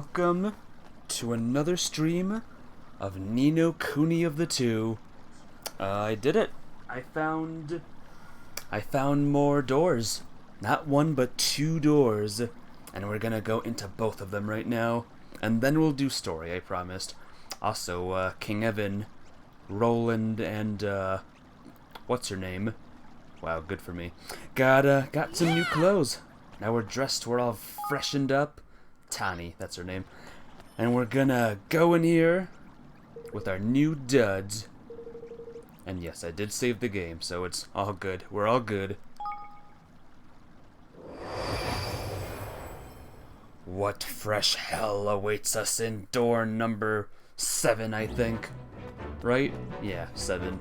Welcome to another stream of Nino Kuni of the Two. I did it. I found more doors. Not one, but two doors. And we're gonna go into both of them right now. And then we'll do story, I promised. Also, King Evan, Roland, and, what's her name? Wow, good for me. Got some new clothes. Now we're dressed, we're all freshened up. Tani, that's her name. And we're gonna go in here with our new duds. And yes, I did save the game, so it's all good. We're all good. What fresh hell awaits us in door number 7, I think. Right? Yeah, 7.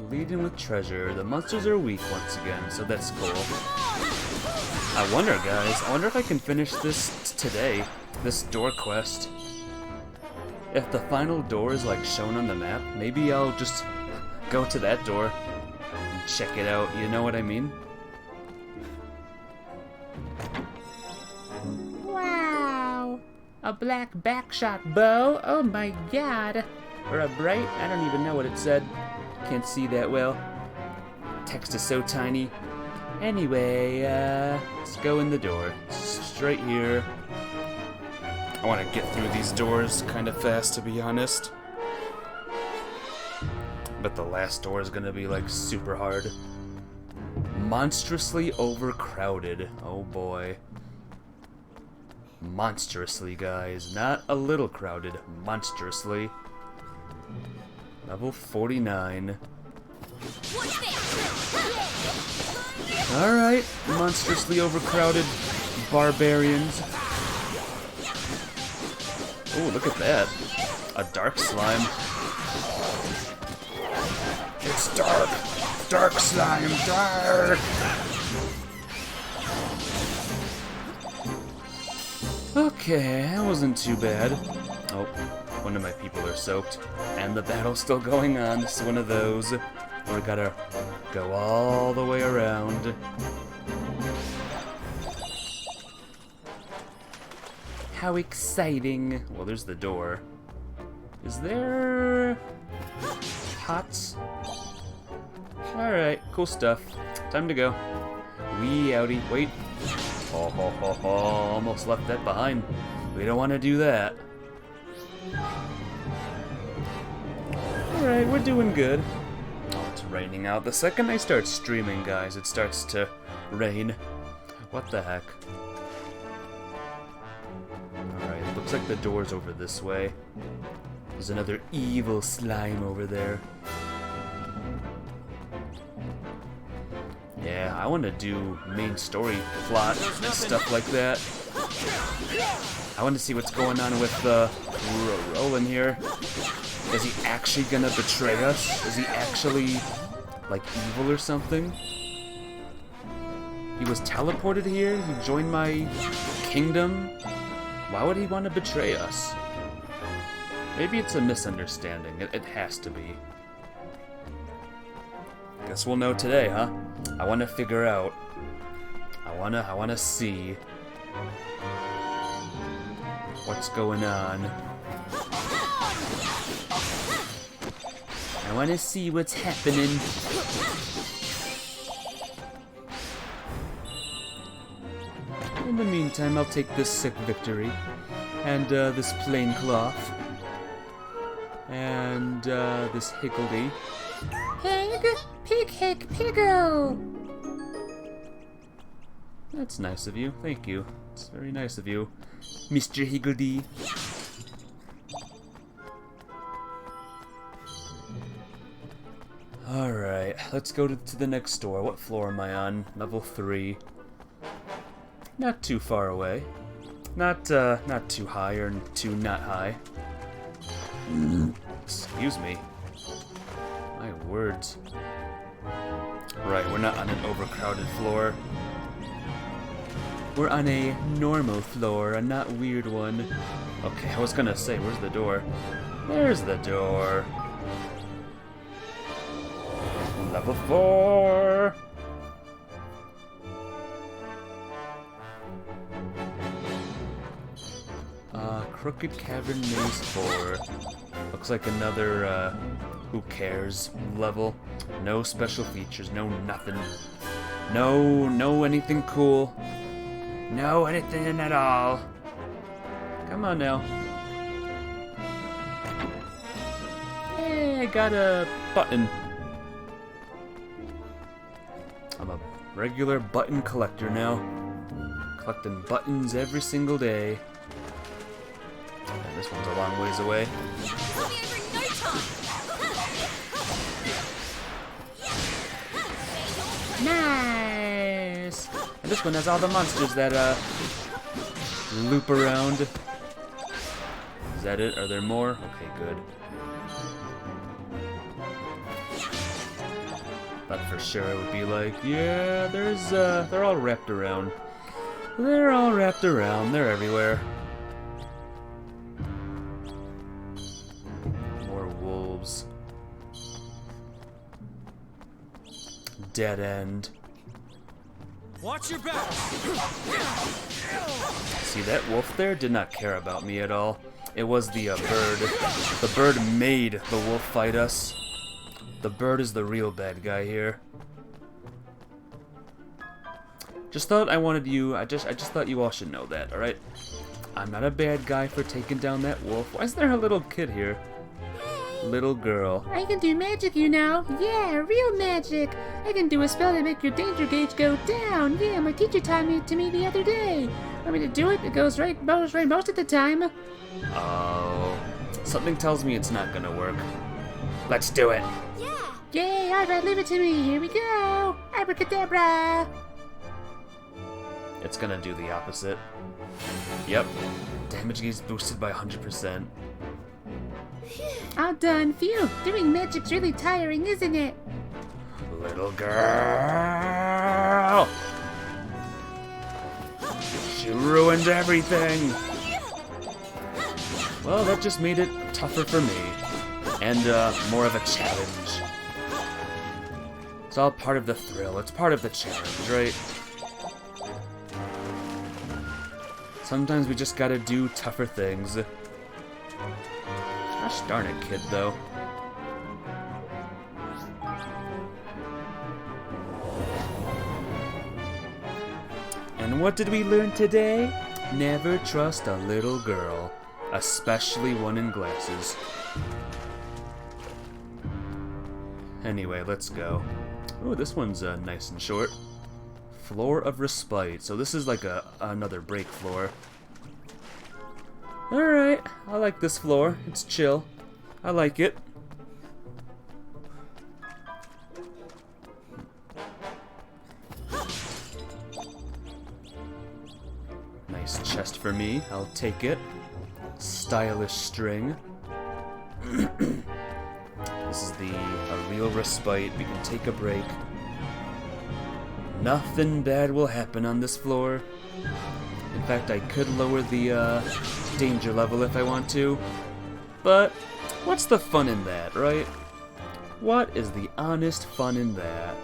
Leading with treasure. The monsters are weak once again, so that's cool. I wonder, guys, if I can finish this today, this door quest. If the final door is like shown on the map, maybe I'll just go to that door and check it out, you know what I mean? Wow! A black backshot bow? Oh my god! Or a bright? I don't even know what it said. Can't see that well. Text is so tiny. Anyway, let's go in the door. Straight here. I want to get through these doors kind of fast, to be honest. But the last door is gonna be like super hard. Monstrously overcrowded. Oh boy. Monstrously, guys. Not a little crowded. Monstrously. Level 49. Alright, monstrously overcrowded barbarians. Oh, look at that. A dark slime. It's dark! Dark slime, dark! Okay, that wasn't too bad. Oh, one of my people are soaked. And the battle's still going on. This is one of those. We gotta go all the way around. How exciting. Well, there's the door. Is there pots? Alright, cool stuff. Time to go. Wee outie. Wait. Ho ho ho ho. Almost left that behind. We don't want to do that. Alright, we're doing good. Oh, it's raining out. The second I start streaming, guys, it starts to rain. What the heck? Alright, looks like the door's over this way. There's another evil slime over there. Yeah, I want to do main story plot and stuff like that. I want to see what's going on with Roland here. Is he actually gonna betray us? Is he actually, like, evil or something? He was teleported here? He joined my kingdom? Why would he want to betray us? Maybe it's a misunderstanding. It has to be. Guess we'll know today, huh? I want to figure out. I wanna see what's going on. I want to see what's happening. In the meantime, I'll take this sick victory. And this plain cloth. And this higgledy. Pig, piggo! That's nice of you. Thank you. It's very nice of you, Mr. Higgledy. Alright, let's go to the next door. What floor am I on? Level 3. Not too far away. Not too high or too not high. Excuse me. My words. Right, we're not on an overcrowded floor. We're on a normal floor, a not weird one. Okay, I was gonna say, where's the door? There's the door. Level 4. Crooked Cavern Maze 4. Looks like another, who cares level. No special features, no nothing. No anything cool. No anything at all. Come on now. Hey, I got a button. I'm a regular button collector now. Collecting buttons every single day. And this one's a long ways away. Nice! And this one has all the monsters that, loop around. Is that it? Are there more? Okay, good. But for sure it would be like, yeah, they're all wrapped around. They're all wrapped around. They're everywhere. More wolves. Dead end. Watch your back. See, that wolf there did not care about me at all. It was the bird. The bird made the wolf fight us. The bird is the real bad guy here. Just thought I wanted you. I just thought you all should know that. All right. I'm not a bad guy for taking down that wolf. Why is there a little kid here? Little girl. I can do magic, you know. Yeah, real magic. I can do a spell to make your danger gauge go down. Yeah, my teacher taught me to me the other day. Want me to do it? It goes right most of the time. Oh, something tells me it's not gonna work. Let's do it. Yay, alright, leave it to me. Here we go. Abracadabra. It's gonna do the opposite. Yep. Damage gauge boosted by 100%. All done. Phew, doing magic's really tiring, isn't it? Little girl! She ruined everything! Well, that just made it tougher for me. And, more of a challenge. It's all part of the thrill. It's part of the challenge, right? Sometimes we just gotta do tougher things. Gosh darn it, kid, though. And what did we learn today? Never trust a little girl, especially one in glasses. Anyway, let's go. Oh, this one's nice and short. Floor of Respite. So this is like another break floor. Alright, I like this floor. It's chill. I like it. Nice chest for me. I'll take it. Stylish string. This is a real respite. We can take a break. Nothing bad will happen on this floor. In fact, I could lower the danger level if I want to. But what's the fun in that, right? What is the honest fun in that?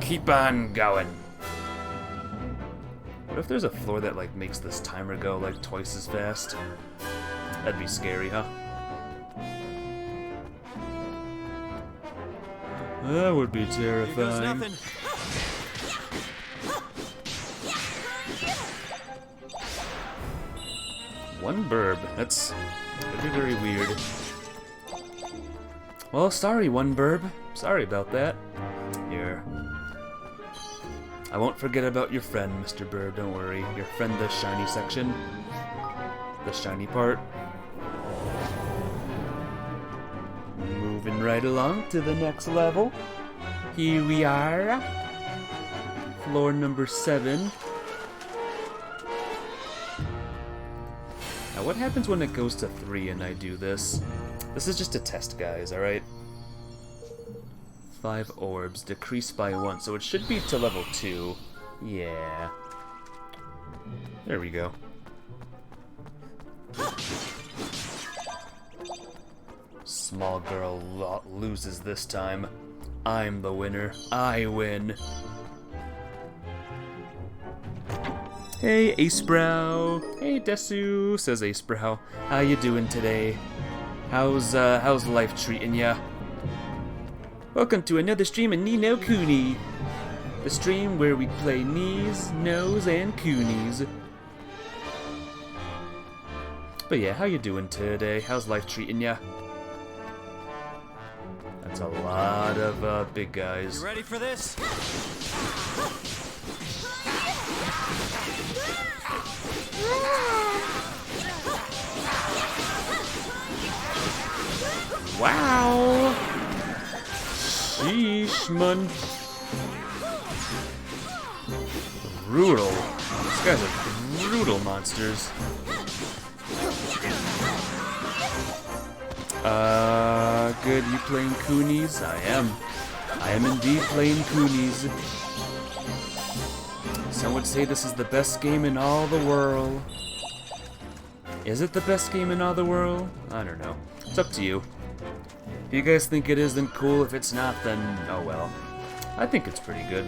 Keep on going. What if there's a floor that like makes this timer go like twice as fast? That'd be scary, huh? That would be terrifying. One burb. That's very weird. Well, sorry, one burb. Sorry about that. Here. I won't forget about your friend, Mr. Burb, don't worry. Your friend, the shiny section. The shiny part. Moving right along to the next level. Here we are. Floor number 7. Now what happens when it goes to 3 and I do this? This is just a test, guys, alright? 5 orbs, decreased by 1, so it should be to level 2. Yeah. There we go. Small girl loses this time. I'm the winner. I win. Hey, Acebrow. Hey, Desu, says Acebrow. How you doing today? How's life treating ya? Welcome to another stream of Ni no Kuni. The stream where we play knees, nose, and Kunis. But yeah, how you doing today? How's life treating ya? That's a lot of big guys. You ready for this? Wow! Sheesh, man. Brutal. These guys are brutal monsters. Good, you playing Kunis? I am. I am indeed playing Kunis. Some would say this is the best game in all the world. Is it the best game in all the world? I don't know. It's up to you. If you guys think it is, then cool. If it's not, then oh well. I think it's pretty good.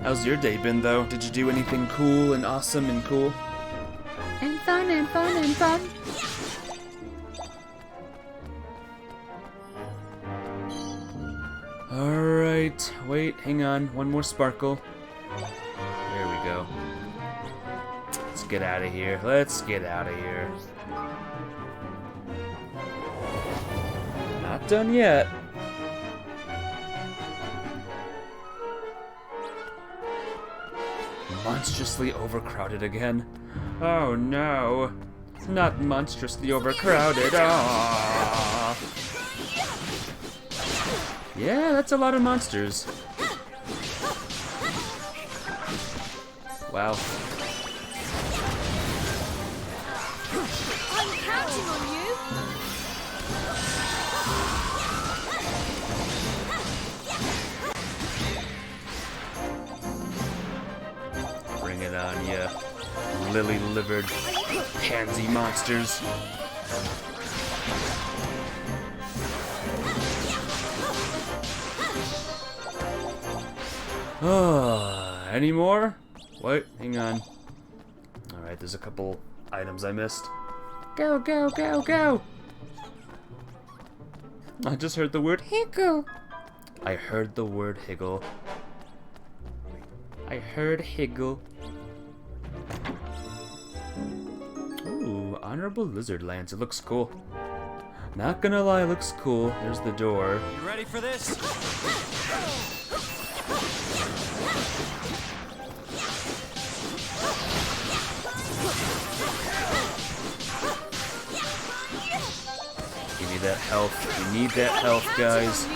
How's your day been, though? Did you do anything cool and awesome and cool? And fun and fun and fun. Alright, wait, hang on. One more sparkle. There we go. Let's get out of here. Let's get out of here. Not done yet. Monstrously overcrowded again. Oh no. Not monstrously overcrowded. Ah. Yeah, that's a lot of monsters. Wow. I'm counting on you. Bring it on, ya lily-livered pansy monsters. Any more? What? Hang on. Alright, there's a couple items I missed. Go, go, go, go. I just heard the word Higgle. I heard the word higgle. I heard higgle. Ooh, Honorable Lizard Lance. It looks cool. Not gonna lie, it looks cool. There's the door. You ready for this? Give me that health. We need that health, guys.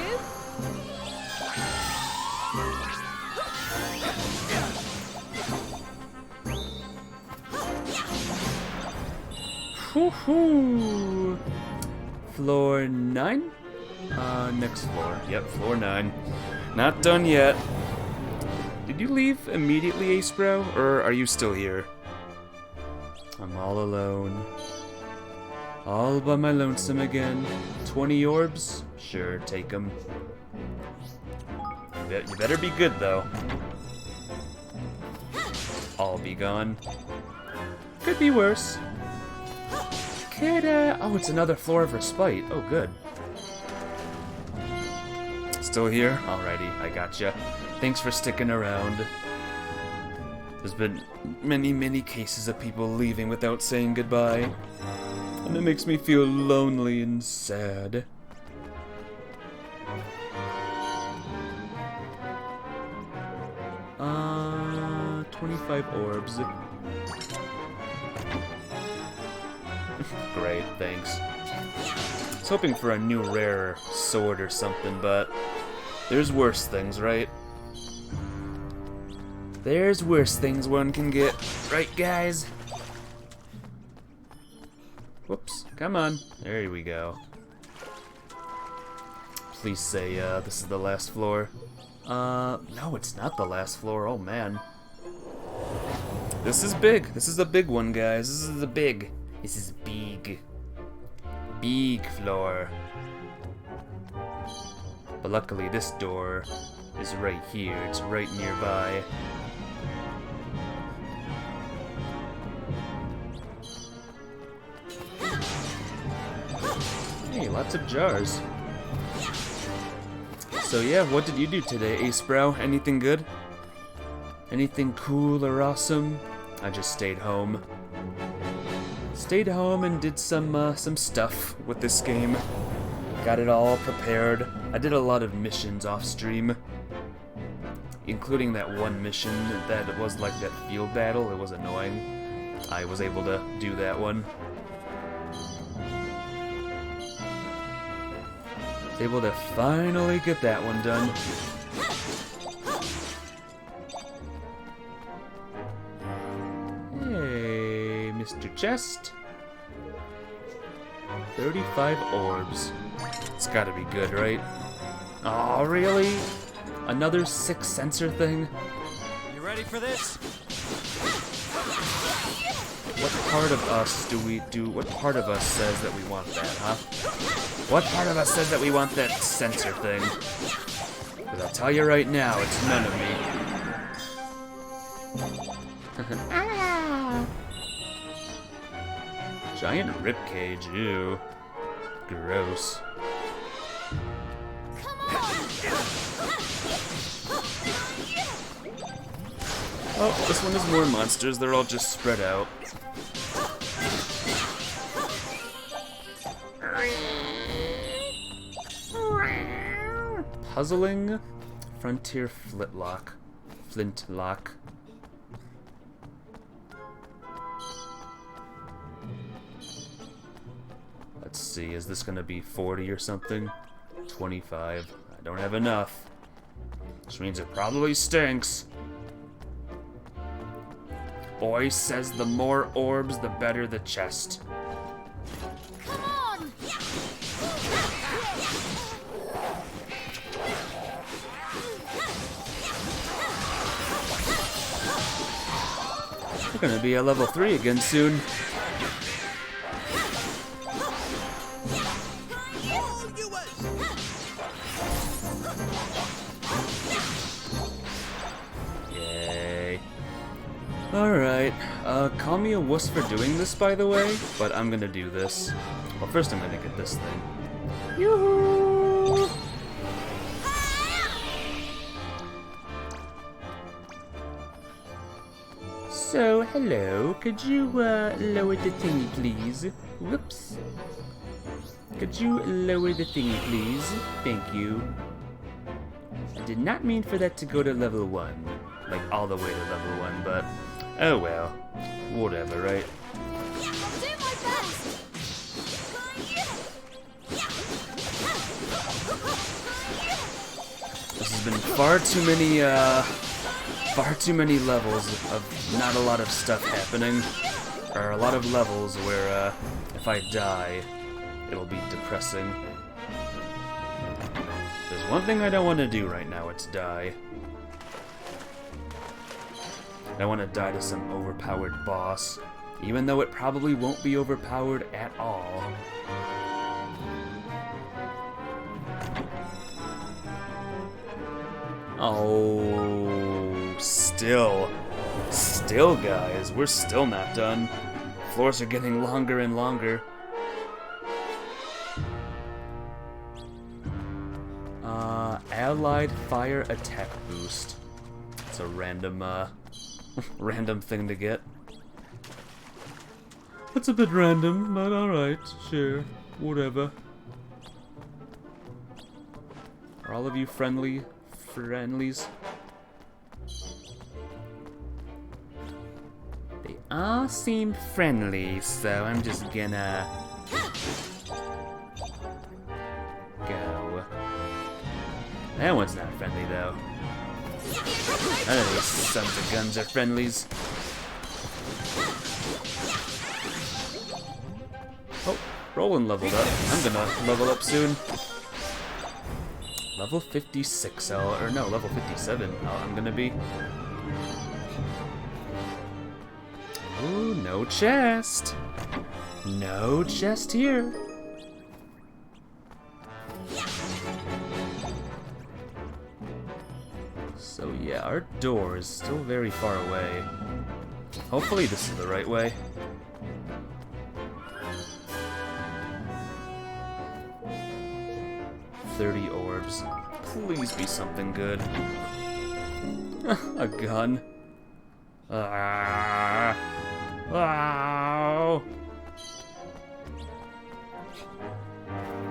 Woohoo! Floor 9? Next floor. Yep, floor 9. Not done yet. Did you leave immediately, Acebrow, or are you still here? I'm all alone. All by my lonesome again. 20 orbs? Sure, take them. You better be good, though. All be gone. Could be worse. Oh, it's another floor of respite. Oh, good. Still here? Alrighty, I gotcha. Thanks for sticking around. There's been many, many cases of people leaving without saying goodbye. And it makes me feel lonely and sad. Uh, 25 orbs. Great, thanks. I was hoping for a new rare sword or something, but there's worse things, right? There's worse things one can get, right, guys? Whoops, come on. There we go. Please say, this is the last floor. No, it's not the last floor, oh man. This is big. This is the big one, guys. This is the big. This is big. Big floor. But luckily this door is right here. It's right nearby. Hey, lots of jars. So yeah, what did you do today, Ace Bro? Anything good? Anything cool or awesome? I just stayed home. Stayed home and did some stuff with this game. Got it all prepared. I did a lot of missions off stream, including that one mission that was like that field battle. It was annoying. I was able to do that one. Was able to finally get that one done. Hey, Mr. Chest. 35 orbs. It's gotta be good, right? Oh, really? Another 6 sensor thing? You ready for this? What part of us what part of us says that we want that, huh? What part of us says that we want that sensor thing? Because I'll tell you right now, it's none of me. Giant ribcage, ew. Gross. Oh, this one has more monsters. They're all just spread out. Puzzling Frontier Flintlock. Let's see, is this gonna be 40 or something? 25. I don't have enough. Which means it probably stinks. Boy says the more orbs, the better the chest. Come on! We're gonna be at level 3 again soon. Yay. Alright, call me a wuss for doing this, by the way, but I'm gonna do this. Well, first I'm gonna get this thing. Yoo-hoo! So, hello, could you, lower the thingy, please? Whoops. Could you lower the thingy, please? Thank you. I did not mean for that to go to level 1. Like, all the way to level 1, but... oh well. Whatever, right? I'll do my best! This has been far too many levels of not a lot of stuff happening. Or a lot of levels where, if I die, it'll be depressing. There's one thing I don't want to do right now, it's die. I want to die to some overpowered boss, even though it probably won't be overpowered at all. Oh, still, guys, we're still not done. Floors are getting longer and longer. Allied fire attack boost. It's a random, random thing to get. That's a bit random, but alright, sure, whatever. Are all of you friendlies? They all seem friendly, so I'm just gonna go. That one's not friendly though. None of these sons of guns are friendlies. Oh, Roland leveled up. I'm gonna level up soon. Level 56, or no, level 57 I'm gonna be. Ooh, no chest. No chest here. our door is still very far away. Hopefully this is the right way. $30 orbs. Please be something good. A gun. Ah. Wow.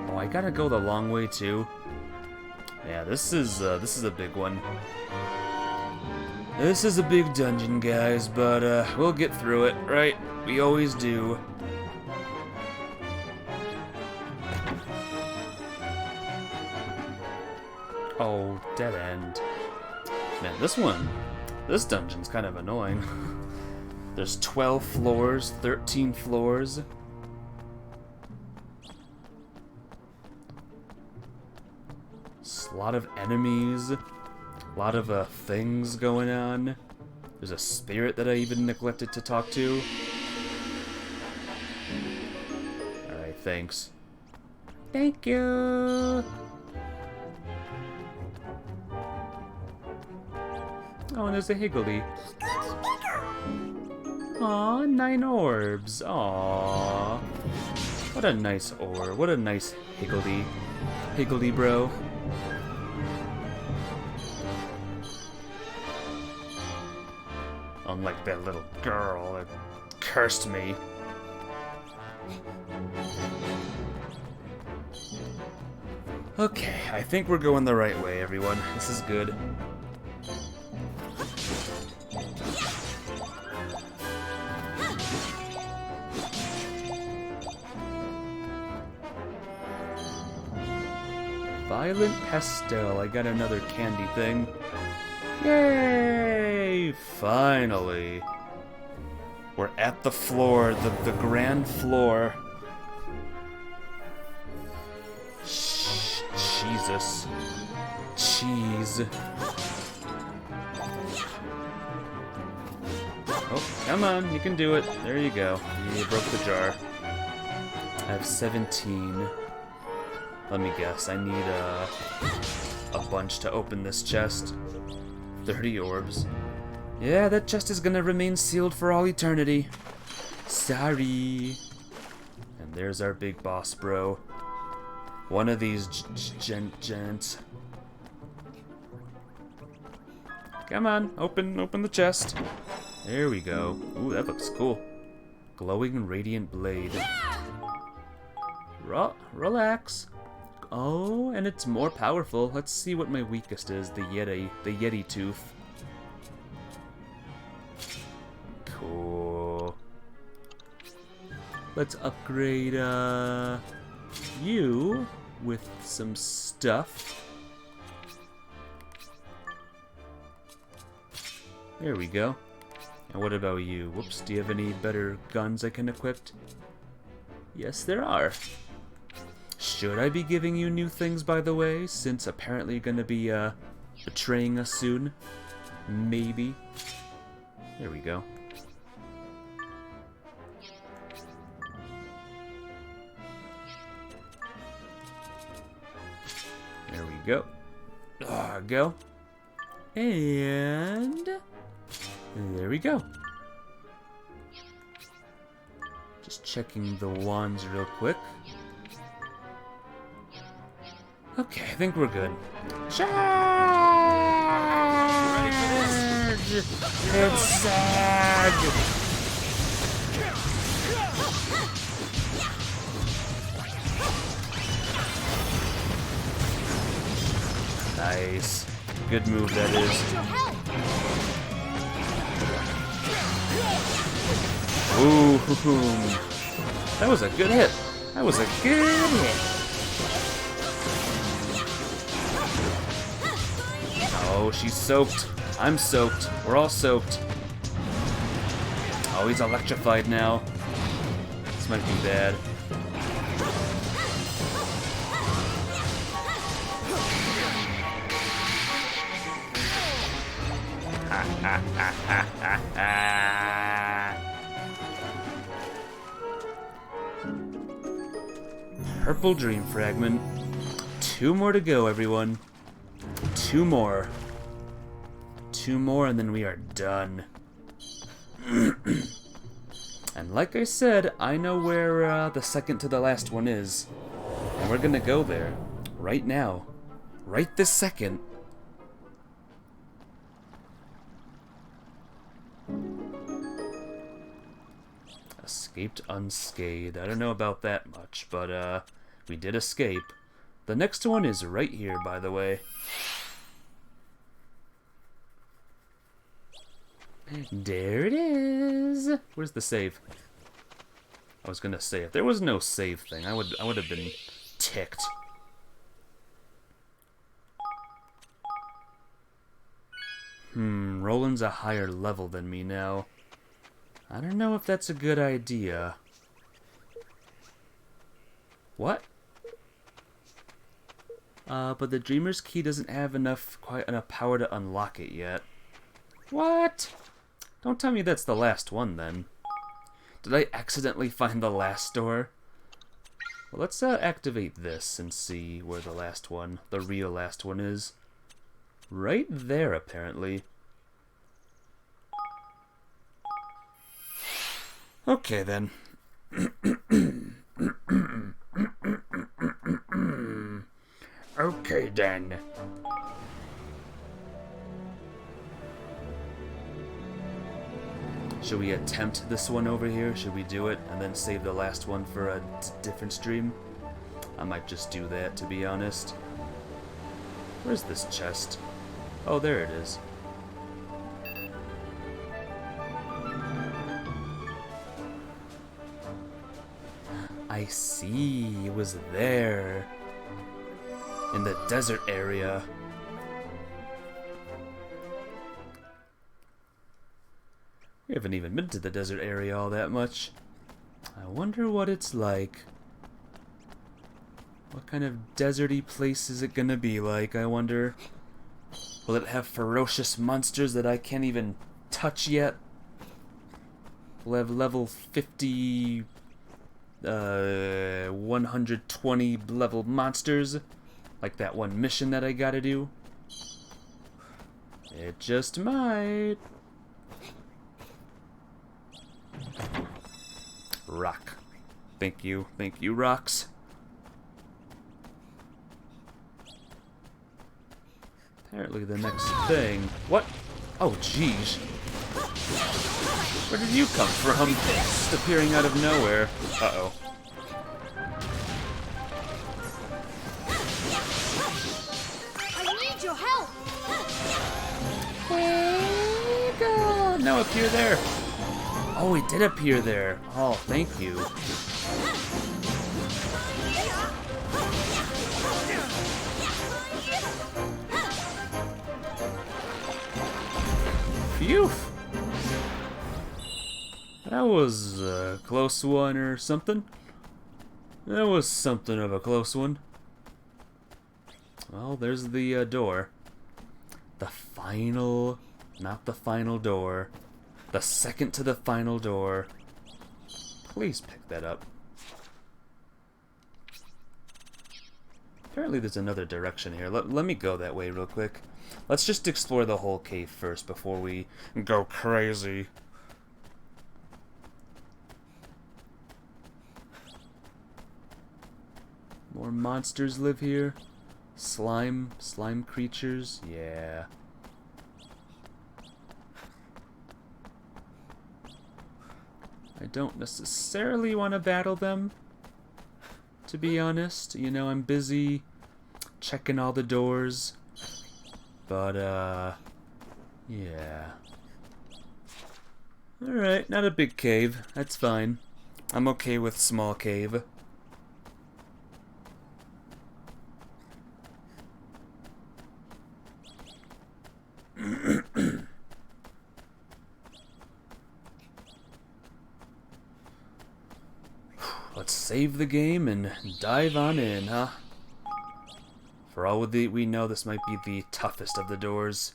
Oh, I gotta go the long way too. Yeah, this is a big one. This is a big dungeon, guys, but we'll get through it, right? We always do. Oh, dead end. Man, this dungeon's kind of annoying. There's 12 floors, 13 floors. A lot of enemies, a lot of things going on. There's a spirit that I even neglected to talk to. Alright, thanks. Thank you. Oh, and there's a Higgledy. Aw, 9 orbs. Aw. What a nice orb. What a nice Higgledy. Higgledy, bro. Unlike that little girl that cursed me. Okay, I think we're going the right way, everyone. This is good. Violent Pastel. I got another candy thing. Yay! Finally. We're at the floor, the grand floor. Jesus. Cheese. Oh, come on, you can do it. There you go. You broke the jar. I have 17. Let me guess, I need a bunch to open this chest. 30 orbs. Yeah, that chest is gonna remain sealed for all eternity. Sorry. And there's our big boss, bro. One of these gents. Come on, open the chest. There we go. Ooh, that looks cool. Glowing radiant blade. Relax. Oh, and it's more powerful. Let's see what my weakest is. The Yeti tooth. Cool. Let's upgrade you with some stuff. There we go. And what about you? Whoops, do you have any better guns I can equip? Yes, there are. Should I be giving you new things, by the way, since apparently you're gonna be betraying us soon? Maybe. There we go. There we go. Go. And there we go. Just checking the wands real quick. Okay, I think we're good. Charge! It's Sag! Nice. Good move, that is. Ooh, that was a good hit. That was a good hit. Oh, she's soaked. I'm soaked. We're all soaked. Oh, he's electrified now. This might be bad. Purple Dream Fragment. 2 more to go, everyone. 2 more. 2 more and then we are done. And like I said, I know where the second to the last one is. And we're gonna go there. Right now. Right this second. Escaped unscathed. I don't know about that much, but we did escape. The next one is right here, by the way. There it is. Where's the save? I was gonna say, if there was no save thing, I would have been ticked. Roland's a higher level than me now. I don't know if that's a good idea. What? But the Dreamer's Key doesn't have quite enough power to unlock it yet. What? Don't tell me that's the last one, then. Did I accidentally find the last door? Well, let's activate this and see where the last one, the real last one, is. Right there, apparently. Okay, then. Okay, then. Should we attempt this one over here? Should we do it and then save the last one for a different stream? I might just do that, to be honest. Where's this chest? Oh, there it is. I see, it was there. In the desert area. We haven't even been to the desert area all that much. I wonder what it's like. What kind of deserty place is it gonna be like, I wonder? Will it have ferocious monsters that I can't even touch yet? Will it have level 50... 120 level monsters? Like that one mission that I gotta do? It just might. Rock. Thank you, rocks. Apparently the next thing... What? Oh, jeez. Where did you come from? Just appearing out of nowhere. Uh-oh. I need your help. Hey, girl. Now appear there. Oh, it did appear there. Oh, thank you. Phew. That was a close one or something. That was something of a close one. Well, there's the door. The final... Not the final door. The second to the final door. Please pick that up. Apparently there's another direction here. Let me go that way real quick. Let's just explore the whole cave first before we go crazy. More monsters live here. Slime creatures. Yeah. I don't necessarily want to battle them, to be honest. You know, I'm busy checking all the doors. But, yeah. Alright, not a big cave. That's fine. I'm okay with small cave. Let's save the game and dive on in, huh? For all we know, this might be the toughest of the doors.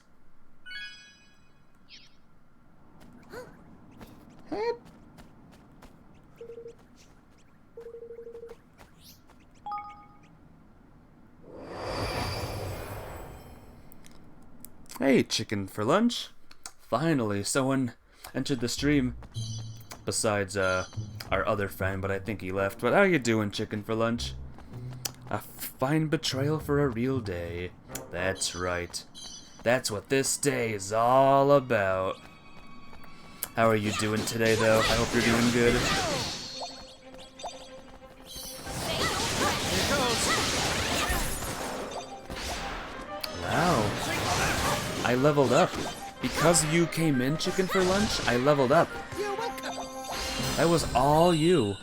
Hey, chicken for lunch. Finally, someone entered the stream. Besides, our other friend, but I think he left. But how you doing, chicken for lunch? A fine betrayal for a real day. That's right. That's what this day is all about. How are you doing today, though? I hope you're doing good. Here goes. Wow. I leveled up. Because you came in, chicken for lunch, I leveled up. That was all you.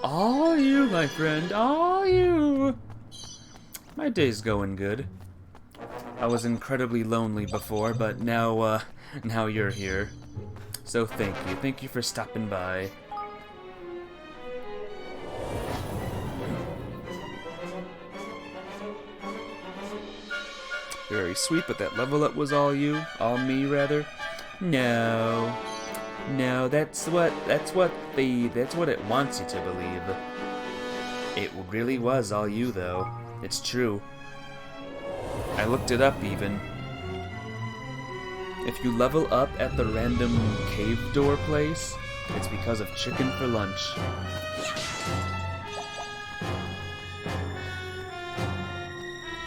All you, my friend. All you. My day's going good. I was incredibly lonely before, but now you're here. So thank you. Thank you for stopping by. Very sweet, but that level up was all you? All me, rather? No. No, that's what it wants you to believe. It really was all you, though. It's true. I looked it up, even. If you level up at the random cave door place, it's because of chicken for lunch.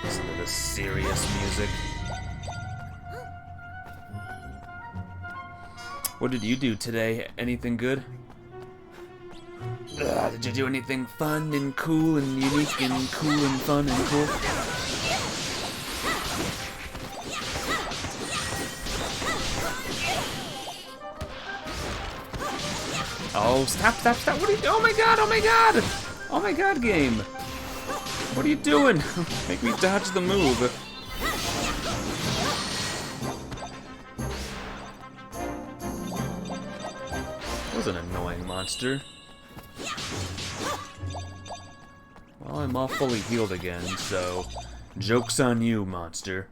Listen to this serious music. What did you do today? Anything good? Did you do anything fun and cool and unique and cool and fun and cool? Oh, stop, stop, stop. What are you doing? Oh my god, oh my god! Oh my god, game. What are you doing? Make me dodge the move. That was an annoying monster. Well, I'm all fully healed again, so joke's on you, monster.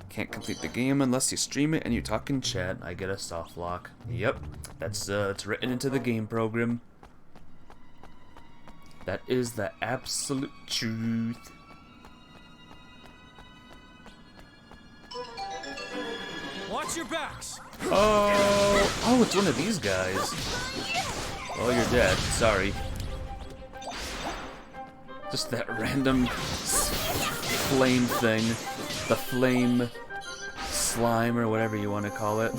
Can't complete the game unless you stream it and you talk in chat. I get a soft lock. Yep, that's it's written into the game program. That is the absolute truth. Watch your backs. Oh, it's one of these guys. Oh, you're dead. Sorry. Just that random flame thing. The flame slime or whatever you want to call it.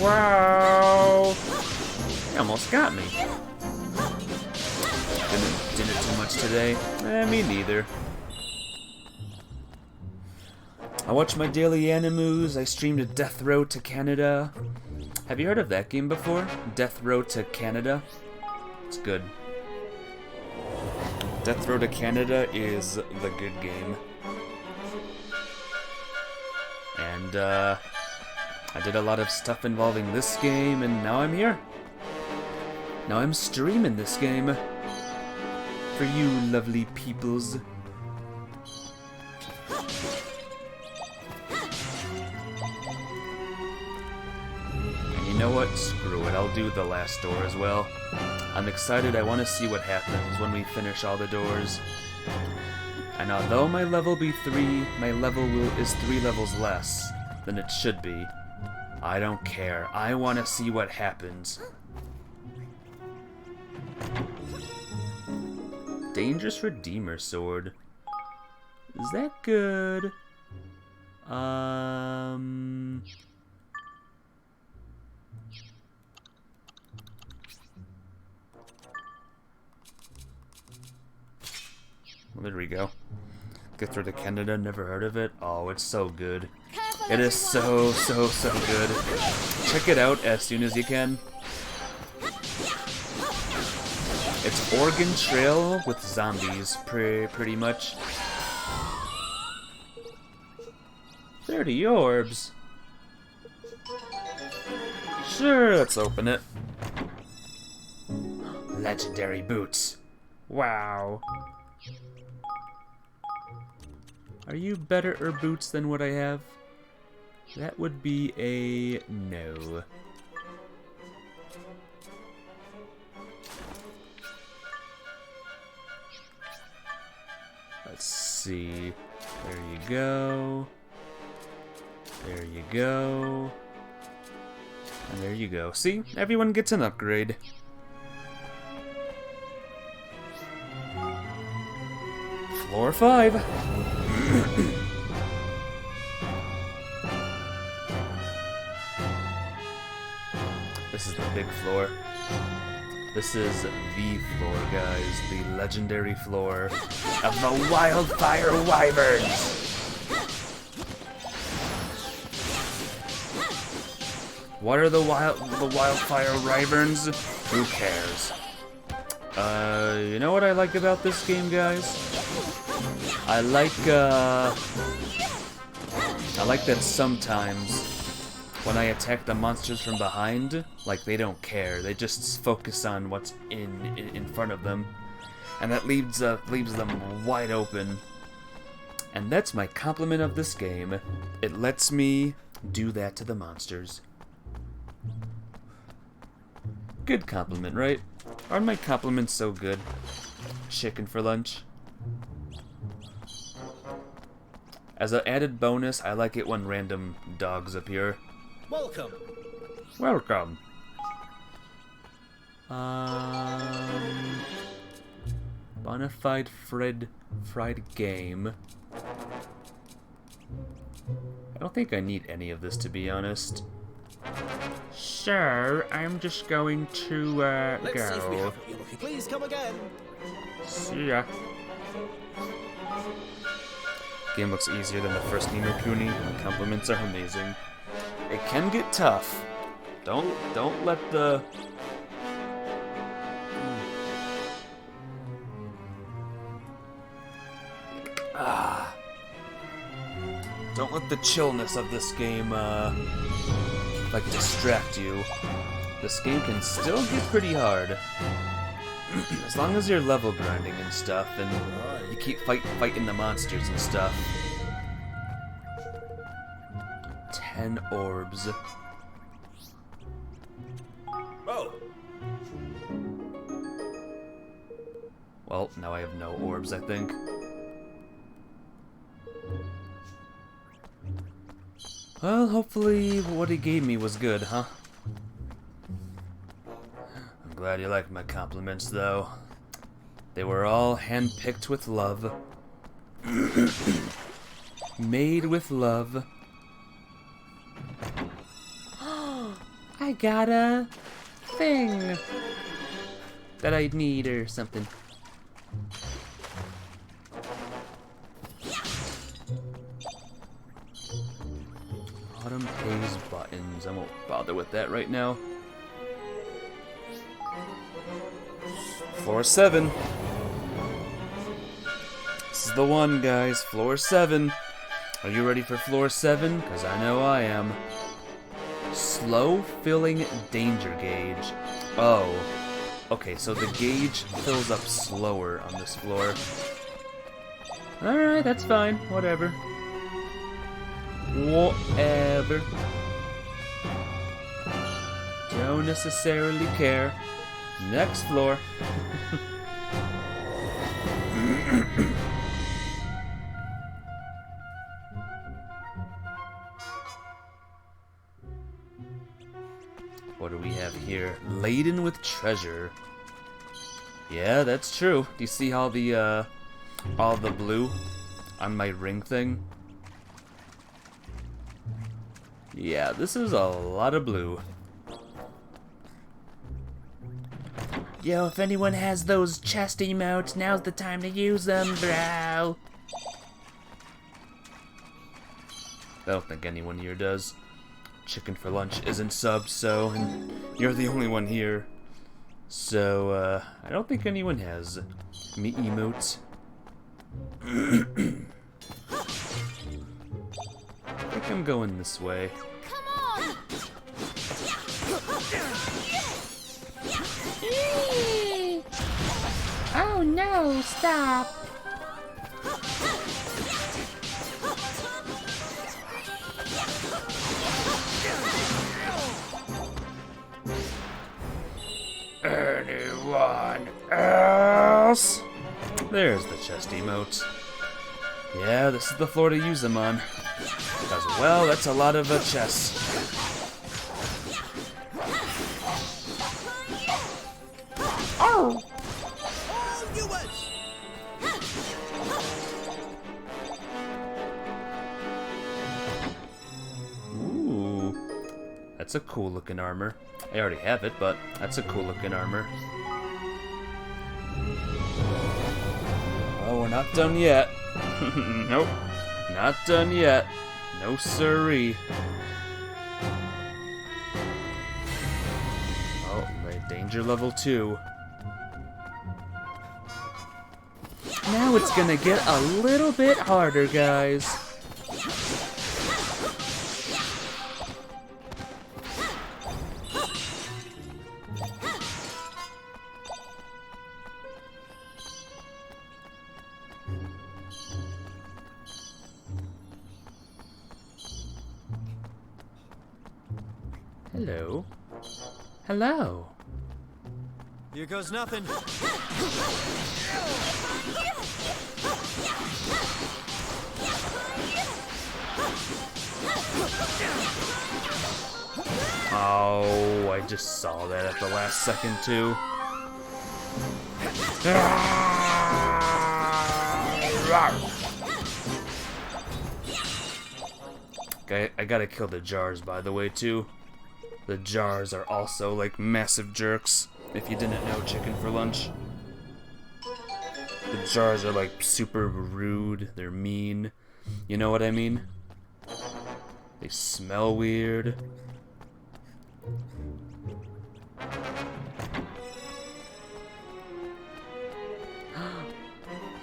Wow! He almost got me. Did it too much today? Me neither. I watch my daily animus. I streamed Death Row to Canada. Have you heard of that game before? Death Row to Canada? It's good. Death Row to Canada is the good game. And, I did a lot of stuff involving this game, and now I'm here. Now I'm streaming this game. For you lovely peoples. And you know what? Screw it, I'll do the last door as well. I'm excited, I want to see what happens when we finish all the doors. And although my level be 3, my level is 3 levels less than it should be. I don't care, I want to see what happens. Dangerous Redeemer Sword. Is that good? Well, there we go. Get through to Canada, never heard of it. Oh, it's so good. It is so good. Check it out as soon as you can. It's Oregon Trail with zombies, pretty much. 30 orbs. Sure, let's open it. Legendary boots. Wow. Are you better boots than what I have? That would be a no. Let's see. There you go. There you go. And there you go. See? Everyone gets an upgrade. Floor 5. This is the big floor. This is the floor, guys. The legendary floor of the Wildfire Wyverns. What are the Wildfire Wyverns? Who cares? You know what I like about this game, guys? I like that sometimes when I attack the monsters from behind, like, they don't care. They just focus on what's in front of them, and that leaves them wide open. And that's my compliment of this game. It lets me do that to the monsters. Good compliment, right? Aren't my compliments so good? Chicken for lunch. As an added bonus, I like it when random dogs appear. Welcome. Welcome. Bonafide fried game. I don't think I need any of this, to be honest. So, I'm just going to, Let's see if we go. have what you're looking. Please come again. See ya. Game looks easier than the first Ni no Kuni. The compliments are amazing. It can get tough. Don't let the... Don't let the chillness of this game, like, distract you. This game can still get pretty hard. As long as you're level grinding and stuff, and you keep fighting the monsters and stuff. 10 orbs. Oh, Well, now I have no orbs, I think. Well, hopefully what he gave me was good, huh? I'm glad you liked my compliments, though. They were all handpicked with love. Made with love. I got a thing that I need or something. Autumn Haze buttons. I won't bother with that right now. Floor 7. This is the one, guys. Floor 7. Are you ready for floor 7? Because I know I am. Slow filling danger gauge. Oh. Okay, so the gauge fills up slower on this floor. Alright, that's fine. Whatever. Whatever. Don't necessarily care. Next floor. What do we have here? Laden with treasure. Yeah, that's true. Do you see all the blue on my ring thing? Yeah, this is a lot of blue. Yo, if anyone has those chest emotes, now's the time to use them, bro. I don't think anyone here does. Chicken for lunch isn't subbed, so, and you're the only one here. So, I don't think anyone has me emotes. I think I'm going this way. Come on! Oh no, stop! Anyone else? There's the chest emote. Yeah, this is the floor to use them on. Because, well, that's a lot of chests. All yours! Ooh. That's a cool looking armor. I already have it, but that's a cool looking armor. Oh, we're not done yet. Nope. Not done yet. No siree. Oh, my danger level 2. Now it's gonna get a little bit harder, guys. Hello. Hello. Here goes nothing. Oh, I just saw that at the last second, too. Okay, I gotta kill the jars, by the way, too. The jars are also, like, massive jerks, if you didn't know. Chicken for lunch. The jars are, like, super rude. They're mean. You know what I mean? They smell weird.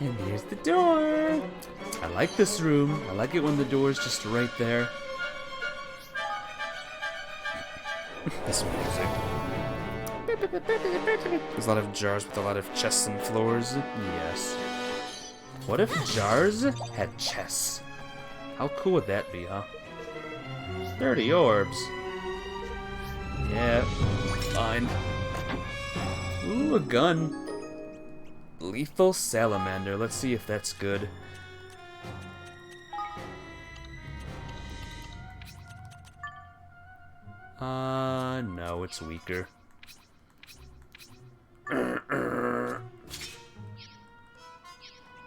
And here's the door. I like this room. I like it when the door's just right there. This music. There's a lot of jars with a lot of chests and floors. Yes. What if jars had chests? How cool would that be, huh? 30 orbs. Yeah, fine. Ooh, a gun. Lethal salamander. Let's see if that's good. No, it's weaker.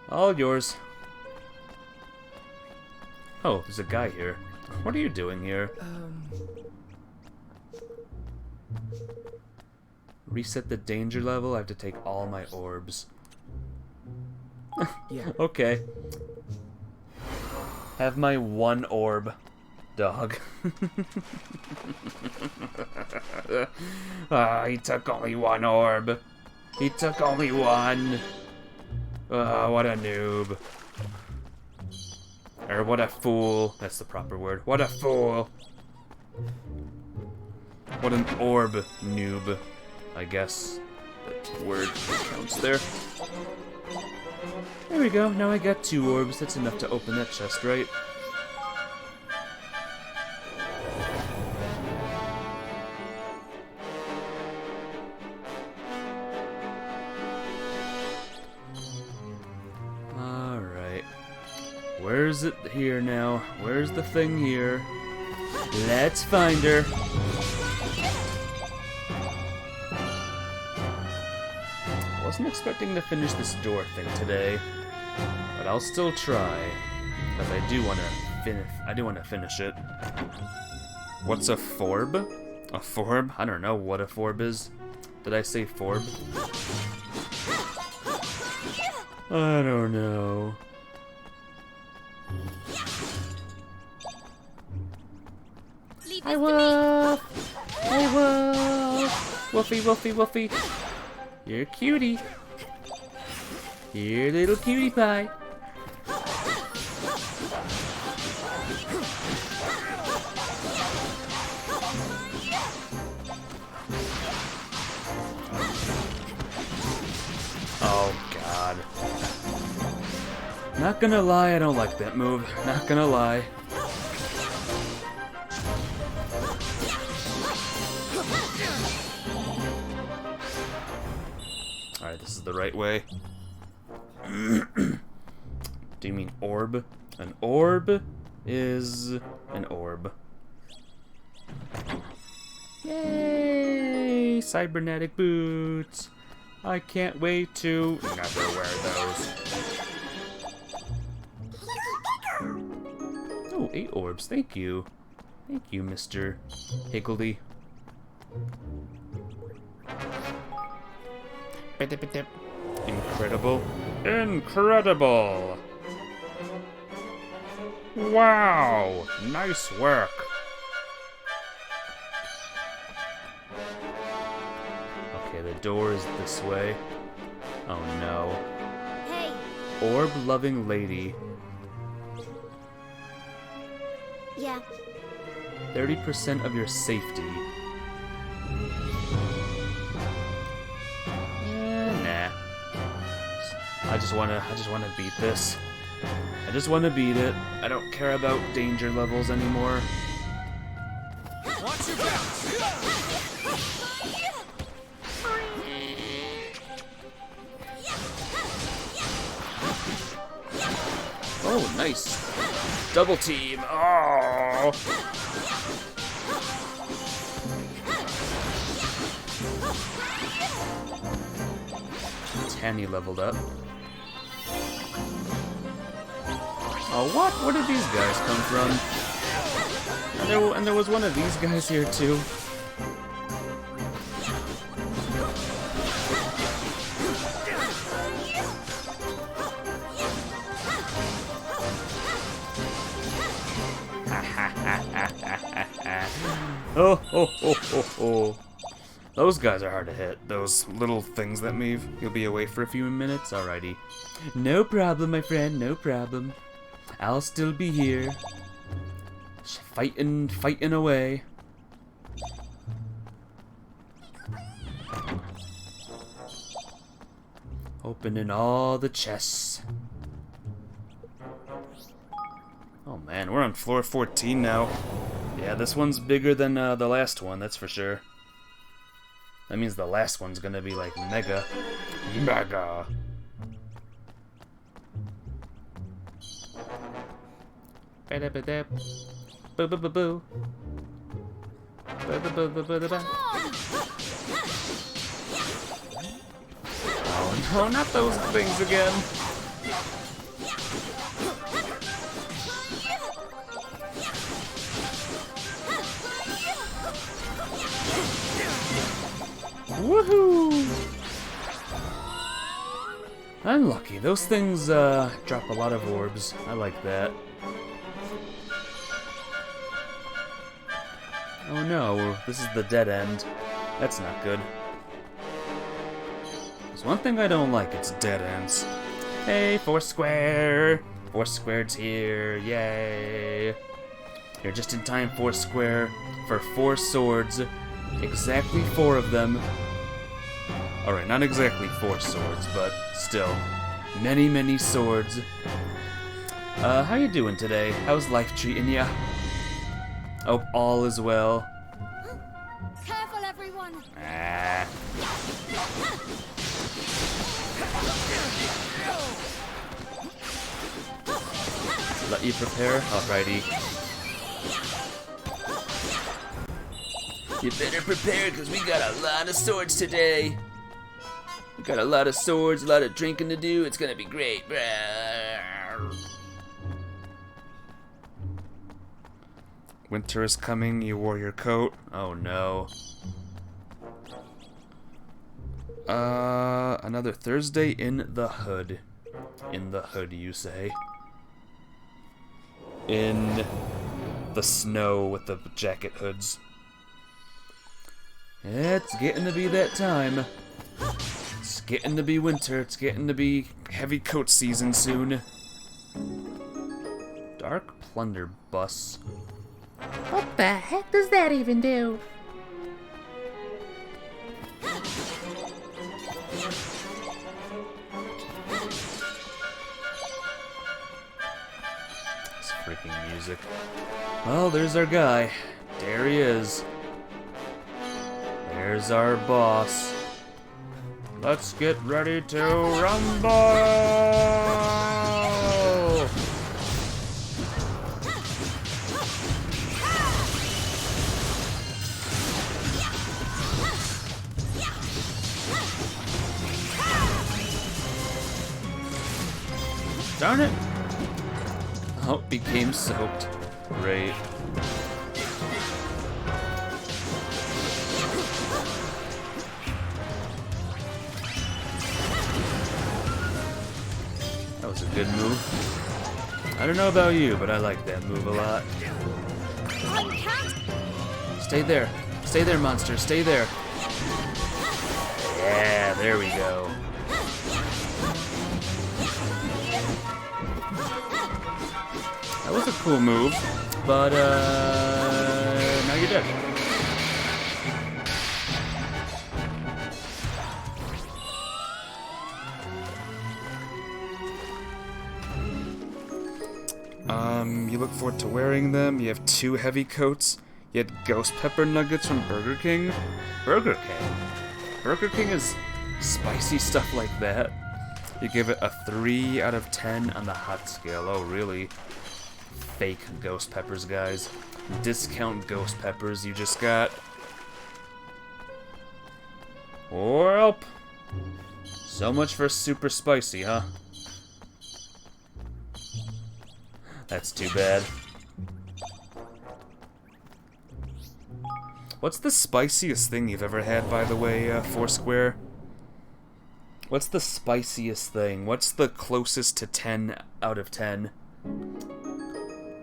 All yours. Oh, there's a guy here. What are you doing here? Reset the danger level. I have to take all my orbs. Yeah. Okay. Have my 1 orb, dog. He took only 1 orb. He took only 1. What a noob. Or what a fool. That's the proper word. What a fool. What an orb noob. I guess that word counts there. There we go. Now I got 2 orbs. That's enough to open that chest, right? Alright. Where's it here now? Where's the thing here? Let's find her. Wasn't expecting to finish this door thing today, but I'll still try because I do want to finish it. What's a forb? A forb? I don't know what a forb is. Did I say forb? I don't know. Leave Hi, this to me. Wolf! Hi, Wolf! Wolfie, Wolfie, Wolfie! You're a cutie. You're a little cutie pie. Oh, God. Not gonna lie, I don't like that move. Not gonna lie. Alright, this is the right way. Do you mean orb? An orb is an orb. Yay! Cybernetic boots. I can't wait to never wear those. Oh, 8 orbs. Thank you. Thank you, Mr. Higgledy. Incredible. Incredible! Wow! Nice work! Okay, the door is this way. Oh no. Hey, Orb-loving lady. yeah. 30% of your safety. Nah. I just wanna beat this. I just wanna beat it. I don't care about danger levels anymore. Watch your back! Oh, nice. Double team. Oh. Tanny leveled up. Oh, what? Where did these guys come from? And there was one of these guys here too. Oh. Those guys are hard to hit. Those little things that move. You'll be away for a few minutes? Alrighty. No problem, my friend. No problem. I'll still be here. Fighting away. Opening all the chests. Oh man, we're on floor 14 now. Yeah, this one's bigger than the last one, that's for sure. That means the last one's gonna be like mega. Mega. Boo. Oh no, not those things again. Woohoo! Unlucky. Those things drop a lot of orbs. I like that. Oh no, this is the dead end. That's not good. There's one thing I don't like, it's dead ends. Hey, Foursquare! Foursquare's here, yay! You're just in time, Foursquare, for 4 swords. Exactly 4 of them. Alright, not exactly 4 swords, but still. Many, many swords. How you doing today? How's life treating ya? Hope all is well. Careful, everyone. Ah. Let you prepare? Alrighty. You better prepare, because we got a lot of swords today. We got a lot of swords, a lot of drinking to do. It's gonna be great. Winter is coming, you wore your coat. Oh no. Another Thursday in the hood. In the hood, you say. In the snow with the jacket hoods. It's getting to be that time. It's getting to be winter. It's getting to be heavy coat season soon. Dark Plunder Bus. What the heck does that even do? It's freaking music. Well, there's our guy. There he is. There's our boss. Let's get ready to rumble! Darn it! Oh, became soaked. Great. That was a good move. I don't know about you, but I like that move a lot. Stay there. Stay there, monster. Stay there. Yeah, there we go. That was a cool move, but now you're dead. You look forward to wearing them. You have 2 heavy coats. You had ghost pepper nuggets from Burger King. Burger King? Burger King is spicy stuff like that. You give it a 3 out of 10 on the hot scale. Oh, really? Fake ghost peppers, guys. Discount ghost peppers you just got. Welp. So much for super spicy, huh? That's too bad. What's the spiciest thing you've ever had, by the way, Foursquare? What's the spiciest thing? What's the closest to 10 out of 10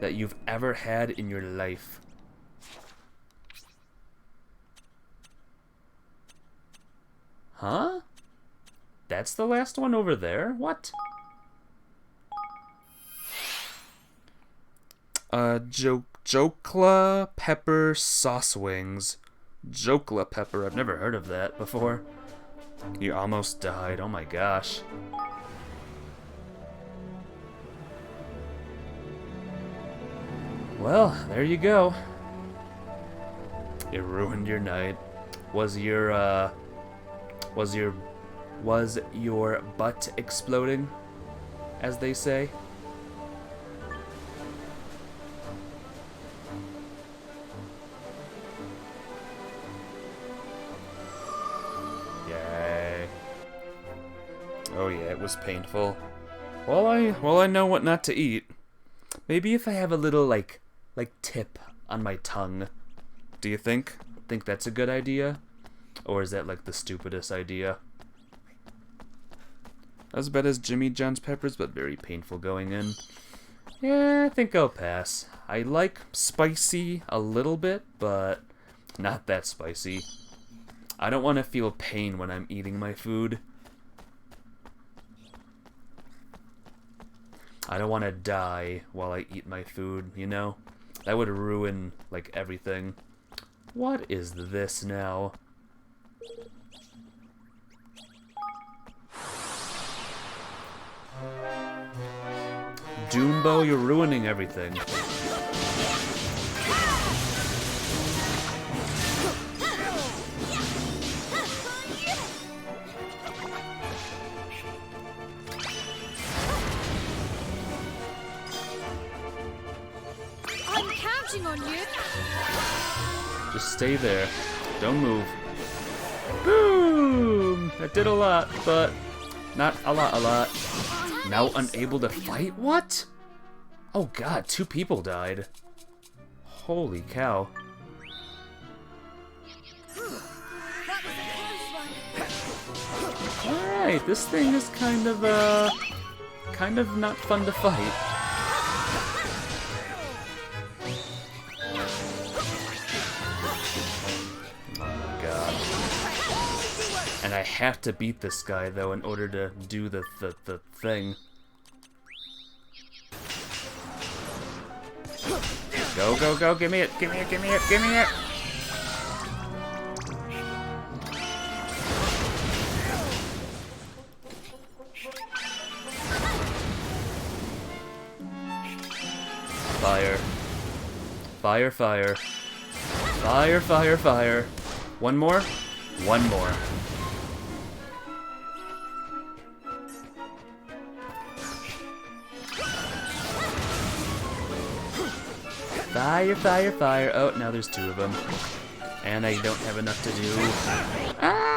that you've ever had in your life? Huh? That's the last one over there? What? Jokla pepper sauce wings. Jokla pepper, I've never heard of that before. You almost died, oh my gosh. Well, there you go. It ruined your night. Was your butt exploding, as they say? Yay. Oh yeah, it was painful. Well, I know what not to eat. Maybe if I have a little like tip on my tongue. Do you think that's a good idea? Or is that like the stupidest idea? As bad as Jimmy John's peppers, but very painful going in. Yeah, I think I'll pass. I like spicy a little bit, but not that spicy. I don't want to feel pain when I'm eating my food. I don't want to die while I eat my food, you know? That would ruin, like, everything. What is this now? Doombo, you're ruining everything. I'm counting on you. Just stay there. Don't move. Boom! That did a lot, but not a lot. Now unable to fight? What? Oh god, 2 people died. Holy cow. Alright, this thing is kind of not fun to fight. And I have to beat this guy, though, in order to do the thing. Go, give me it. Fire. Fire. One more. Fire. Oh, now there's 2 of them. And I don't have enough to do. Ah!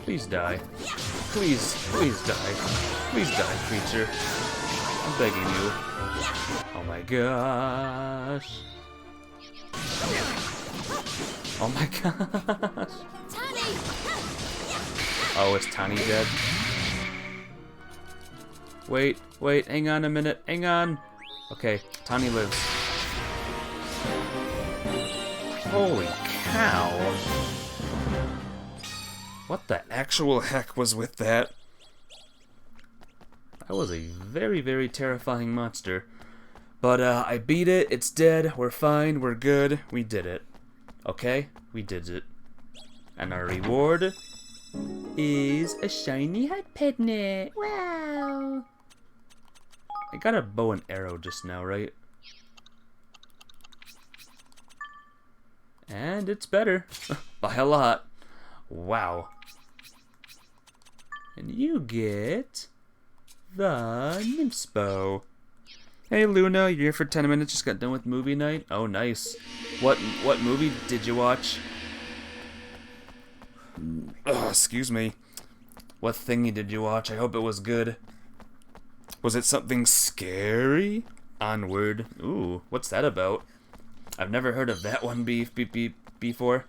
Please die. Please, please die. Please die, creature. I'm begging you. Oh my gosh. Oh my gosh. Tani! Oh, is Tani dead? Wait, wait, hang on a minute, hang on. Okay, Tani lives. Holy cow. What the actual heck was with that? That was a very, very terrifying monster. But I beat it, it's dead, we're fine, we're good, we did it. Okay? We did it. And our reward is a shiny hot pignet. Wow. I got a bow and arrow just now, right? And it's better. By a lot. Wow. And you get the nymph's bow. Hey Luna, you're here for 10 minutes, just got done with movie night? Oh, nice. What movie did you watch? Oh, excuse me. What thingy did you watch? I hope it was good. Was it something scary? Onward. Ooh, what's that about? I've never heard of that one before.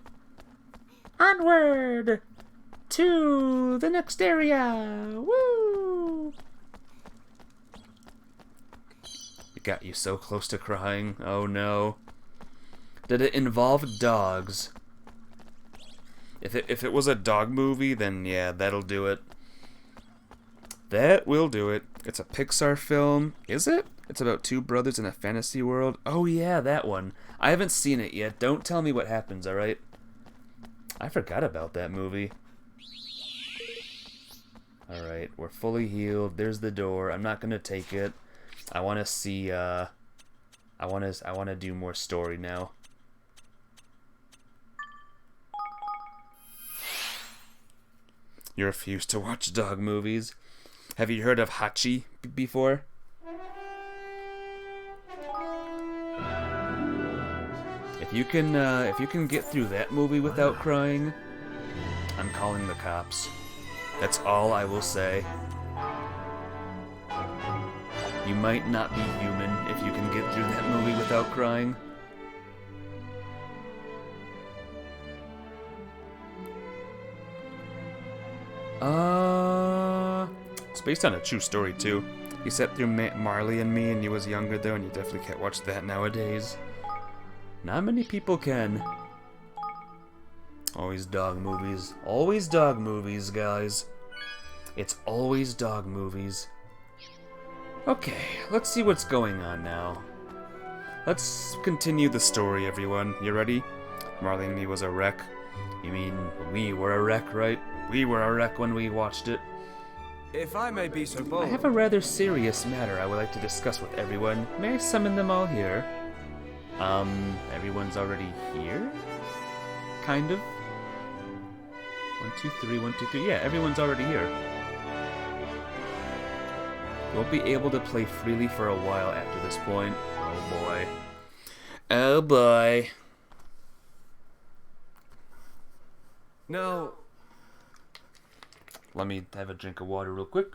Onward! To the next area! Woo! It got you so close to crying. Oh no. Did it involve dogs? If it was a dog movie, then yeah, that'll do it. That will do it. It's a Pixar film. Is it? It's about two brothers in a fantasy world. Oh yeah, that one. I haven't seen it yet. Don't tell me what happens, alright? I forgot about that movie. Alright, we're fully healed. There's the door. I'm not gonna take it. I wanna see, I wanna do more story now. You refuse to watch dog movies? Have you heard of Hachi before? If you can get through that movie without crying, I'm calling the cops. That's all I will say. You might not be human if you can get through that movie without crying. It's based on a true story too. He sat through Marley and Me and he was younger though, and you definitely can't watch that nowadays. Not many people can. Always dog movies. Always dog movies, guys. It's always dog movies. Okay, let's see what's going on now. Let's continue the story, everyone. You ready? Marley and Me was a wreck. You mean we were a wreck, right? We were a wreck when we watched it. If I may be so bold. I have a rather serious matter I would like to discuss with everyone. May I summon them all here? Everyone's already here? Kind of? 1, 2, 3, 1, 2, 3. Yeah, everyone's already here. You won't be able to play freely for a while after this point. Oh boy. Oh boy. No. Let me have a drink of water real quick.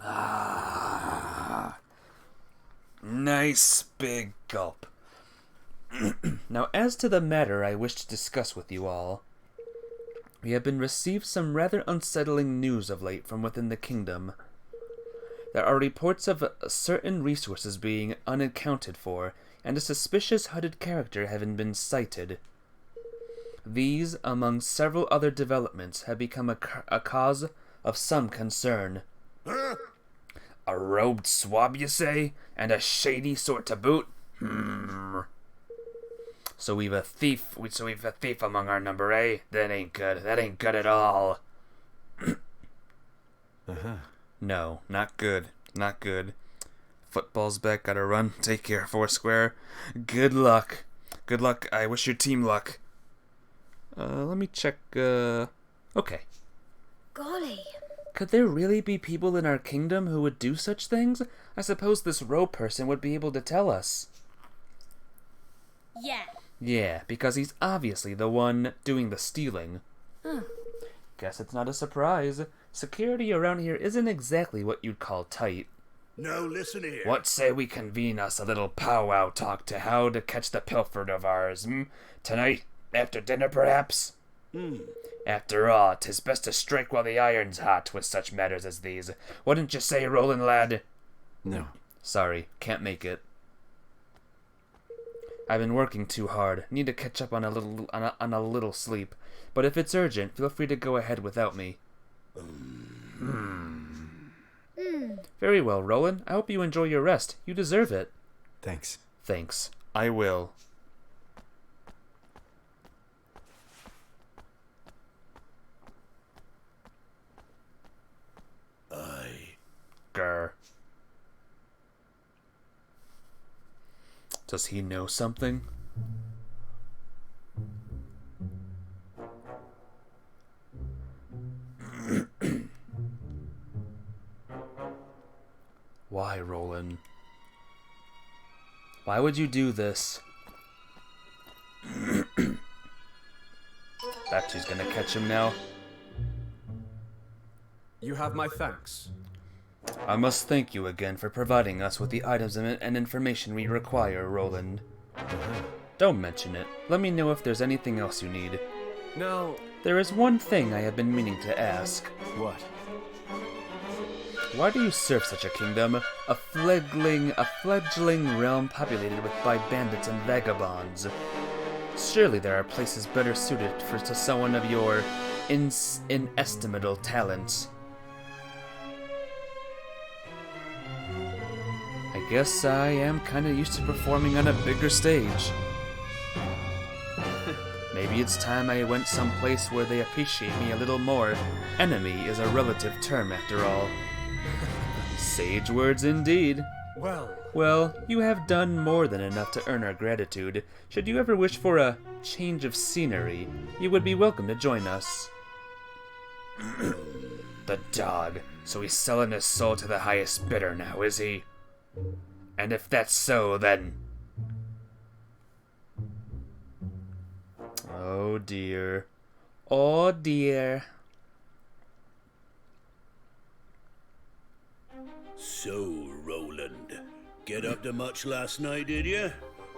Ah. Nice big gulp. Now, as to the matter I wish to discuss with you all, we have been received some rather unsettling news of late from within the kingdom. There are reports of certain resources being unaccounted for, and a suspicious hooded character having been sighted. These, among several other developments, have become a cause of some concern. A robed swab, you say? And a shady sort to boot? So we've a thief among our number, eh? That ain't good. That ain't good at all. No, not good. Not good. Football's back, gotta run. Take care, Foursquare. Good luck. Good luck. I wish your team luck. Let me check, okay. Golly, Could there really be people in our kingdom who would do such things? I suppose this row person would be able to tell us. Yeah. Yeah, because he's obviously the one doing the stealing. Guess it's not a surprise. Security around here isn't exactly what you'd call tight. Now listen here. What say we convene us a little powwow talk to how to catch the pilfered of ours, Tonight, after dinner perhaps? After all, 'tis best to strike while the iron's hot with such matters as these. Wouldn't you say, Roland lad? No. Sorry, can't make it. I've been working too hard. Need to catch up on a little sleep. But if it's urgent, feel free to go ahead without me. Very well, Roland. I hope you enjoy your rest. You deserve it. Thanks. Thanks. I will. Grr. Does he know something? Why, Roland? Why would you do this? Batu's gonna catch him now. You have my thanks. I must thank you again for providing us with the items and information we require, Roland. Don't mention it. Let me know if there's anything else you need. Now, There is one thing I have been meaning to ask. what? Why do you serve such a kingdom? A fledgling realm populated by bandits and vagabonds. Surely there are places better suited to someone of your inestimable talents. I guess I am kinda used to performing on a bigger stage. Maybe it's time I went someplace where they appreciate me a little more. Enemy is a relative term after all. Sage words indeed. Well, you have done more than enough to earn our gratitude. Should you ever wish for a change of scenery, you would be welcome to join us. The dog. So he's selling his soul to the highest bidder now, is he? And if that's so, then... Oh dear. Oh dear. So, Roland, get up to much last night, did you?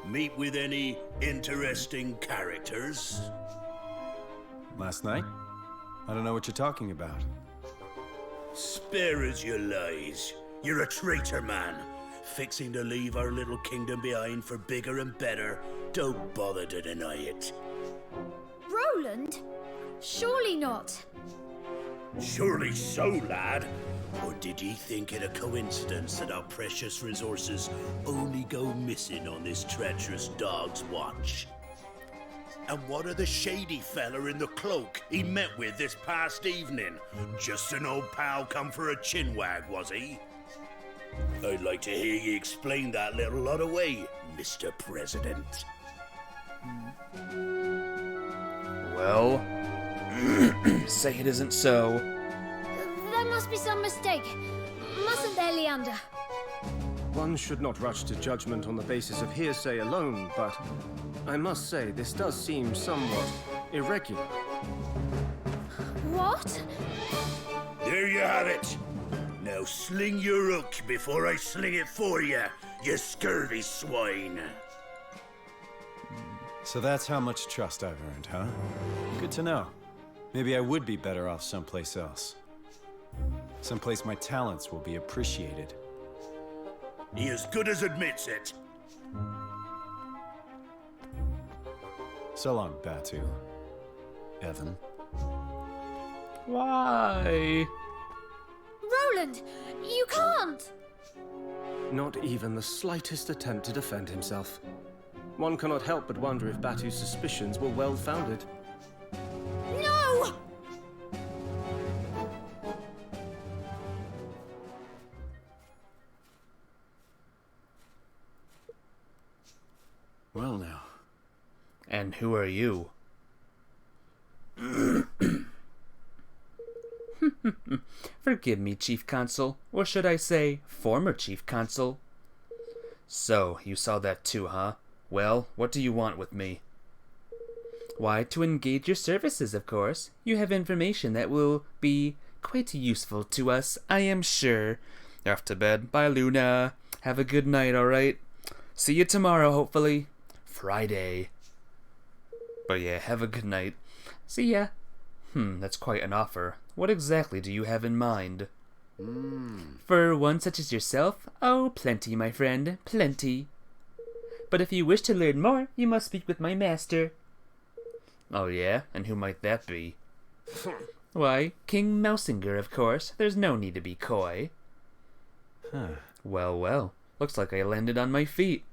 Meet with any interesting characters? Last night? I don't know what you're talking about. Spare us your lies. You're a traitor, man. Fixing to leave our little kingdom behind for bigger and better. Don't bother to deny it. Roland? Surely not. Surely so, lad. Or did ye think it a coincidence that our precious resources only go missing on this treacherous dog's watch? And what of the shady fella in the cloak he met with this past evening? Just an old pal come for a chinwag, was he? I'd like to hear ye explain that little lot away, Mr. President. Well, say it isn't so. There must be some mistake. Mustn't there, Leander? One should not rush to judgment on the basis of hearsay alone, but I must say this does seem somewhat irregular. What? There you have it. Now sling your hook before I sling it for you, you scurvy swine. So that's how much trust I've earned, huh? Good to know. Maybe I would be better off someplace else. Someplace my talents will be appreciated. He as good as admits it. So long, Batu. Evan. Why? Roland, you can't! Not even the slightest attempt to defend himself. One cannot help but wonder if Batu's suspicions were well-founded. No! Well now. And who are you? Forgive me, Chief Consul, or should I say, former Chief Consul. So, you saw that too, huh? Well, what do you want with me? Why, to engage your services, of course. You have information that will be quite useful to us, I am sure. Off to bed. Bye, Luna. Have a good night, alright? See you tomorrow, hopefully. Friday. But yeah, have a good night. See ya. That's quite an offer. What exactly do you have in mind? For one such as yourself? Oh, plenty, my friend, plenty. But if you wish to learn more, you must speak with my master. Oh yeah? And who might that be? Why, King Mousinger, of course. There's no need to be coy. Well, well. Looks like I landed on my feet.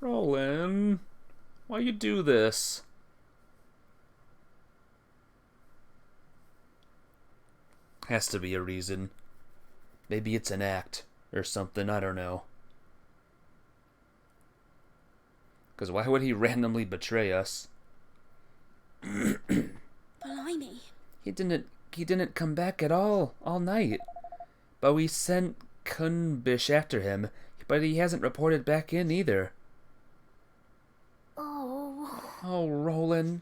Roland, why you do this? Has to be a reason. Maybe it's an act or something, I don't know. Because why would he randomly betray us? Blimey. He didn't come back at all night. But we sent Kunbish after him, but he hasn't reported back in either. Oh. Oh, Roland.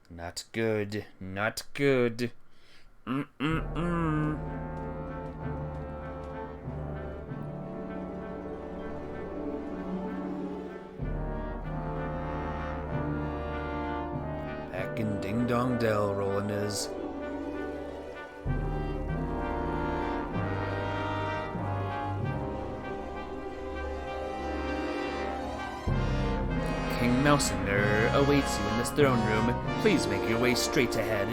Not good. Not good. Back in Ding Dong Dell, Roland is. King Mousinger awaits you in this throne room. Please make your way straight ahead.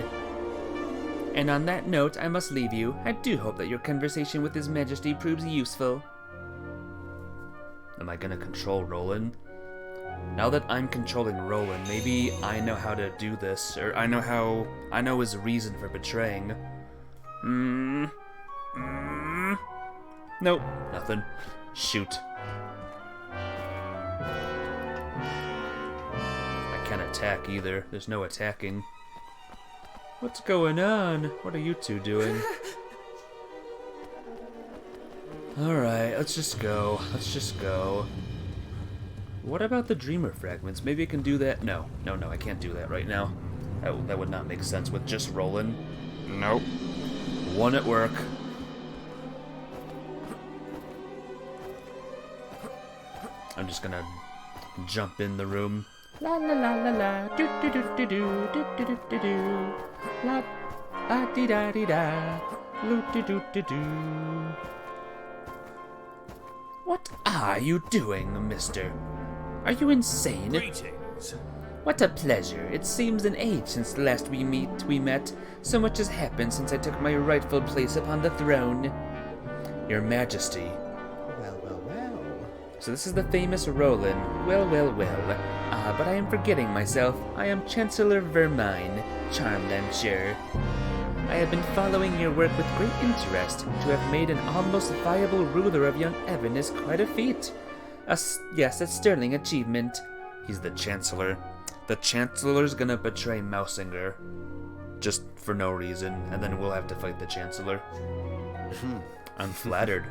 And on that note, I must leave you. I do hope that your conversation with His Majesty proves useful. Am I gonna control Roland? Now that I'm controlling Roland, maybe I know how to do this, or I know his reason for betraying. Nope, nothing. Shoot. I can't attack either. There's no attacking. What's going on? What are you two doing? Alright, let's just go. Let's just go. What about the Dreamer fragments? Maybe I can do that? No, I can't do that right now. That would not make sense with just Roland. Nope. One at work. I'm just gonna jump in the room. La la la la la, do do do do do do do do do do, la ah dee da dee da, loo do do do do. What are you doing, mister? Are you insane? Greetings. What a pleasure. It seems an age since the last we met. So much has happened since I took my rightful place upon the throne. Your Majesty. Well. So this is the famous Roland. Well. But I am forgetting myself. I am Chancellor Vermine. Charmed, I'm sure. I have been following your work with great interest. To have made an almost viable ruler of young Evan is quite a feat. Yes, a sterling achievement. He's the Chancellor. The Chancellor's gonna betray Mousinger. Just for no reason, and then we'll have to fight the Chancellor. I'm flattered.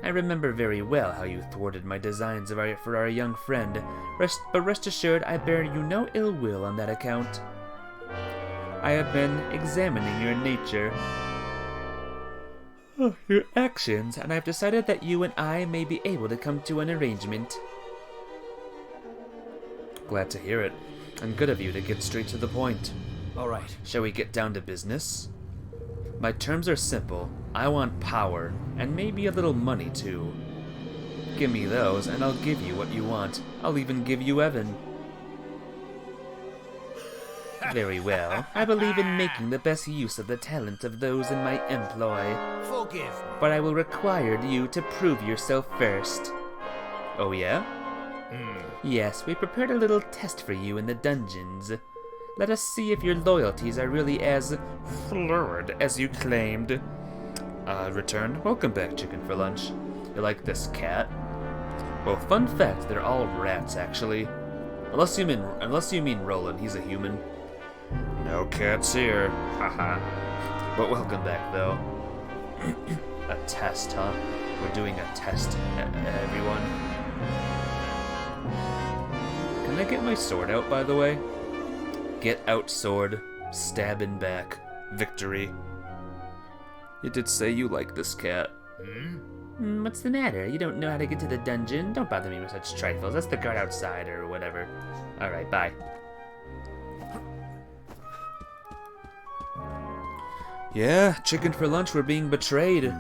I remember very well how you thwarted my designs for our young friend, but rest assured I bear you no ill will on that account. I have been examining your nature, your actions, and I've decided that you and I may be able to come to an arrangement. Glad to hear it, and good of you to get straight to the point. All right. Shall we get down to business? My terms are simple. I want power, and maybe a little money too. Give me those, and I'll give you what you want. I'll even give you Evan. Very well. I believe in making the best use of the talent of those in my employ. Forgive me. But I will require you to prove yourself first. Oh yeah? Yes, we prepared a little test for you in the dungeons. Let us see if your loyalties are really as fluid as you claimed. Return? Welcome back, chicken for lunch. You like this cat? Well, fun fact, they're all rats, actually. Unless you mean Roland, he's a human. No cats here. Haha. But welcome back, though. A test, huh? We're doing a test, everyone. Can I get my sword out, by the way? Get out, sword. Stabbing back. Victory. You did say you like this cat. What's the matter? You don't know how to get to the dungeon? Don't bother me with such trifles. That's the guard outside or whatever. Alright, bye. Yeah, chicken for lunch, we're being betrayed.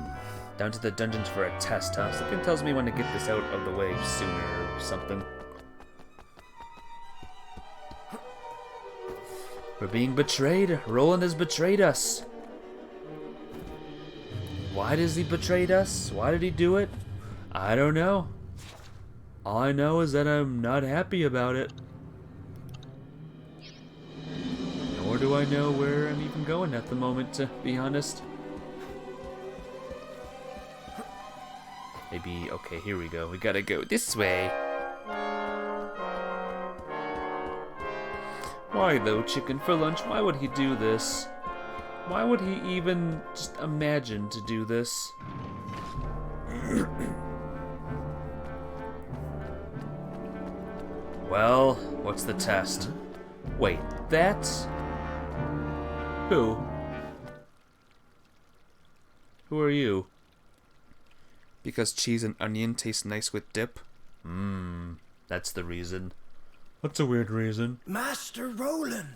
Down to the dungeons for a test, huh? Something tells me when to get this out of the way sooner or something. We're being betrayed. Roland has betrayed us. Why does he betray us? Why did he do it? I don't know. All I know is that I'm not happy about it. Nor do I know where I'm even going at the moment, to be honest. Maybe, okay, here we go. We gotta go this way. Why though, chicken for lunch? Why would he do this? Why would he even just imagine to do this? Well, what's the test? Wait, that's... Who? Who are you? Because cheese and onion taste nice with dip? That's the reason. What's a weird reason? Master Roland!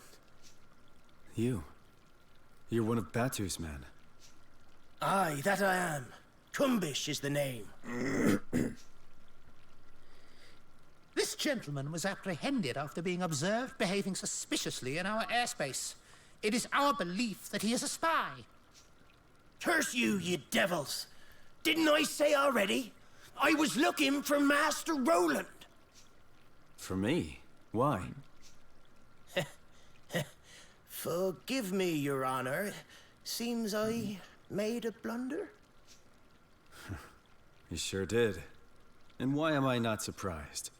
You're one of Batu's men. Aye, that I am. Kumbish is the name. This gentleman was apprehended after being observed behaving suspiciously in our airspace. It is our belief that he is a spy. Curse you, you devils! Didn't I say already? I was looking for Master Roland! For me? Why? Forgive me, Your Honor. Seems I made a blunder. You sure did. And why am I not surprised?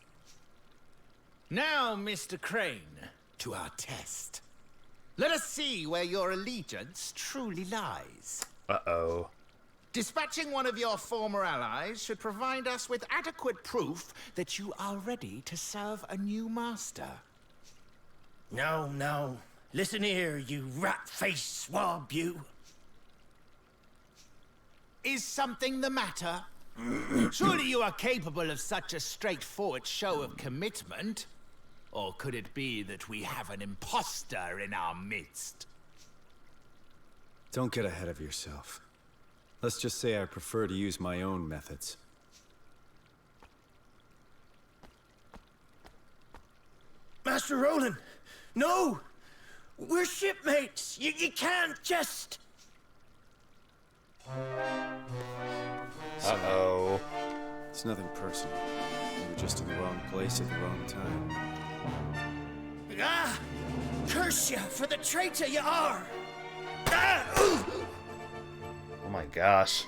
Now, Mr. Crane, to our test. Let us see where your allegiance truly lies. Uh-oh. Dispatching one of your former allies should provide us with adequate proof that you are ready to serve a new master. No, no. Listen here, you rat-faced swab, you. Is something the matter? Surely you are capable of such a straightforward show of commitment. Or could it be that we have an imposter in our midst? Don't get ahead of yourself. Let's just say I prefer to use my own methods. Master Roland! No! We're shipmates! You can't just... Uh-oh. It's nothing personal. You were just in the wrong place at the wrong time. Ah! Curse you for the traitor you are! Ah! Ooh! Oh my gosh.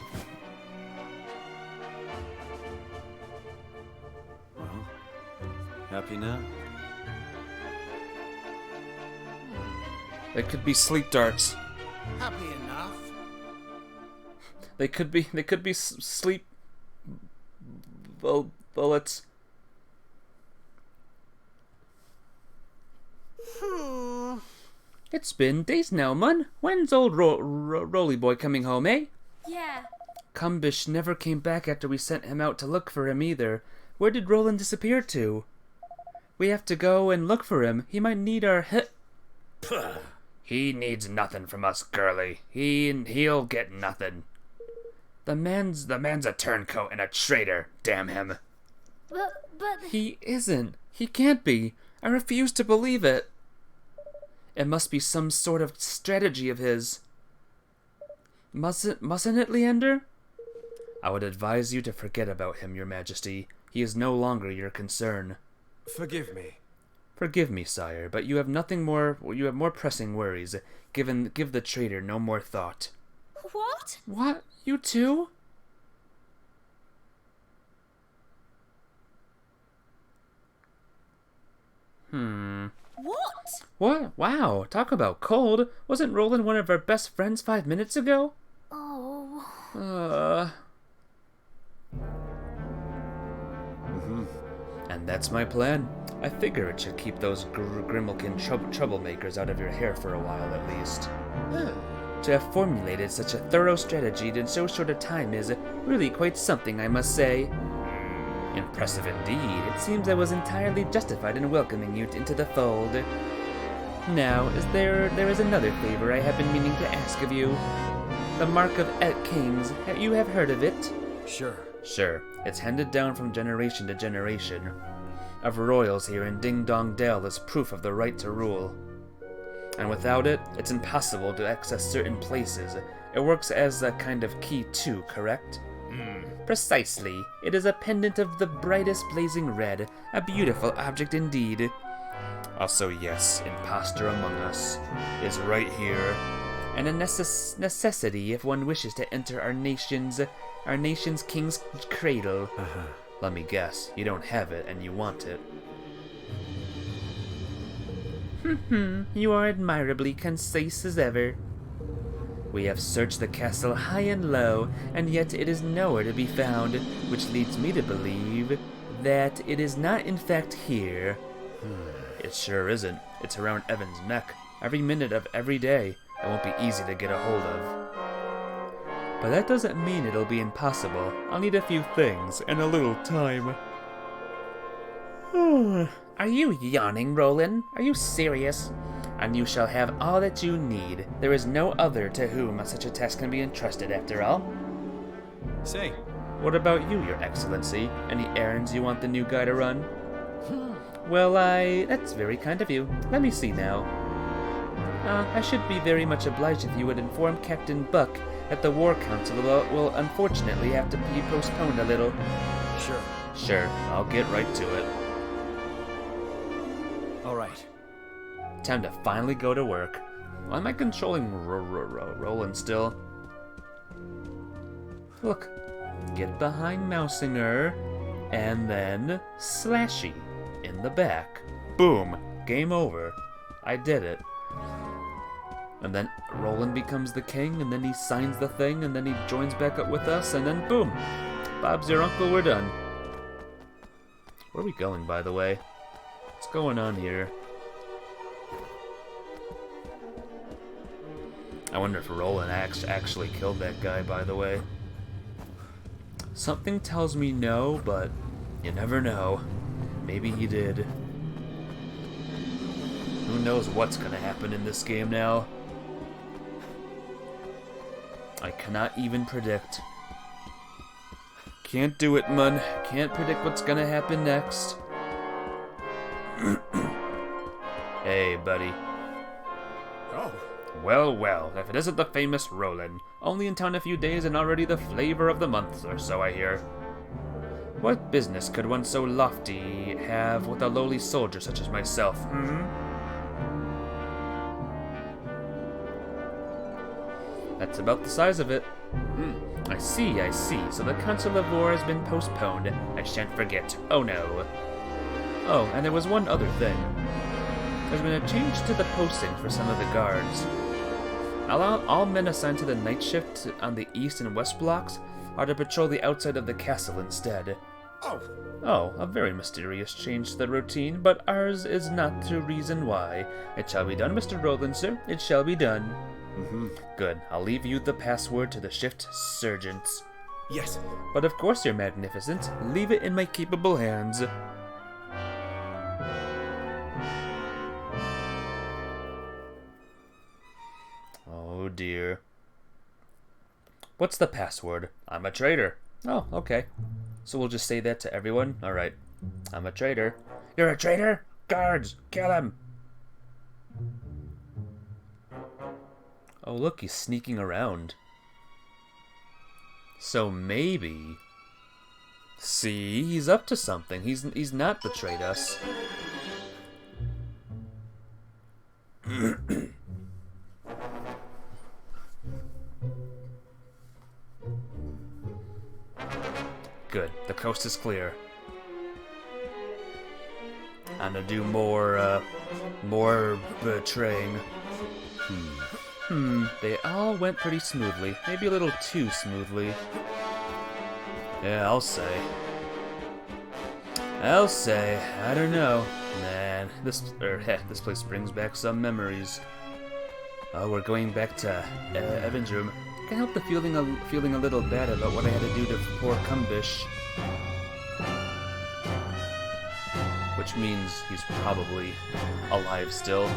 Well, happy now? They could be sleep darts. Happy enough. They could be sleep bullets. It's been days now, Mun. When's old Roly Boy coming home, eh? Yeah. Kumbish never came back after we sent him out to look for him either. Where did Roland disappear to? We have to go and look for him. He might need our He needs nothing from us, girly. He'll get nothing. The man's a turncoat and a traitor, damn him. But... He isn't. He can't be. I refuse to believe it. It must be some sort of strategy of his. Mustn't it, Leander? I would advise you to forget about him, Your Majesty. He is no longer your concern. Forgive me. Forgive me, sire, but you have nothing more. You have more pressing worries. Give the traitor no more thought. What? What? You too? What? What? Wow, talk about cold. Wasn't Roland one of our best friends 5 minutes ago? Oh. And that's my plan. I figure it should keep those Grimalkin troublemakers out of your hair for a while at least. To have formulated such a thorough strategy in so short a time is really quite something, I must say. Impressive indeed. It seems I was entirely justified in welcoming you into the fold. Now, there is another favor I have been meaning to ask of you. The Mark of Kings. You have heard of it? Sure. Sure. It's handed down from generation to generation. Of royals here in Ding Dong Dell is proof of the right to rule. And without it, it's impossible to access certain places. It works as a kind of key too, correct? Precisely. It is a pendant of the brightest blazing red, a beautiful object indeed. Also, yes, imposter among us is right here, and a necessity if one wishes to enter our nation's king's cradle. Let me guess, you don't have it and you want it. You are admirably concise as ever. We have searched the castle high and low, and yet it is nowhere to be found, which leads me to believe that it is not in fact here. It sure isn't. It's around Evan's neck, every minute of every day. It won't be easy to get a hold of. But that doesn't mean it'll be impossible. I'll need a few things and a little time. Are you yawning, Roland? Are you serious? And you shall have all that you need. There is no other to whom such a task can be entrusted, after all. Say, What about you, Your Excellency? Any errands you want the new guy to run? Well, that's very kind of you. Let me see now. I should be very much obliged if you would inform Captain Buck that the War Council will unfortunately have to be postponed a little. sure. Sure, I'll get right to it. All right. Time to finally go to work. Why am I controlling Roland still? Look, get behind Mousinger, and then Slashy in the back. Boom, game over. I did it. And then Roland becomes the king, and then he signs the thing, and then he joins back up with us, and then boom, Bob's your uncle, we're done. Where are we going, by the way? What's going on here? I wonder if Roland actually killed that guy, by the way. Something tells me no, but you never know. Maybe he did. Who knows what's gonna happen in this game now? I cannot even predict. Can't do it, man. Can't predict what's gonna happen next. Hey, buddy. Oh. Well, well, if it isn't the famous Roland. Only in town a few days and already the flavor of the month, or so I hear. What business could one so lofty have with a lowly soldier such as myself, That's about the size of it. I see, I see. So the Council of War has been postponed. I shan't forget. Oh no. Oh, and there was one other thing. There's been a change to the posting for some of the guards. All men assigned to the night shift on the east and west blocks are to patrol the outside of the castle instead. Oh, a very mysterious change to the routine, but ours is not to reason why. It shall be done, Mr. Roland, sir. It shall be done. Good. I'll leave you the password to the shift sergeants. Yes. But of course, Your Magnificence, leave it in my capable hands. Oh dear. What's the password? I'm a traitor. Oh, okay. So we'll just say that to everyone? Alright. I'm a traitor. You're a traitor? Guards! Kill him! Oh, look, he's sneaking around. So maybe... See, he's up to something. He's not betrayed us. Good. The coast is clear. I'm gonna do more betraying. They all went pretty smoothly. Maybe a little too smoothly. Yeah, I'll say. I don't know. Man, this place brings back some memories. Oh, we're going back to Evan's room. Can't help the feeling a little bad about what I had to do to poor Kumbish. Which means he's probably alive still.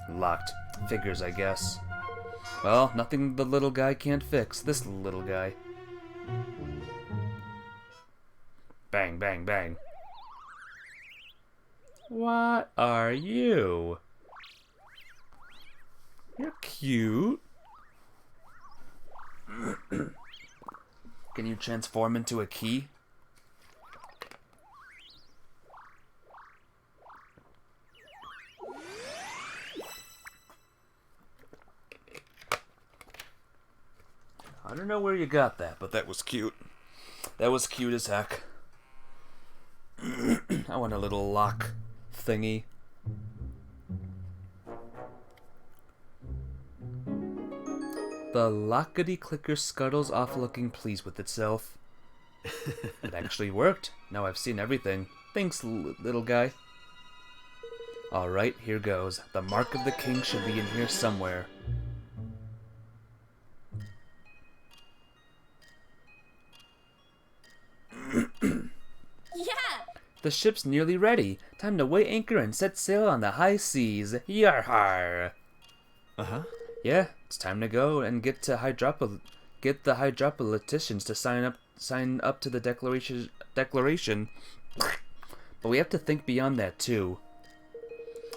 Locked. Figures, I guess. Well, nothing the little guy can't fix. This little guy. Bang, bang, bang. What are you? You're cute. Can you transform into a key? I don't know where you got that, but that was cute. That was cute as heck. I want a little lock thingy. The lockety clicker scuttles off looking pleased with itself. It actually worked. Now I've seen everything. Thanks, little guy. Alright, here goes. The mark of the king should be in here somewhere. The ship's nearly ready. Time to weigh anchor and set sail on the high seas. Yar har. Yeah, it's time to go and get the hydropoliticians to sign up to the declaration. But we have to think beyond that too.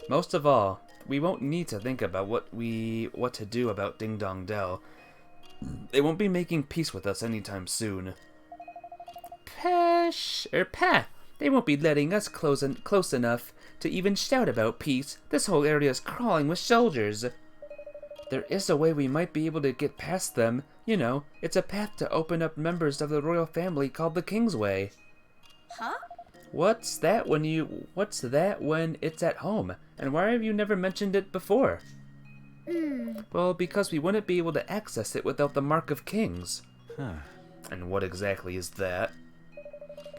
Most of all, we won't need to think about what to do about Ding Dong Dell. They won't be making peace with us anytime soon. They won't be letting us close enough to even shout about peace. This whole area is crawling with soldiers. There is a way we might be able to get past them. You know, it's a path to open up members of the royal family called the Kingsway. Huh? What's that when it's at home? And why have you never mentioned it before? Well, because we wouldn't be able to access it without the Mark of Kings. And what exactly is that?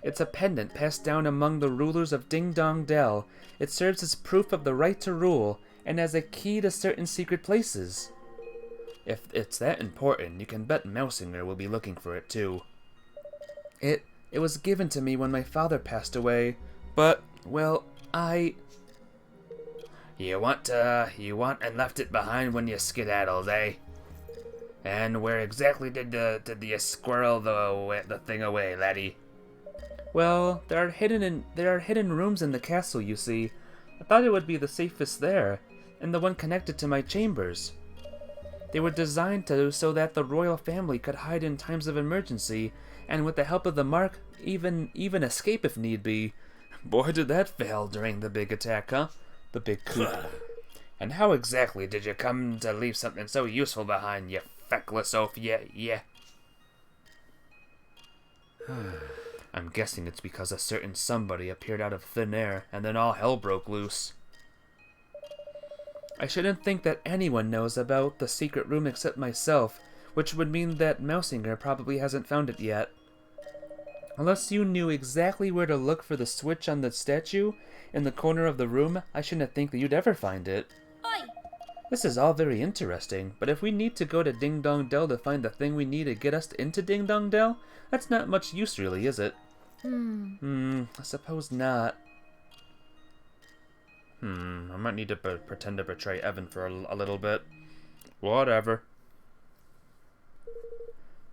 It's a pendant passed down among the rulers of Ding Dong Dell. It serves as proof of the right to rule, and as a key to certain secret places. If it's that important, you can bet Mousinger will be looking for it too. It was given to me when my father passed away, but, well, You want and left it behind when you skedaddled, eh? And where exactly did you squirrel the thing away, laddie? Well, there are hidden rooms in the castle, you see. I thought it would be the safest there, and the one connected to my chambers. They were designed so that the royal family could hide in times of emergency, and with the help of the Mark, even escape if need be. Boy, did that fail during the big attack, huh? The big coup. And how exactly did you come to leave something so useful behind, you feckless oaf? Yeah. I'm guessing it's because a certain somebody appeared out of thin air, and then all hell broke loose. I shouldn't think that anyone knows about the secret room except myself, which would mean that Mousinger probably hasn't found it yet. Unless you knew exactly where to look for the switch on the statue in the corner of the room, I shouldn't think that you'd ever find it. Oi! This is all very interesting, but if we need to go to Ding Dong Dell to find the thing we need to get us into Ding Dong Dell, that's not much use really, is it? I suppose not. I might need to pretend to betray Evan for a little bit. Whatever.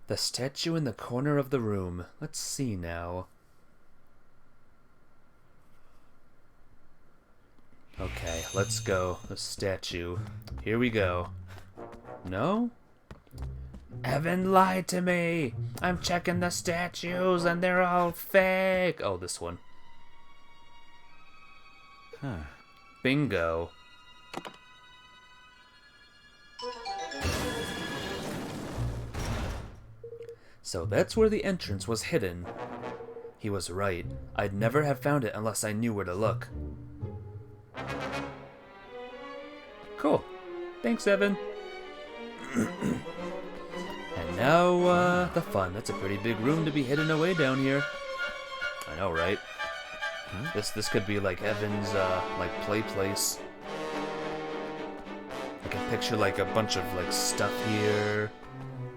The statue in the corner of the room. Let's see now. Okay, let's go. The statue. Here we go. No? Evan lied to me! I'm checking the statues and they're all fake! Oh, this one. Bingo. So that's where the entrance was hidden. He was right. I'd never have found it unless I knew where to look. Cool. Thanks, Evan. And now, the fun. That's a pretty big room to be hidden away down here. I know, right? This could be like Evan's, like, play place. I can picture, like, a bunch of, like, stuff here.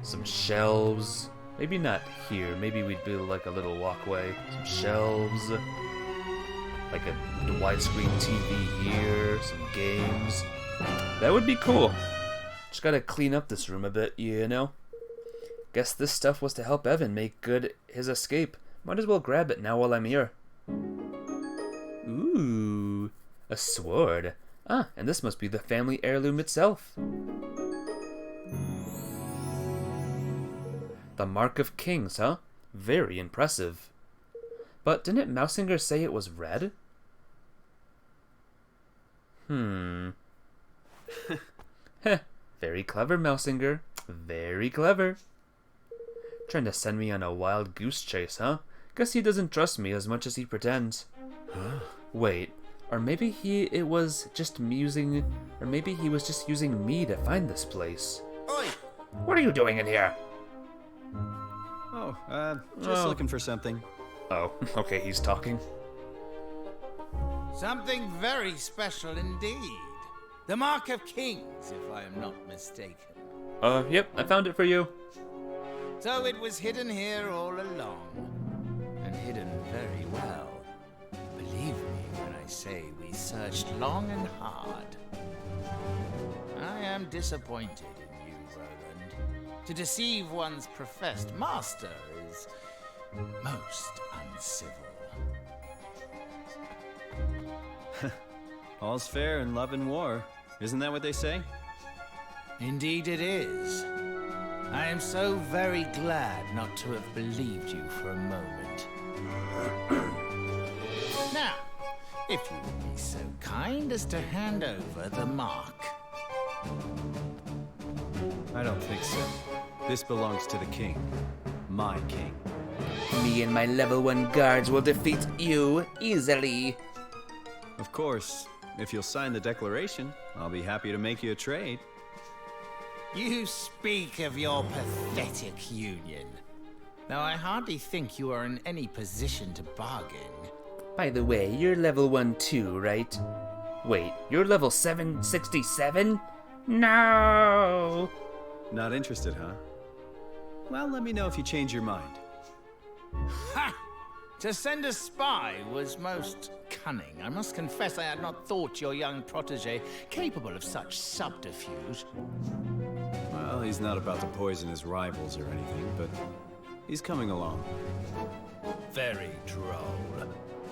Some shelves. Maybe not here. Maybe we'd build, like, a little walkway. Some shelves. Like a widescreen TV here. Some games. That would be cool. Just gotta clean up this room a bit, you know? Guess this stuff was to help Evan make good his escape. Might as well grab it now while I'm here. Ooh, a sword. Ah, and this must be the family heirloom itself. The Mark of Kings, huh? Very impressive. But didn't Mousinger say it was red? Heh, very clever, Mousinger. Very clever. Trying to send me on a wild goose chase, huh? Guess he doesn't trust me as much as he pretends. Wait, or maybe he was just using me to find this place. Oi! What are you doing in here? Oh, just looking for something. Oh, okay, he's talking. Something very special indeed. The Mark of Kings, if I am not mistaken. Yep, I found it for you. So it was hidden here all along. And hidden very well. Believe me when I say we searched long and hard. I am disappointed in you, Roland. To deceive one's professed master is most uncivil. All's fair in love and war. Isn't that what they say? Indeed it is. I am so very glad not to have believed you for a moment. Now, if you would be so kind as to hand over the mark. I don't think so. This belongs to the king. My king. Me and my level 1 guards will defeat you easily. Of course, if you'll sign the declaration, I'll be happy to make you a trade. You speak of your pathetic union. Now, I hardly think you are in any position to bargain. By the way, you're level 1 too, right? Wait, you're level 767? No! Not interested, huh? Well, let me know if you change your mind. Ha! To send a spy was most cunning. I must confess I had not thought your young protege capable of such subterfuge. Well, he's not about to poison his rivals or anything, but he's coming along. Very droll.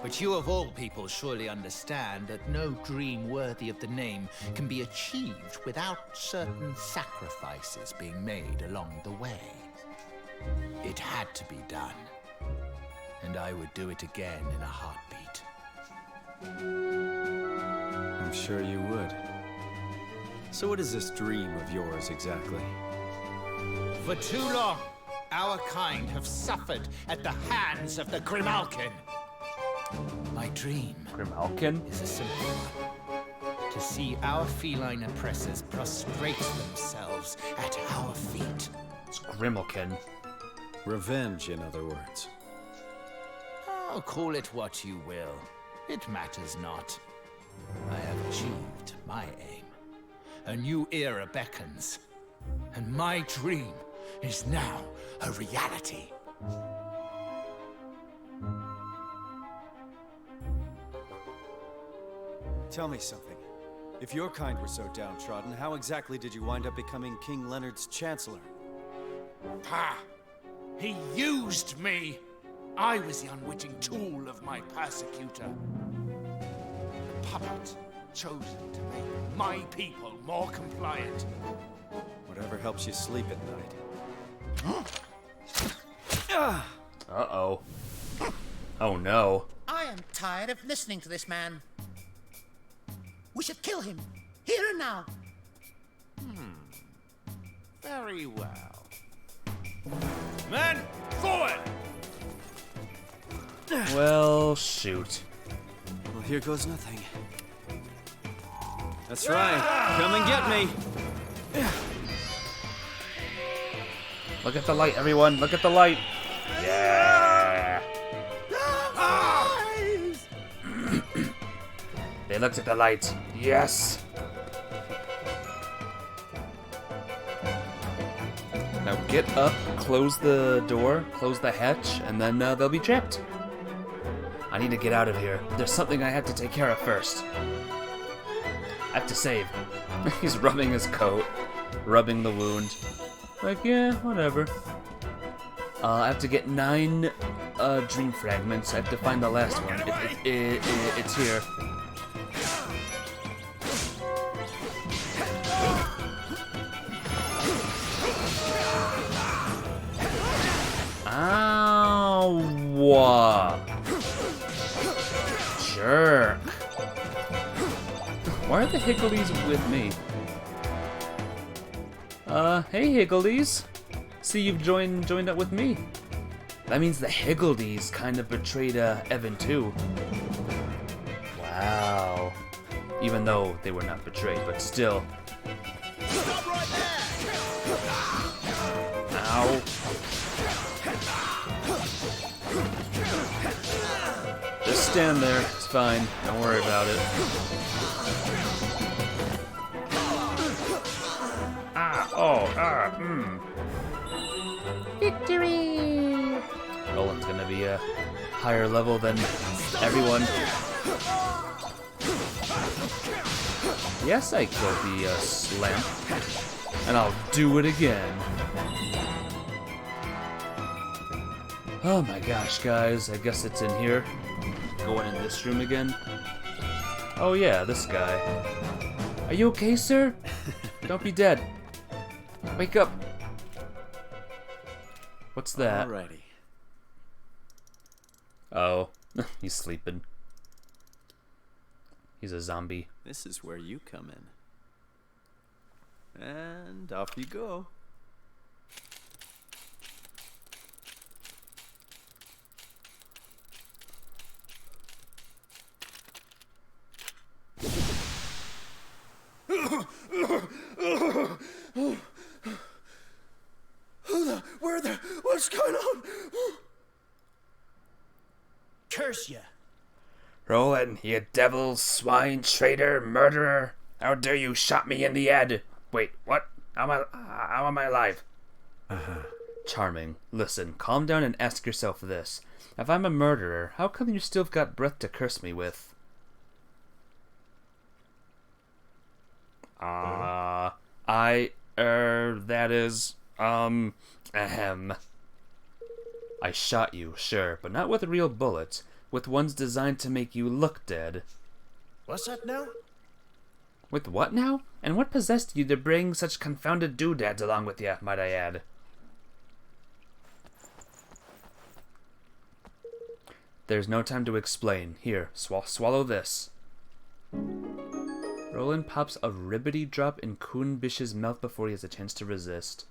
But you of all people surely understand that no dream worthy of the name can be achieved without certain sacrifices being made along the way. It had to be done. And I would do it again in a heartbeat. I'm sure you would. So what is this dream of yours exactly? For too long, our kind have suffered at the hands of the Grimalkin. My dream Grimalkin? is a simple one. To see our feline oppressors prostrate themselves at our feet. It's Grimalkin. Revenge, in other words. Oh, call it what you will. It matters not. I have achieved my aim. A new era beckons. And my dream is now a reality. Tell me something. If your kind were so downtrodden, how exactly did you wind up becoming King Leonard's chancellor? Ha! He used me! I was the unwitting tool of my persecutor. The puppet chosen to make my people more compliant. Whatever helps you sleep at night. Uh-oh. Oh no. I am tired of listening to this man. We should kill him, here and now. Very well. Men, forward! Well, shoot. Well, here goes nothing. That's right. Come and get me. Look at the light, everyone. Look at the light. Yeah. They looked at the light. Yes. Now get up, close the door, close the hatch, and then they'll be trapped. I need to get out of here. There's something I have to take care of first. I have to save. He's rubbing his coat, rubbing the wound. Like, yeah, whatever. I have to get 9 dream fragments. I have to find the last one. It's here. Ow! Jerk. Why are the Higglies with me? Hey Higglies. See you've joined up with me. That means the Higglies kind of betrayed Evan too. Wow. Even though they were not betrayed, but still. Stop right there! Ow. Just stand there. It's fine. Don't worry about it. Victory! Roland's gonna be a higher level than everyone. Yes, I killed the slamp. And I'll do it again. Oh my gosh, guys. I guess it's in here. Going in this room again. Oh yeah, this guy. Are you okay, sir? Don't be dead. Wake up. What's that? Alrighty. Oh, he's sleeping. He's a zombie. This is where you come in. And off you go. What's going on? Curse you! Roland, you devil, swine, traitor, murderer. How dare you shot me in the head? Wait, what? How am I alive? Charming. Listen, calm down and ask yourself this. If I'm a murderer, how come you still got breath to curse me with? That is, ahem. I shot you, sure, but not with real bullets, with ones designed to make you look dead. What's that now? With what now? And what possessed you to bring such confounded doodads along with you, might I add? There's no time to explain. Here, swallow this. Roland pops a ribbity drop in Kuhnbish's mouth before he has a chance to resist.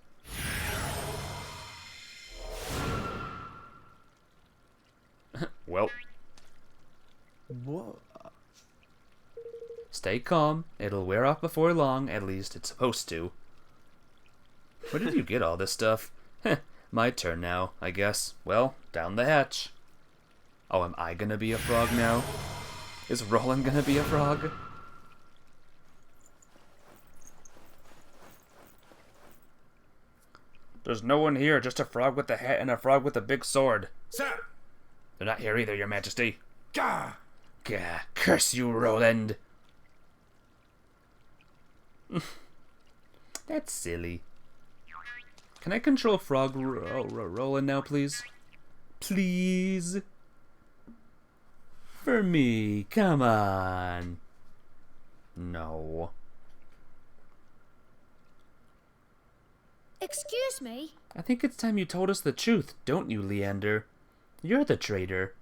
Well. Whoa. Stay calm. It'll wear off before long. At least it's supposed to. Where did you get all this stuff? Heh, my turn now, I guess. Well, down the hatch. Oh, am I gonna be a frog now? Is Roland gonna be a frog? There's no one here, just a frog with a hat and a frog with a big sword. Sir! They're not here either, your majesty. Gah! Gah, curse you, Roland. That's silly. Can I control Frog Roland now, please? Please? For me, come on. No. Excuse me? I think it's time you told us the truth, don't you, Leander? You're the traitor.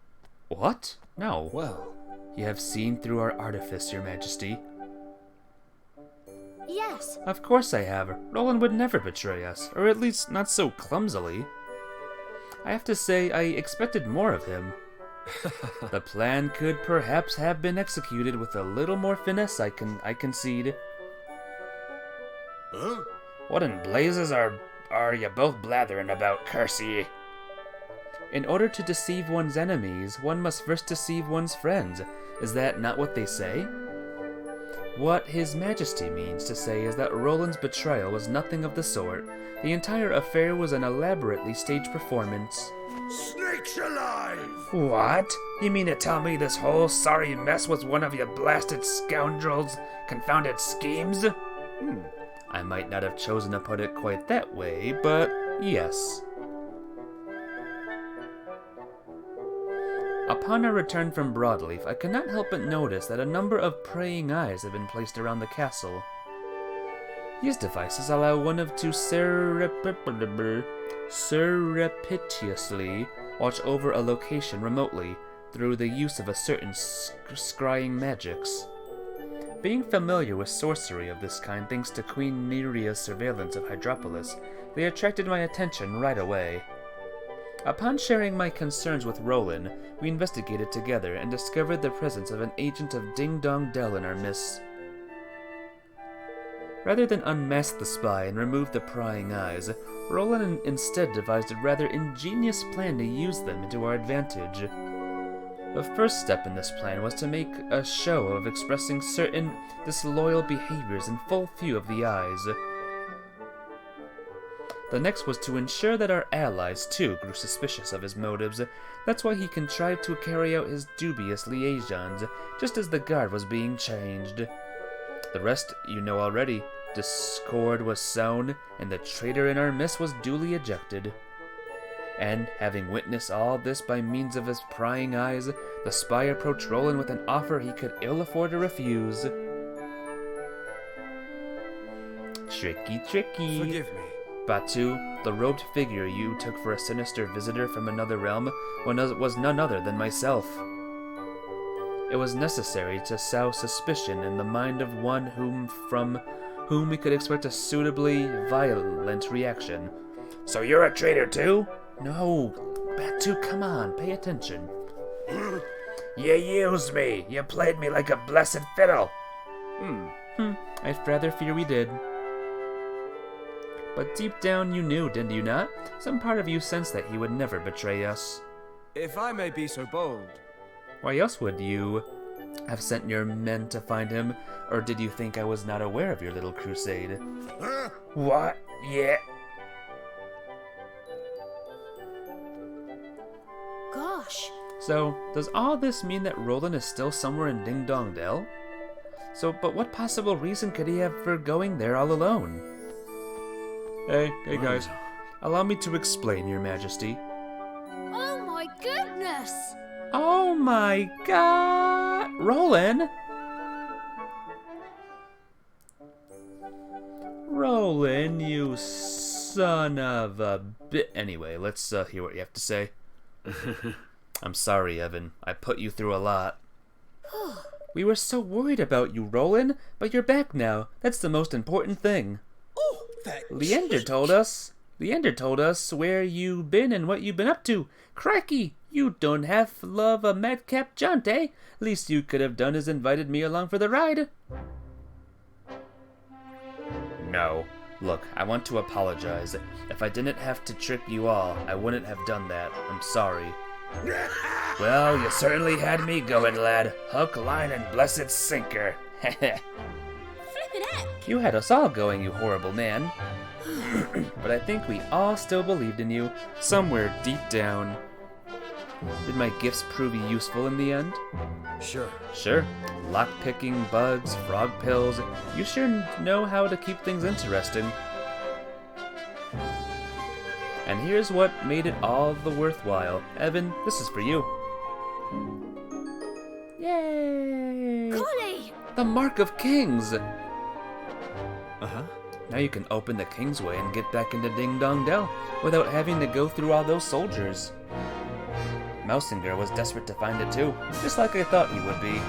What? No. Well, You have seen through our artifice, your majesty. Yes. Of course I have. Roland would never betray us, or at least not so clumsily. I have to say, I expected more of him. The plan could perhaps have been executed with a little more finesse, I concede. Huh? What in blazes are you both blathering about, curse ye? In order to deceive one's enemies, one must first deceive one's friends. Is that not what they say? What His Majesty means to say is that Roland's betrayal was nothing of the sort. The entire affair was an elaborately staged performance. Snakes alive! What? You mean to tell me this whole sorry mess was one of your blasted scoundrels' confounded schemes? I might not have chosen to put it quite that way, but yes. Upon our return from Broadleaf, I could not help but notice that a number of praying eyes have been placed around the castle. These devices allow one of to surreptitiously watch over a location remotely through the use of a certain scrying magics. Being familiar with sorcery of this kind thanks to Queen Neria's surveillance of Hydropolis, they attracted my attention right away. Upon sharing my concerns with Roland, we investigated together and discovered the presence of an agent of Ding Dong Dell in our midst. Rather than unmask the spy and remove the prying eyes, Roland instead devised a rather ingenious plan to use them to our advantage. The first step in this plan was to make a show of expressing certain disloyal behaviors in full view of the eyes. The next was to ensure that our allies, too, grew suspicious of his motives. That's why he contrived to carry out his dubious liaisons, just as the guard was being changed. The rest you know already. Discord was sown, and the traitor in our midst was duly ejected. And, having witnessed all this by means of his prying eyes, the spy approached Roland with an offer he could ill afford to refuse. Tricky, tricky. Forgive me. Batu, the robed figure you took for a sinister visitor from another realm was none other than myself. It was necessary to sow suspicion in the mind of one from whom we could expect a suitably violent reaction. So you're a traitor too? No, Batu, come on, pay attention. You used me. You played me like a blessed fiddle. I'd rather fear we did. But deep down you knew, didn't you not? Some part of you sensed that he would never betray us. If I may be so bold. Why else would you have sent your men to find him? Or did you think I was not aware of your little crusade? What? Yeah. Gosh. So, does all this mean that Roland is still somewhere in Ding Dong Dell? But what possible reason could he have for going there all alone? Hey guys. Allow me to explain, Your Majesty. Oh my goodness! Oh my god! Roland! Roland, you son of a bit. Anyway, let's hear what you have to say. I'm sorry, Evan. I put you through a lot. We were so worried about you, Roland, but you're back now. That's the most important thing. Oh, that Leander told us where you've been and what you've been up to. Crikey, you don't half love a madcap jaunt, eh? Least you could have done is invited me along for the ride. No. Look, I want to apologize. If I didn't have to trick you all, I wouldn't have done that. I'm sorry. Well, you certainly had me going, lad. Hook, line, and blessed sinker. Flippin' heck! You had us all going, you horrible man. But I think we all still believed in you, somewhere deep down. Did my gifts prove useful in the end? Sure. Sure. Lockpicking, bugs, frog pills. You sure know how to keep things interesting. And here's what made it all the worthwhile. Evan, this is for you. Yay! Kuni! The Mark of Kings! Uh-huh. Now you can open the Kingsway and get back into Ding Dong Dell without having to go through all those soldiers. Mousinger was desperate to find it too, just like I thought he would be.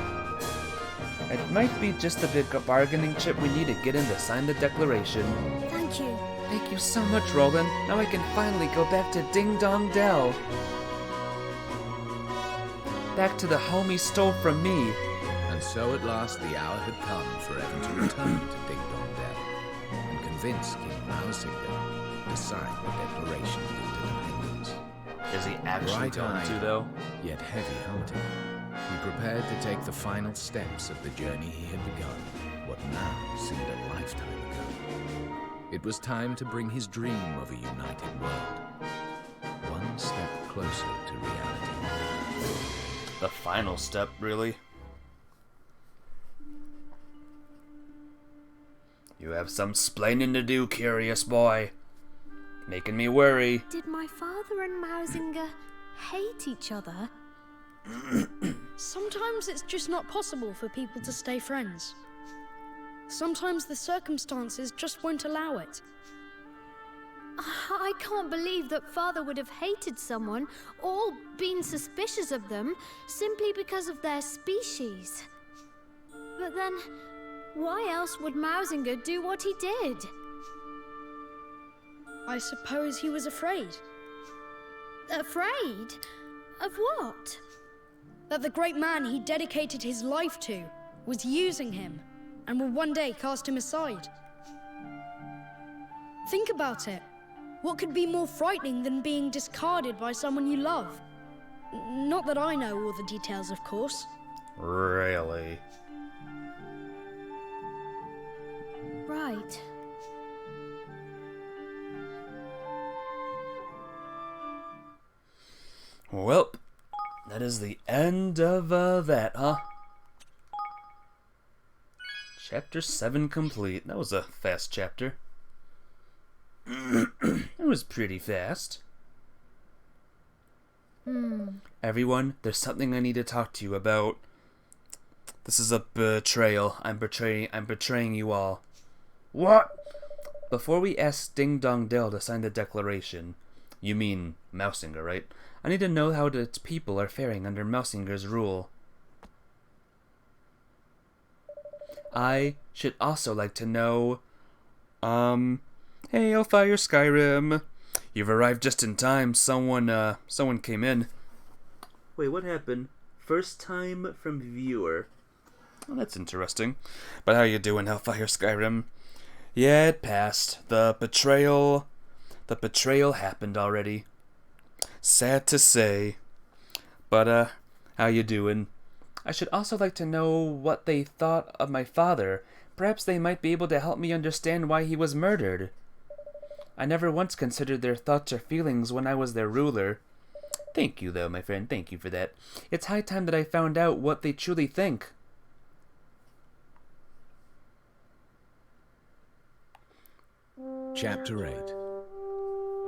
It might be just the big bargaining chip we need to get him to sign the declaration. Thank you. Thank you so much, Roland. Now I can finally go back to Ding Dong Dell. back to the home he stole from me. And so at last the hour had come for Evan to return to Ding Dong Dell and convince King Mausinger to sign the Declaration of Independence. Is he actually going to, though? Yet heavy-hearted, he prepared to take the final steps of the journey he had begun, what now seemed a lifetime ago. It was time to bring his dream of a united world one step closer to reality. The final step, really? You have some splaining to do, curious boy. Making me worry. Did my father and Mausinger hate each other? Sometimes it's just not possible for people to stay friends. Sometimes the circumstances just won't allow it. I can't believe that father would have hated someone or been suspicious of them simply because of their species. But then, why else would Mausinger do what he did? I suppose he was afraid. Afraid? Of what? That the great man he dedicated his life to was using him and will one day cast him aside. Think about it. What could be more frightening than being discarded by someone you love? Not that I know all the details, of course. Really? Right. Well, that is the end of that, huh? Chapter 7 complete. That was a fast chapter. It was pretty fast. Everyone, there's something I need to talk to you about. This is a betrayal. I'm betraying you all. What? Before we ask Ding Dong Dell to sign the declaration, you mean Mausinger, right? I need to know how its people are faring under Mausinger's rule. I should also like to know, hey, Hellfire Skyrim. You've arrived just in time. Someone came in. Wait, what happened? First time from viewer. Well, that's interesting. But how you doing, Hellfire Skyrim? Yeah, it passed. The betrayal happened already. Sad to say. But, how you doing? I should also like to know what they thought of my father. Perhaps they might be able to help me understand why he was murdered. I never once considered their thoughts or feelings when I was their ruler. Thank you, though, my friend. Thank you for that. It's high time that I found out what they truly think. Chapter 8.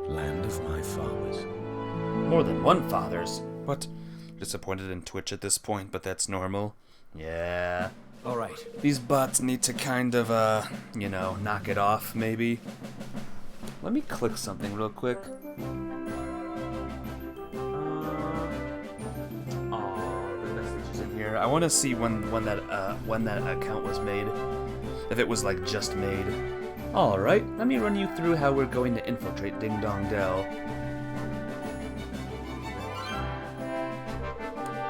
Land of My Fathers. More than one father's. What? Disappointed in Twitch at this point, but that's normal. Yeah. Alright. These bots need to kind of, knock it off, maybe. Let me click something real quick. The messages in here. I want to see when that account was made. If it was, like, just made. Alright, let me run you through how we're going to infiltrate Ding Dong Dell.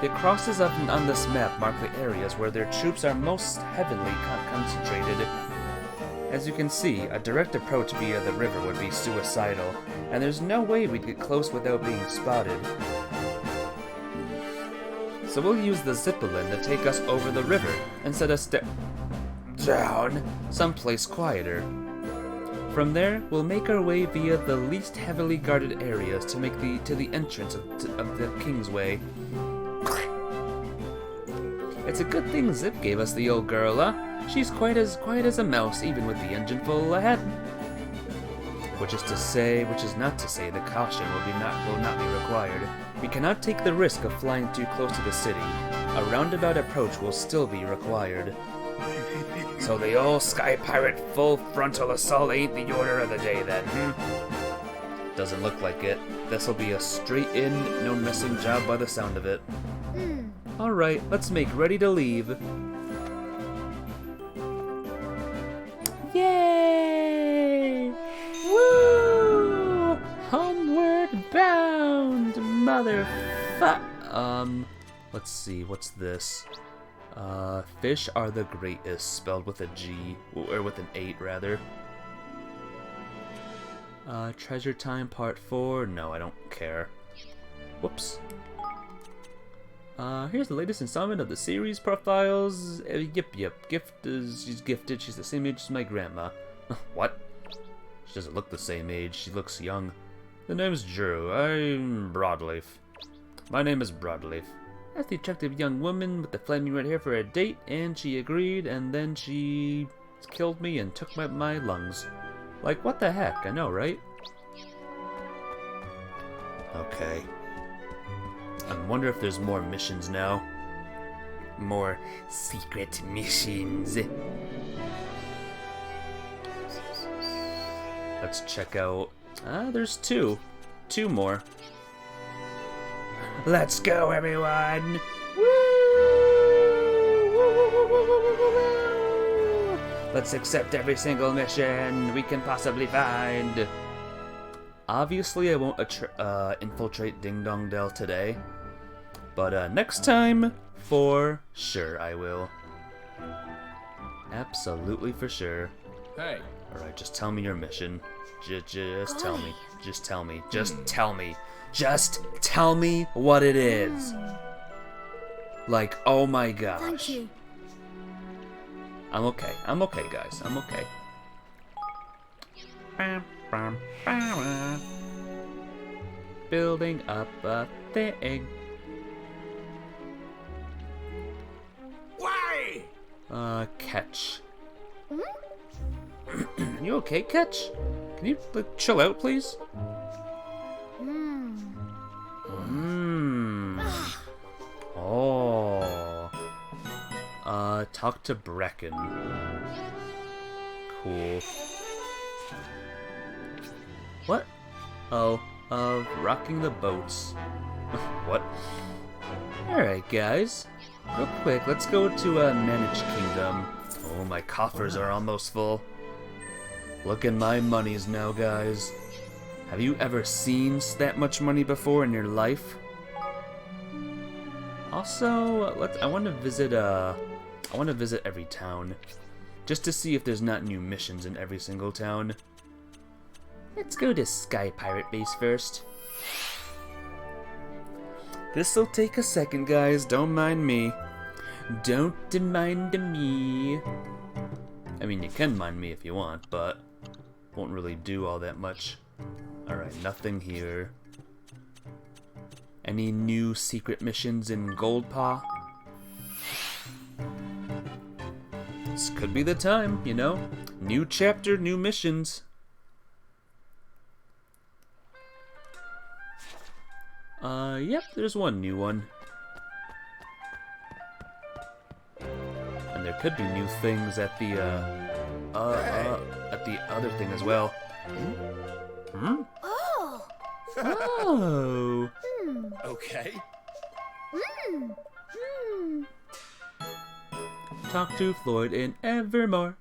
The crosses on this map mark the areas where their troops are most heavily concentrated. As you can see, a direct approach via the river would be suicidal, and there's no way we'd get close without being spotted. So we'll use the Zippelin to take us over the river and set us down someplace quieter. From there, we'll make our way via the least heavily guarded areas to make to the entrance of the Kingsway. It's a good thing Zip gave us the old girl, huh? She's quite as quiet as a mouse, even with the engine full ahead. Which is not to say that caution will not be required. We cannot take the risk of flying too close to the city. A roundabout approach will still be required. So the old Sky Pirate full frontal assault ain't the order of the day then, Doesn't look like it. This'll be a straight in, no missing job by the sound of it. Alright, let's make ready to leave. Yay! Woo! Homeward bound, motherfuck. Let's see, what's this? Fish are the greatest, spelled with a G, or with an 8 rather. Treasure Time Part 4, no, I don't care. Whoops. Here's the latest installment of the series profiles. Yep, she's gifted, she's the same age as my grandma. What? She doesn't look the same age, she looks young. The name's Drew, I'm Broadleaf. My name is Broadleaf. Asked the attractive young woman with the flaming red hair for a date, and she agreed, and then she killed me and took my lungs. Like, what the heck? I know, right? Okay. I wonder if there's more missions now. More secret missions. Let's check out... there's 2. 2 more. Let's go, everyone! Woo! Let's accept every single mission we can possibly find. Obviously, I won't infiltrate Ding Dong Dell today, but next time, for sure I will. Absolutely for sure. Hey. Alright, just tell me your mission. Just tell me. Just tell me. Just tell me. Just tell me what it is. Like, oh my gosh. Thank you. I'm okay. I'm okay, guys. I'm okay. Building up a thing. Why? Catch. You okay, Catch? Can you, like, chill out, please? Oh. Talk to Brecken. Cool. What? Oh, rocking the boats. What? Alright, guys. Real quick, let's go to Managed Kingdom. Oh, my coffers are almost full. Look at my monies now, guys. Have you ever seen that much money before in your life? Also, I want to visit every town, just to see if there's not new missions in every single town. Let's go to Sky Pirate Base first. This'll take a second, guys. Don't mind me. Don't mind me. I mean, you can mind me if you want, but won't really do all that much. Alright, nothing here. Any new secret missions in Goldpaw? This could be the time, you know? New chapter, new missions. Yep, there's one new one. And there could be new things at the, at the other thing as well. Hmm? Oh! Oh! Okay. Talk to Floyd in Evermore.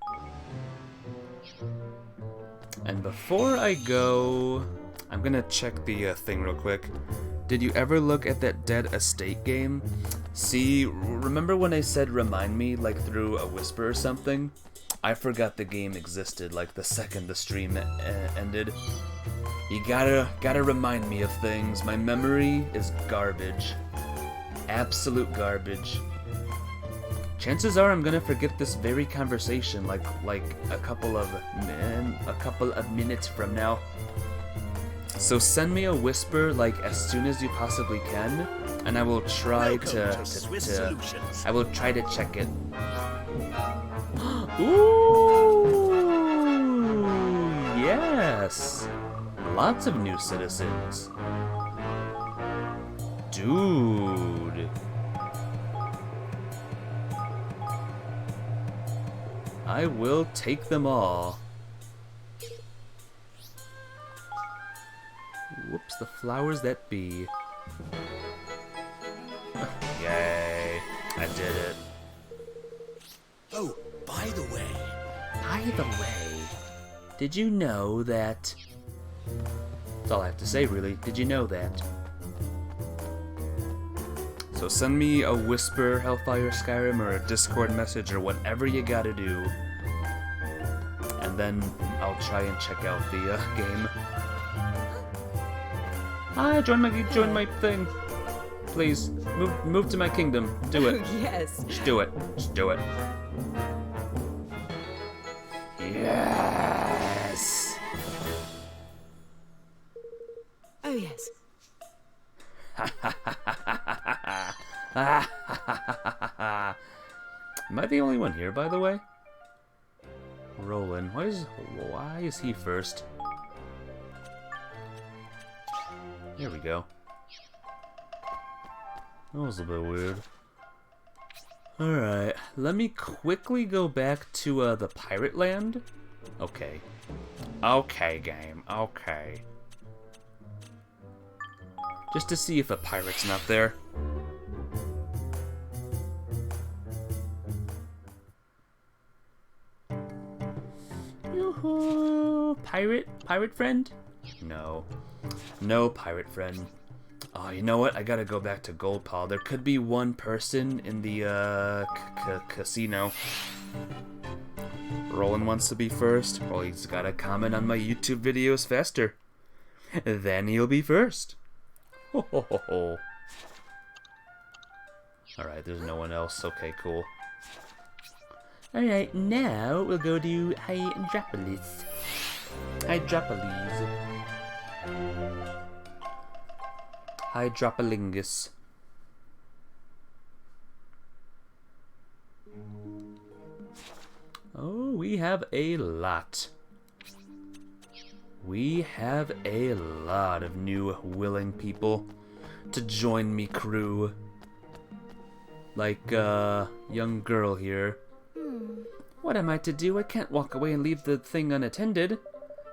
And before I go, I'm gonna check the thing real quick. Did you ever look at that Dead Estate game? See, remember when I said remind me, like through a whisper or something? I forgot the game existed, like the second the stream ended. You gotta remind me of things. My memory is garbage. Absolute garbage. Chances are I'm gonna forget this very conversation like a couple of minutes from now. So send me a whisper like as soon as you possibly can, and I will try to I will try to check it. Ooh, yes. Lots of new citizens. Dude. I will take them all. Whoops, the flowers that be. Yay, I did it. Oh, by the way. By the way, did you know that... That's all I have to say, really. Did you know that? So send me a whisper, Hellfire Skyrim, or a Discord message, or whatever you gotta do. And then I'll try and check out the game. Hi, join my thing. Please, move to my kingdom. Do it. Yes. Just do it. Just do it. Yes! Oh, yes. Am I the only one here, by the way? Roland, why is he first? There we go. That was a bit weird. Alright, let me quickly go back to the pirate land. Okay. Okay, game. Okay. Just to see if a pirate's not there. Yoo-hoo! Pirate friend? No. No pirate friend. Oh, you know what? I gotta go back to Gold Paw. There could be one person in the casino. Roland wants to be first. Well, he's gotta comment on my YouTube videos faster. Then he'll be first. Ho ho ho ho. Alright, there's no one else. Okay, cool. Alright, now we'll go to Hydropolis. Hydropolingus. Oh, we have a lot. We have a lot of new willing people to join me crew. Like, young girl here. What am I to do? I can't walk away and leave the thing unattended.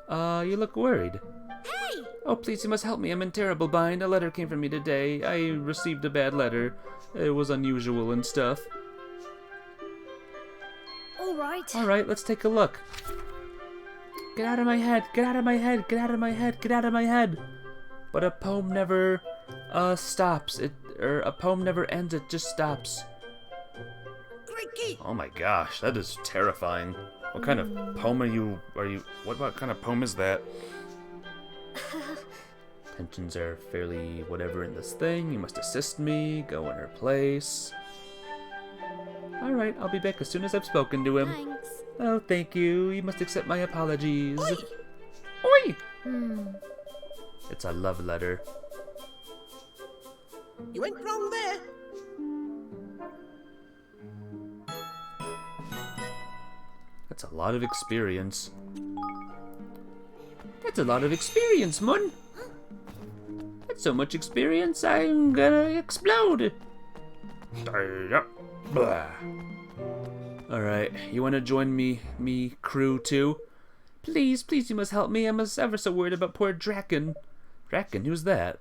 You look worried. Hey! Oh, please, you must help me. I'm in terrible bind. A letter came for me today. I received a bad letter. It was unusual and stuff. Alright, let's take a look. Get out of my head, get out of my head, get out of my head, get out of my head. But a poem never, stops. A poem never ends, it just stops. Oh my gosh, that is terrifying. What kind of poem are you, what kind of poem is that? Tensions are fairly whatever in this thing. You must assist me, go in her place. Alright, I'll be back as soon as I've spoken to him. Thanks. Oh, thank you. You must accept my apologies. Oi! It's a love letter. You went wrong there. That's a lot of experience. That's a lot of experience, Mun. That's so much experience, I'm gonna explode. Alright, you wanna join me crew too? Please, you must help me. I'm ever so worried about poor Draken. Draken, who's that?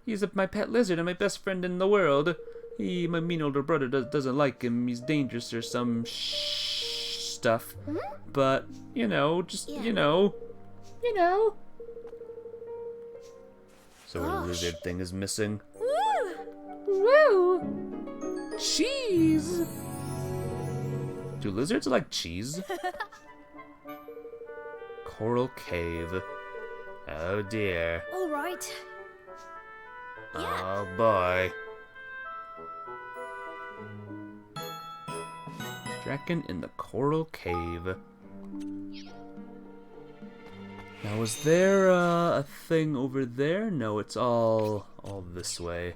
He's my pet lizard and my best friend in the world. My mean older brother doesn't like him. He's dangerous or some stuff. But, you know, just, you know. So a lizard thing is missing. Woo! Cheese! Do lizards like cheese? Coral Cave. Oh dear. Alright. Oh boy. Draken in the Coral Cave. Now, is there a thing over there? No, it's all this way.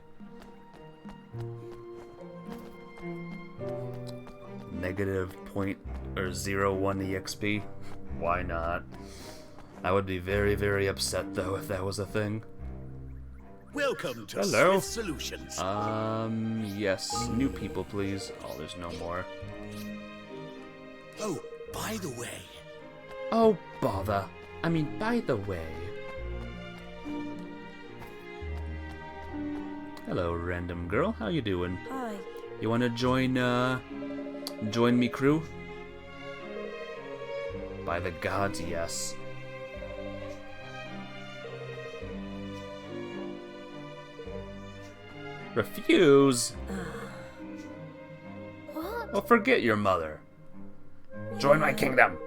-0.01 EXP. Why not? I would be very, very upset though if that was a thing. Welcome to Hello. Swift Solutions. Yes, new people, please. Oh, there's no more. Oh, by the way. Oh, bother. I mean, by the way. Hello, random girl. How you doing? Hi. You wanna join me crew? By the gods, yes. Refuse? What? Well, forget your mother. Join my kingdom.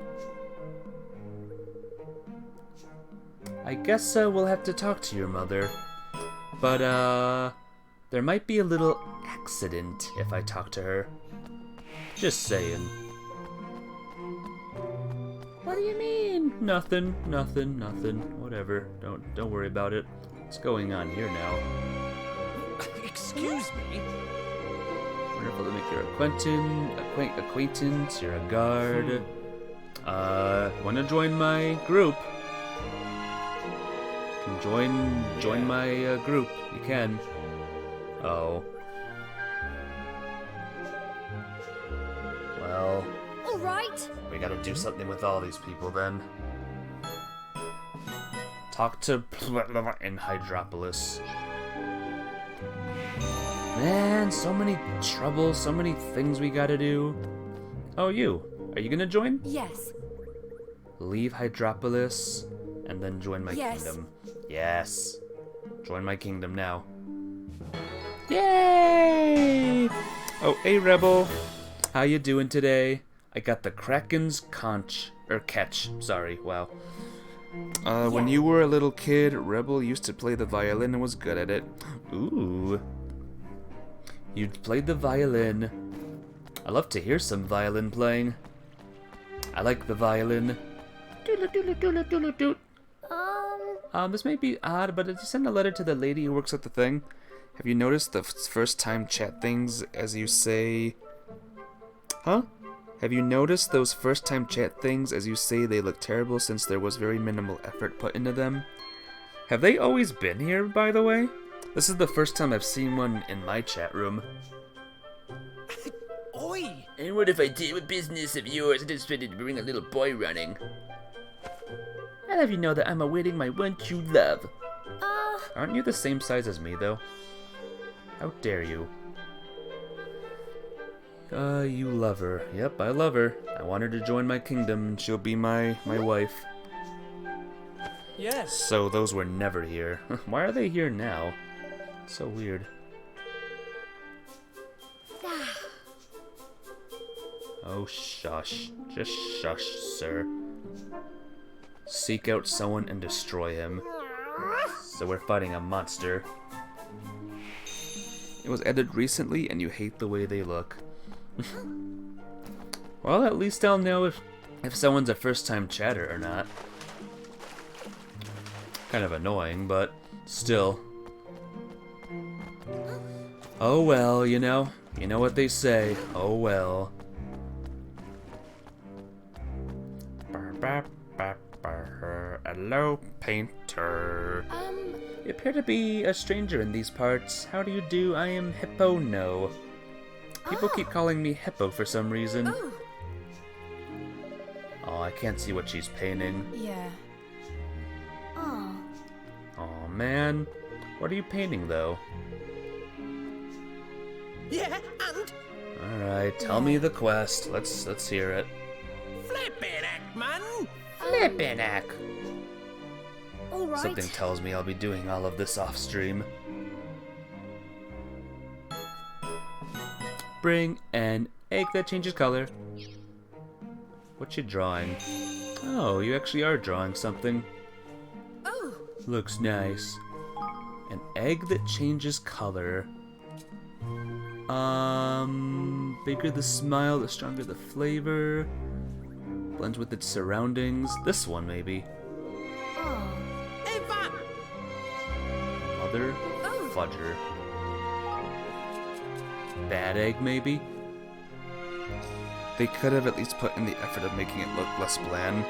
I guess we'll have to talk to your mother. But, there might be a little accident if I talk to her. Just saying. What do you mean? Nothing. Whatever. Don't worry about it. What's going on here now? Excuse me? Wonderful to make your acquaintance. You're a guard. Wanna join my group? You can join my group. You can. Oh. Well. All right. We gotta do something with all these people then. Talk to in Hydropolis. Man, so many troubles, so many things we gotta do. Oh, you. Are you gonna join? Yes. Leave Hydropolis and then join my Yes. kingdom. Yes. Join my kingdom now. Yay! Oh, hey, Rebel. How you doing today? I got the Kraken's catch. Sorry, wow. When you were a little kid, Rebel used to play the violin and was good at it. Ooh. You played the violin. I love to hear some violin playing. I like the violin. This may be odd, but did you send a letter to the lady who works at the thing? Have you noticed the first time chat things as you say... Huh? Have you noticed those first time chat things as you say they look terrible since there was very minimal effort put into them? Have they always been here, by the way? This is the first time I've seen one in my chat room. Oi! And what if I did a business of yours and just ready to bring a little boy running? I'll have you know that I'm awaiting my one true love. Aren't you the same size as me, though? How dare you? You love her. Yep, I love her. I want her to join my kingdom and she'll be my wife. Yes. So those were never here. Why are they here now? So weird. Oh, shush. Just shush, sir. Seek out someone and destroy him. So we're fighting a monster. It was added recently and you hate the way they look. Well, at least I'll know if someone's a first-time chatter or not. Kind of annoying, but still. Oh well, you know what they say. Oh well. Hello, painter. You appear to be a stranger in these parts. How do you do? I am Hippo No. People keep calling me Hippo for some reason. Oh, I can't see what she's painting. Yeah. Oh man. What are you painting though? Yeah, and Alright, tell me the quest. Let's hear it. Flippin' heck, man! Flippin' heck. All right. Something tells me I'll be doing all of this off stream. Bring an egg that changes color. What you drawing? Oh, you actually are drawing something. oh, Looks nice. An egg that changes color. Bigger the smile, the stronger the flavor. Blends with its surroundings. This one, maybe. Eva. Mother fudger. Bad egg, maybe? They could have at least put in the effort of making it look less bland.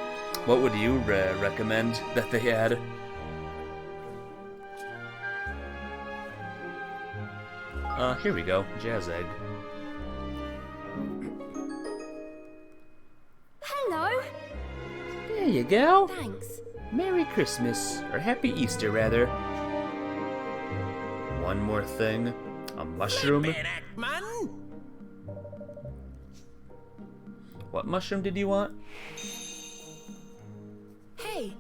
What would you recommend that they add? Here we go. Jazz egg. Hello. There you go. Thanks. Merry Christmas. Or Happy Easter, rather. One more thing. A mushroom. Flippin' heck, man! What mushroom did you want? Hey.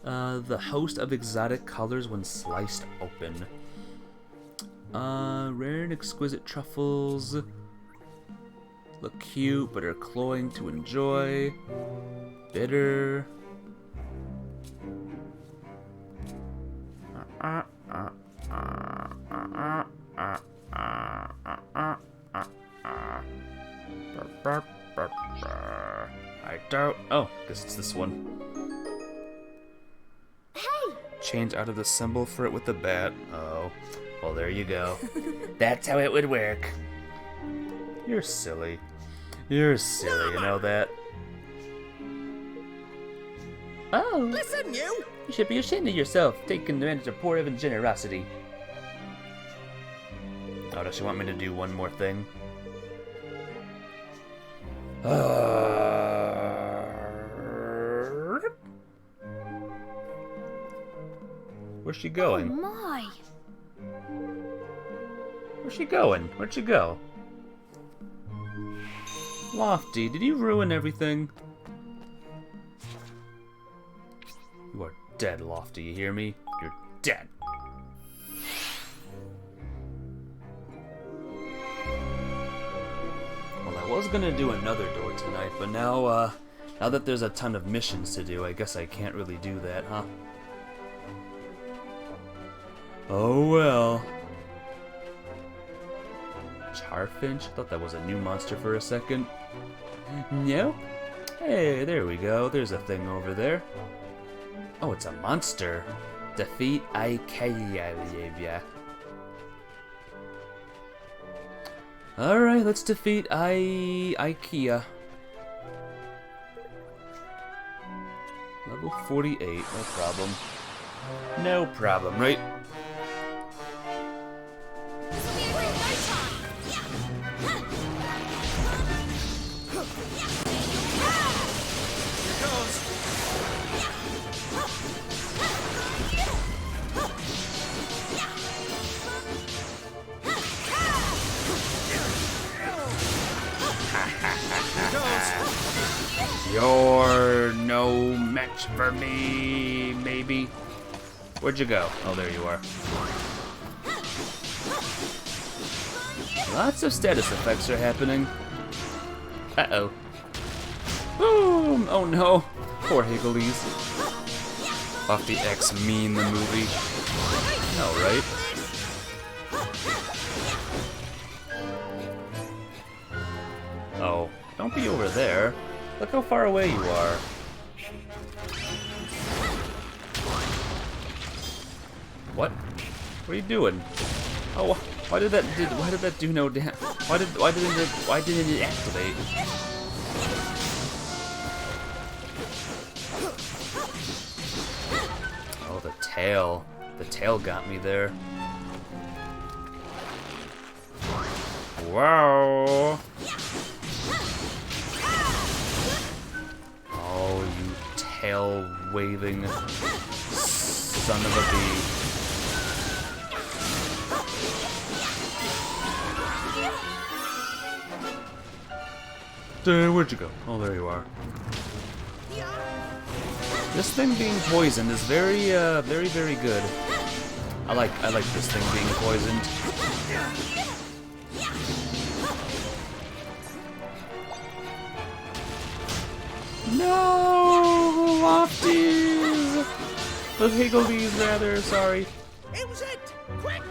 The host of exotic colors when sliced open. Rare and exquisite truffles. Look cute, but are cloying to enjoy. Bitter. I don't. Oh, guess it's this one. Hey! Change out of the symbol for it with the bat. Oh, well, there you go. That's how it would work. You're silly. You're silly, you know that? Oh, Listen, you! you should be ashamed of yourself, taking advantage of poor Evan's generosity. Oh, does she want me to do one more thing? Where's she Oh going? my! Where's she going? Where'd she go? Lofty, did you ruin everything? You are dead, Lofty, you hear me? You're dead. Well, I was gonna do another door tonight, but now that there's a ton of missions to do, I guess I can't really do that, huh? Oh well. Charfinch? I thought that was a new monster for a second. Nope. Hey, there we go. There's a thing over there. Oh, it's a monster. Defeat IKEA. Alright, let's defeat IKEA. Level 48, no problem. No problem, right? You're no match for me, maybe. Where'd you go? Oh, there you are. Lots of status effects are happening. Uh-oh. Boom! Oh no. Poor Higgledies. Off the X-Mean the movie. No, right? Oh, don't be over there. Look how far away you are. What? What are you doing? Oh, why did that do no damage? Why didn't it activate? Oh, the tail. The tail got me there. Wow. Oh, you tail-waving son of a bee. Where'd you go? Oh, there you are. This thing being poisoned is very good. I like this thing being poisoned. No, Lofties! The Higgledies, rather, sorry. It was it! Quick!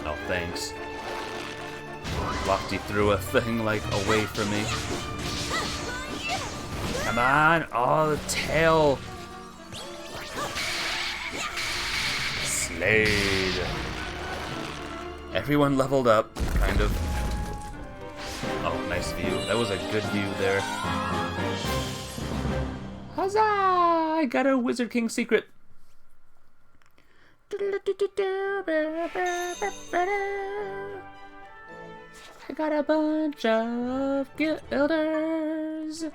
Oh, thanks. Lofty threw a thing, like, away from me. Come on! Oh, the tail! Slade! Everyone leveled up, kind of. Oh, nice view. That was a good view there. Huzzah! I got a Wizard King secret. I got a bunch of guilders.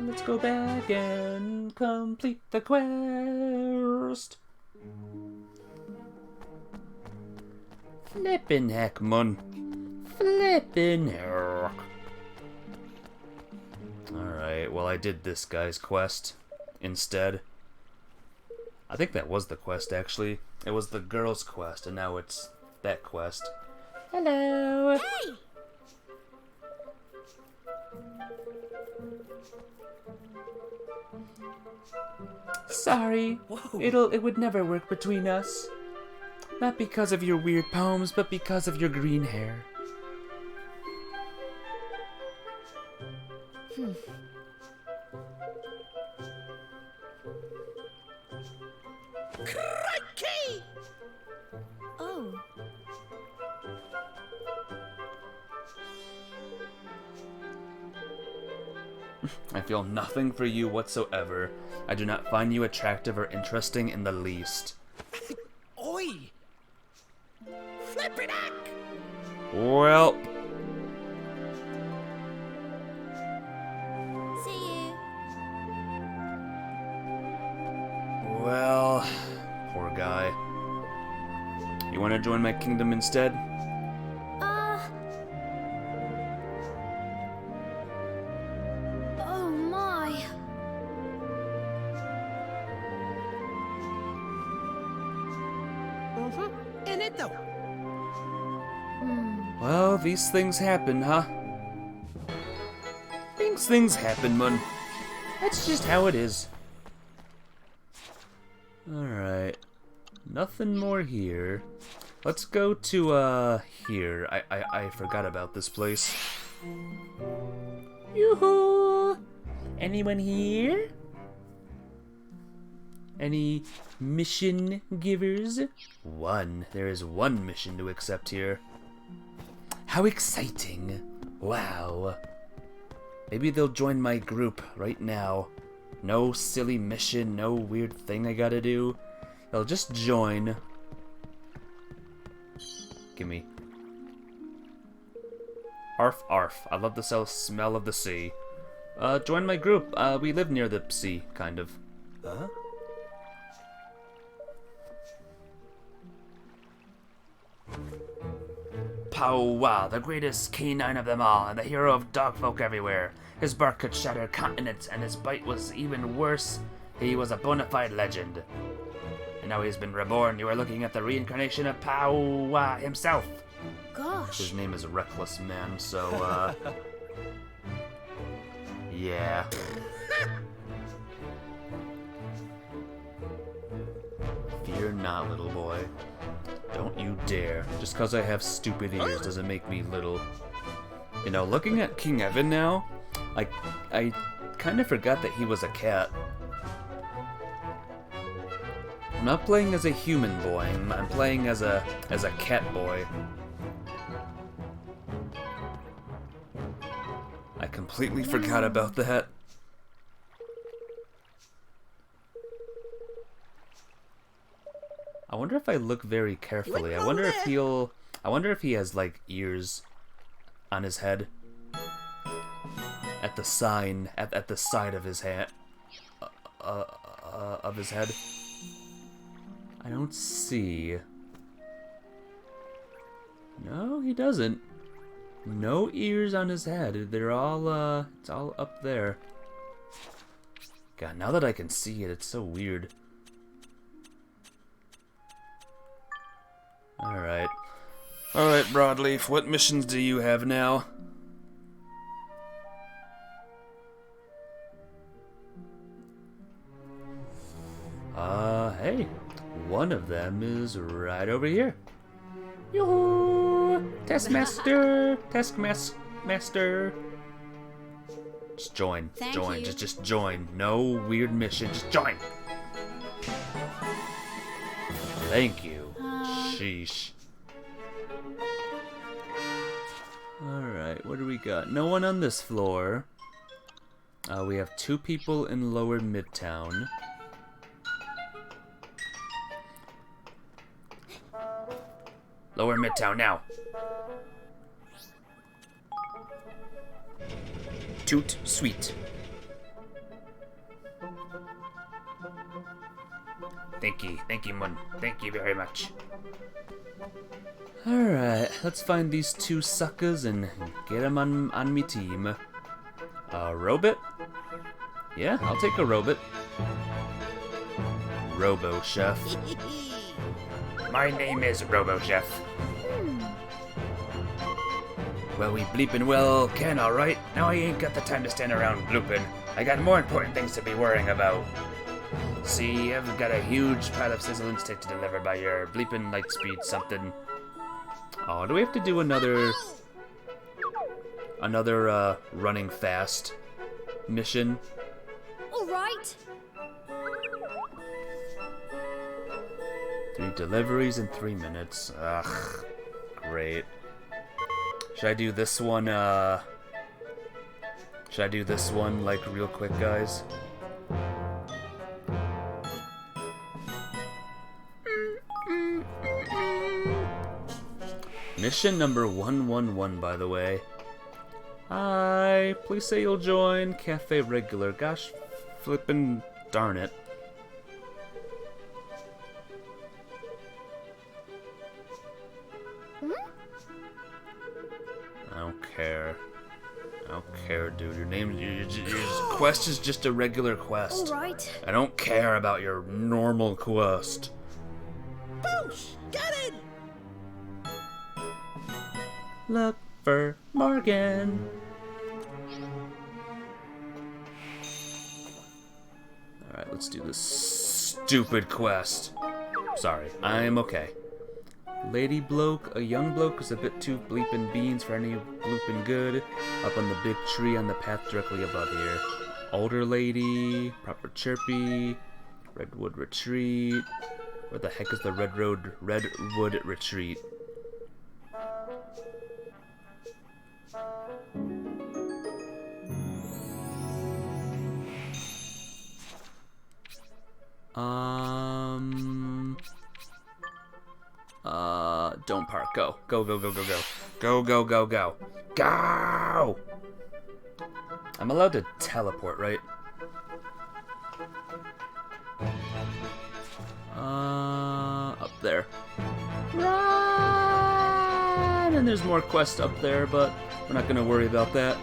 Let's go back and complete the quest. Flippin' heck, man. Flippin' heck. Alright, well, I did this guy's quest instead. I think that was the quest, actually. It was the girl's quest, and now it's that quest. Hello. Hey! Sorry. It would never work between us. Not because of your weird poems, but because of your green hair. Crikey! Oh. I feel nothing for you whatsoever. I do not find you attractive or interesting in the least. Oi! Flippin' heck! Well, See you. well, poor guy. You want to join my kingdom instead? Oh my. In it though. Well, these things happen, huh? Things happen, man. That's just how it is. Alright. Nothing more here. Let's go to, here. I forgot about this place. Yoo-hoo! Anyone here? Any mission givers? One. There is one mission to accept here. How exciting. Wow. Maybe they'll join my group right now. No silly mission, no weird thing I gotta do. They'll just join. Gimme. Arf, arf. I love the smell of the sea. Join my group. We live near the sea, kind of. Huh? Pow-wow, the greatest canine of them all, and the hero of dogfolk everywhere. His bark could shatter continents, and his bite was even worse. He was a bona fide legend. And now he's been reborn. You are looking at the reincarnation of Pow-wow himself. Gosh. His name is Reckless Man, so, yeah. Fear not, little boy. Don't you dare. Just because I have stupid ears doesn't make me little. You know, looking at King Evan now, I kind of forgot that he was a cat. I'm not playing as a human boy. I'm playing as a cat boy. I completely forgot about that. I wonder if I look very carefully. I wonder if he has like ears on his head. At the sign at the side of his head. Of his head. I don't see. No, he doesn't. No ears on his head. They're all it's all up there. God, now that I can see it, it's so weird. Alright. Alright, Broadleaf, what missions do you have now? Hey. One of them is right over here. Yoo-hoo! Taskmaster! Taskmaster! Just join. Thank join. you. Just join. No weird mission. Just join. Thank you. Sheesh. Alright, what do we got? No one on this floor. We have 2 people in Lower Midtown. Lower Midtown now. Toot sweet. Thank you, Mun. Thank you very much. Alright, let's find these 2 suckers and get them on me team. A robot? Yeah, I'll take a robot. Robo Chef. My name is Robo Chef. Well, we bleepin' well can, alright. Now I ain't got the time to stand around blooping. I got more important things to be worrying about. See, I've got a huge pile of sizzling steak to deliver by your bleepin' light speed something. Oh, do we have to do another running fast mission? All right. 3 deliveries in 3 minutes. Ugh, great. Should I do this one, like, real quick, guys? Mission number 111, by the way. Hi, please say you'll join Cafe Regular. Gosh, flippin' darn it. I don't care. I don't care, dude. Your quest is just a regular quest. All right. I don't care about your normal quest. Boosh! Get it! Look for Morgan. Alright, let's do this stupid quest. Sorry, I'm okay. Lady bloke, a young bloke is a bit too bleepin' beans for any bloopin' good. Up on the big tree on the path directly above here. Older lady, proper chirpy, redwood retreat. Where the heck is the redwood retreat? Don't park. Go. Go, go, go, go, go. Go, go, go, go. Go! I'm allowed to teleport, right? Up there. Run! And there's more quests up there, but we're not gonna worry about that.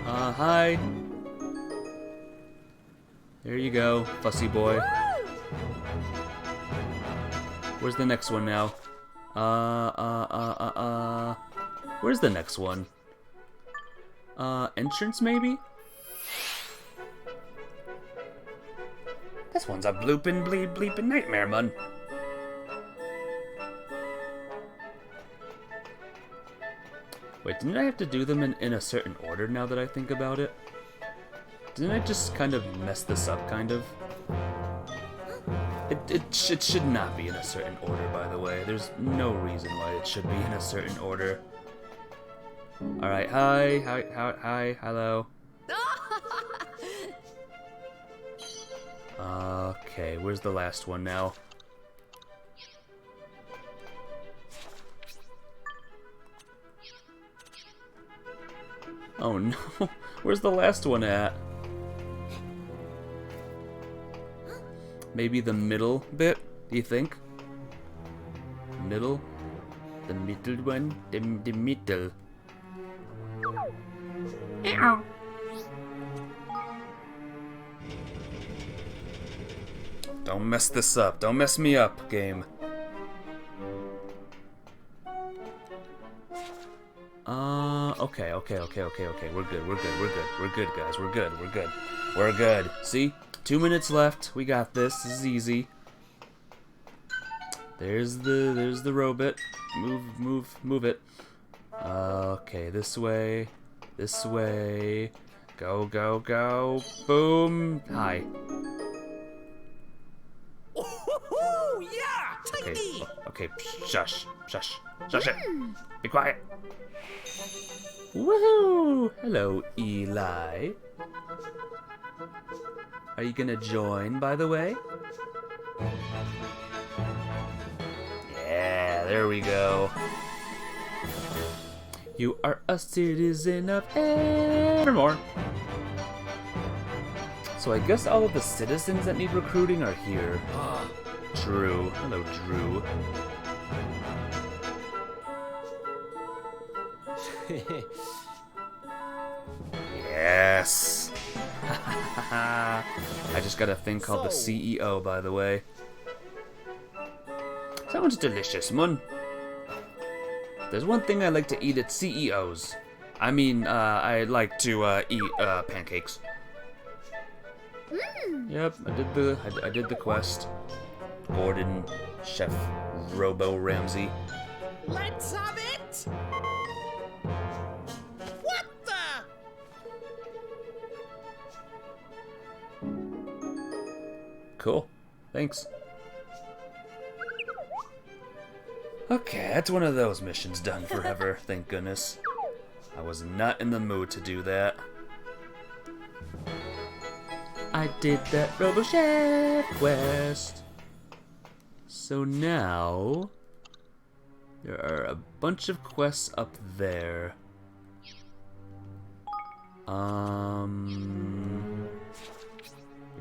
Hi. There you go, fussy boy. Where's the next one now? Where's the next one? Entrance maybe? This one's a bleepin' nightmare, man. Wait, didn't I have to do them in a certain order now that I think about it? Didn't I just kind of mess this up, kind of? It should not be in a certain order, by the way. There's no reason why it should be in a certain order. Alright, hi, hello. Okay, where's the last one now? Oh no, where's the last one at? Maybe the middle bit, do you think? Middle? The middle one? The middle. Don't mess this up. Don't mess me up, game. Okay. We're good, guys. We're good. See? 2 minutes left. We got this. This is easy. There's the robot. Move it. Okay, this way. Go. Boom. Hi. Oh, yeah! Tidy! Okay, shush it. Be quiet. Woohoo! Hello, Eli. Are you gonna join, by the way? Yeah, there we go. You are a citizen of Evermore. So I guess all of the citizens that need recruiting are here. Drew. Hello, Drew. Yes. I just got a thing called the CEO, by the way. Sounds delicious, mun. There's one thing I like to eat at CEOs. I mean, I like to eat pancakes. Yep, I did the quest. Gordon, Chef Robo Ramsey. Let's have it! What the? Cool. Thanks. Okay, that's one of those missions done forever, thank goodness. I was not in the mood to do that. I did that Robo Chef quest. So now there are a bunch of quests up there. Here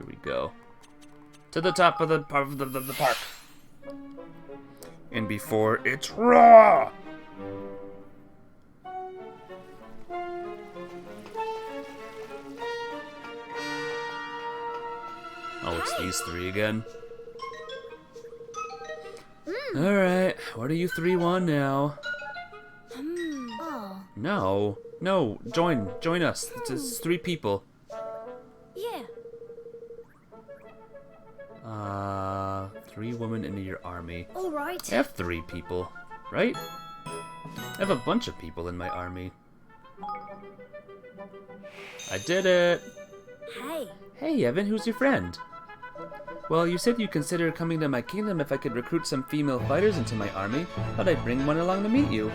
we go. To the top of the park. And before it's raw. Oh, it's these three again. Alright, what do you three want now? No, join us. It's 3 people. Yeah. 3 women into your army. All right. I have 3 people, right? I have a bunch of people in my army. I did it! Hey. Hey, Evan, who's your friend? Well, you said you'd consider coming to my kingdom if I could recruit some female fighters into my army. Thought I'd bring one along to meet you.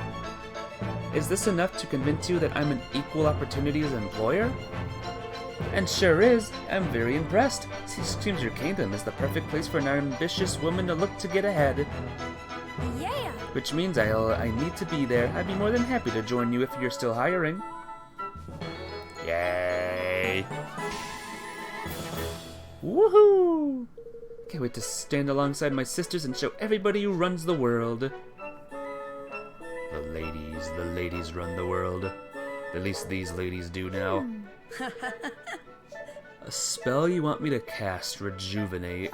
Is this enough to convince you that I'm an equal opportunities employer? And sure is. I'm very impressed. Seems your kingdom is the perfect place for an ambitious woman to look to get ahead. Yeah. Which means I need to be there. I'd be more than happy to join you if you're still hiring. Yay! Woohoo! Can't wait to stand alongside my sisters and show everybody who runs the world. The ladies run the world. At least these ladies do now. A spell you want me to cast, Rejuvenate.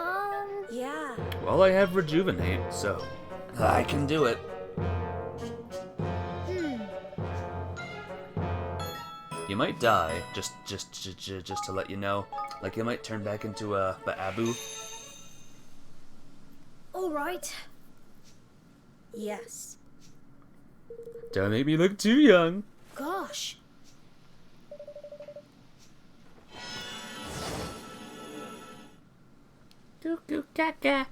Yeah. Well, I have Rejuvenate, so I can do it. You might die, just to let you know. Like, you might turn back into a Baabu. All right. Yes. Don't make me look too young. Gosh. Goo goo gaga.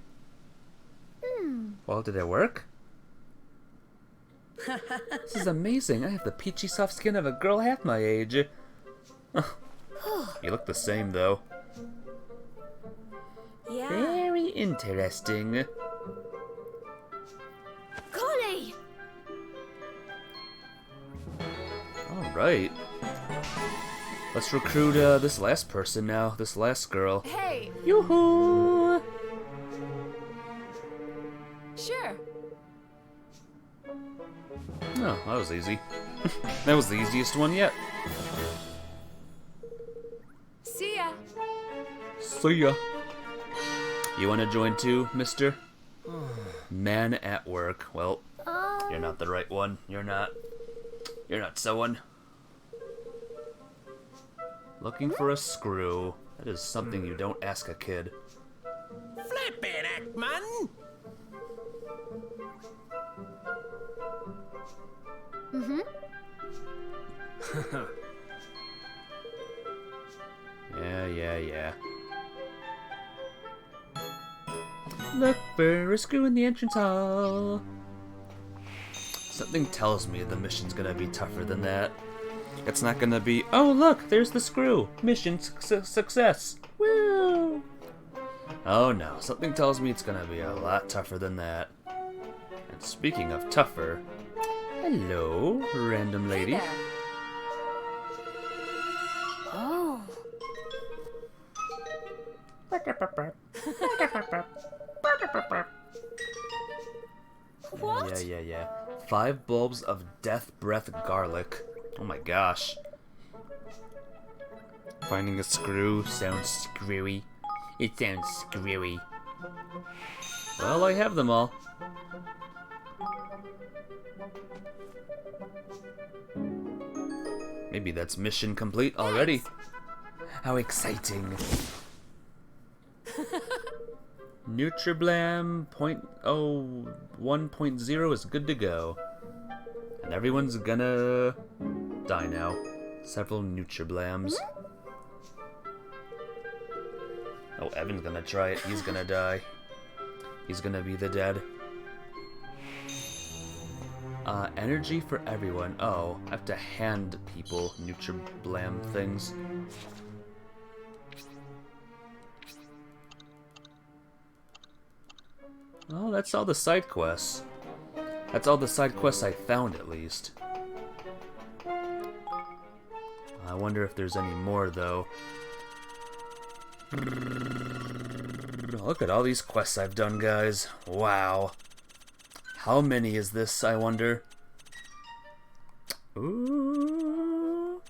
Well, did it work? This is amazing. I have the peachy soft skin of a girl half my age. You look the same, though. Yeah. Very interesting. Golly. Alright. Let's recruit this last person now. This last girl. Hey, Yoo-hoo! sure. Oh, that was easy. That was the easiest one yet. See ya. See ya. You want to join too, mister? Man at work. Well, you're not the right one. You're not sewing. Looking for a screw. That is something you don't ask a kid. Flip it, Ackman! Yeah. Look for a screw in the entrance hall. Something tells me the mission's gonna be tougher than that. It's not gonna be, oh look, there's the screw. Mission success. Woo! Oh no, something tells me it's gonna be a lot tougher than that. And speaking of tougher, hello, random lady. Hey there. Oh. What? Yeah. 5 bulbs of death breath garlic. Oh my gosh. Finding a screw sounds screwy. It sounds screwy. Well, I have them all. Maybe that's mission complete already. How exciting. Nutriblam 1.0 is good to go. And everyone's gonna die now. Several Nutriblams. Oh, Evan's gonna try it. He's gonna die. He's gonna be the dead. Energy for everyone. Oh, I have to hand people Nutriblam things. Oh, that's all the side quests. That's all the side quests I found, at least. I wonder if there's any more, though. Look at all these quests I've done, guys. Wow. How many is this, I wonder? Ooh.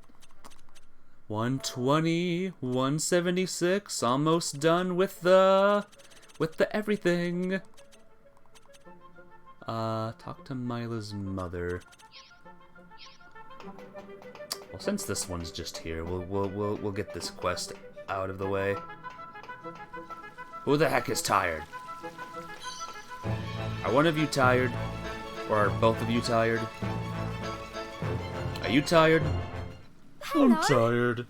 120, 176, almost done with the everything. Talk to Mila's mother. Well, since this one's just here, we'll get this quest out of the way. Who the heck is tired? Are one of you tired? Or are both of you tired? Are you tired? Hello? I'm tired.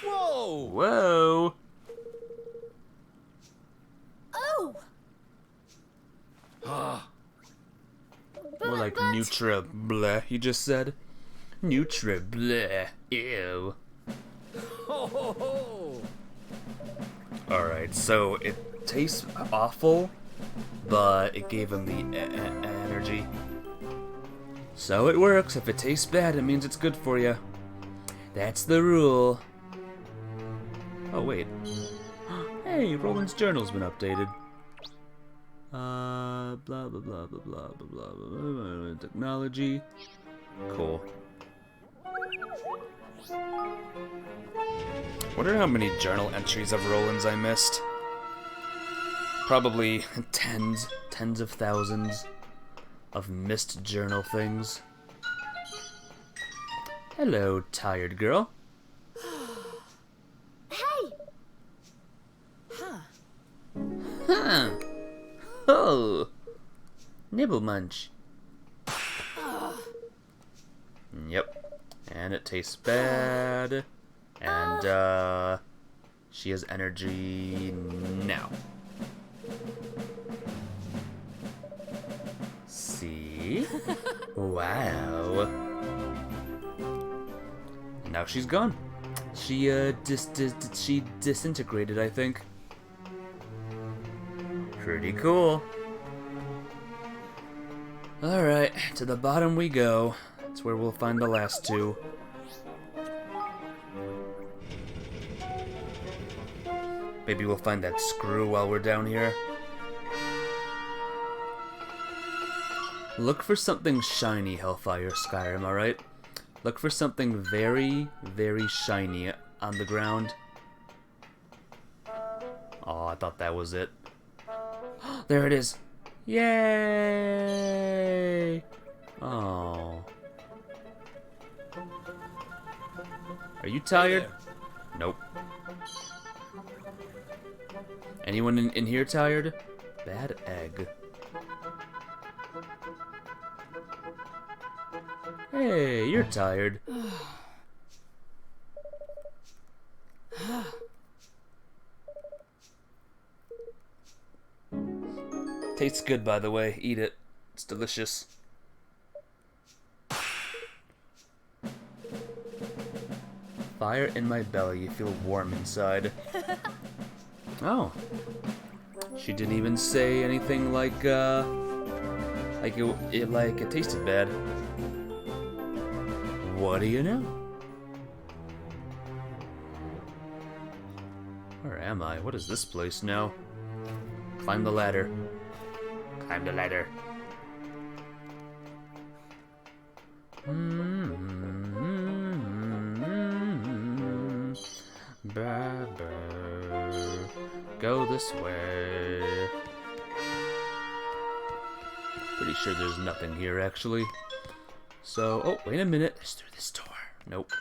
Whoa! Whoa! Oh! More like Nutra bleh, you just said. Nutra bleh. Ew. Alright, so it tastes awful, but it gave him the energy. So it works. If it tastes bad, it means it's good for you. That's the rule. Oh, wait. Hey, Roland's journal's been updated. Blah, blah, blah, blah, blah, blah, blah, blah, technology. Cool. Wonder how many journal entries of Roland's I missed. Probably tens of thousands of missed journal things. Hello, tired girl. Hey! Huh. Oh. Nibble munch. Yep. And it tastes bad. And, she has energy now. See? Wow. Now she's gone. She, she disintegrated, I think. Pretty cool. Alright, to the bottom we go. That's where we'll find the last two. Maybe we'll find that screw while we're down here. Look for something shiny, Hellfire Skyrim, alright? Look for something very, very shiny on the ground. Oh, I thought that was it. There it is. Yay! Oh. Are you tired? Nope. Anyone in here tired? Bad egg. Hey, you're tired. Tastes good, by the way. Eat it. It's delicious. Fire in my belly. You feel warm inside. Oh. She didn't even say anything like it tasted bad. What do you know? Where am am I? What is this place now? Climb the ladder. Climb the ladder. Go this way. Pretty sure there's nothing here, actually. So, oh, wait a minute. It's through this door. Nope.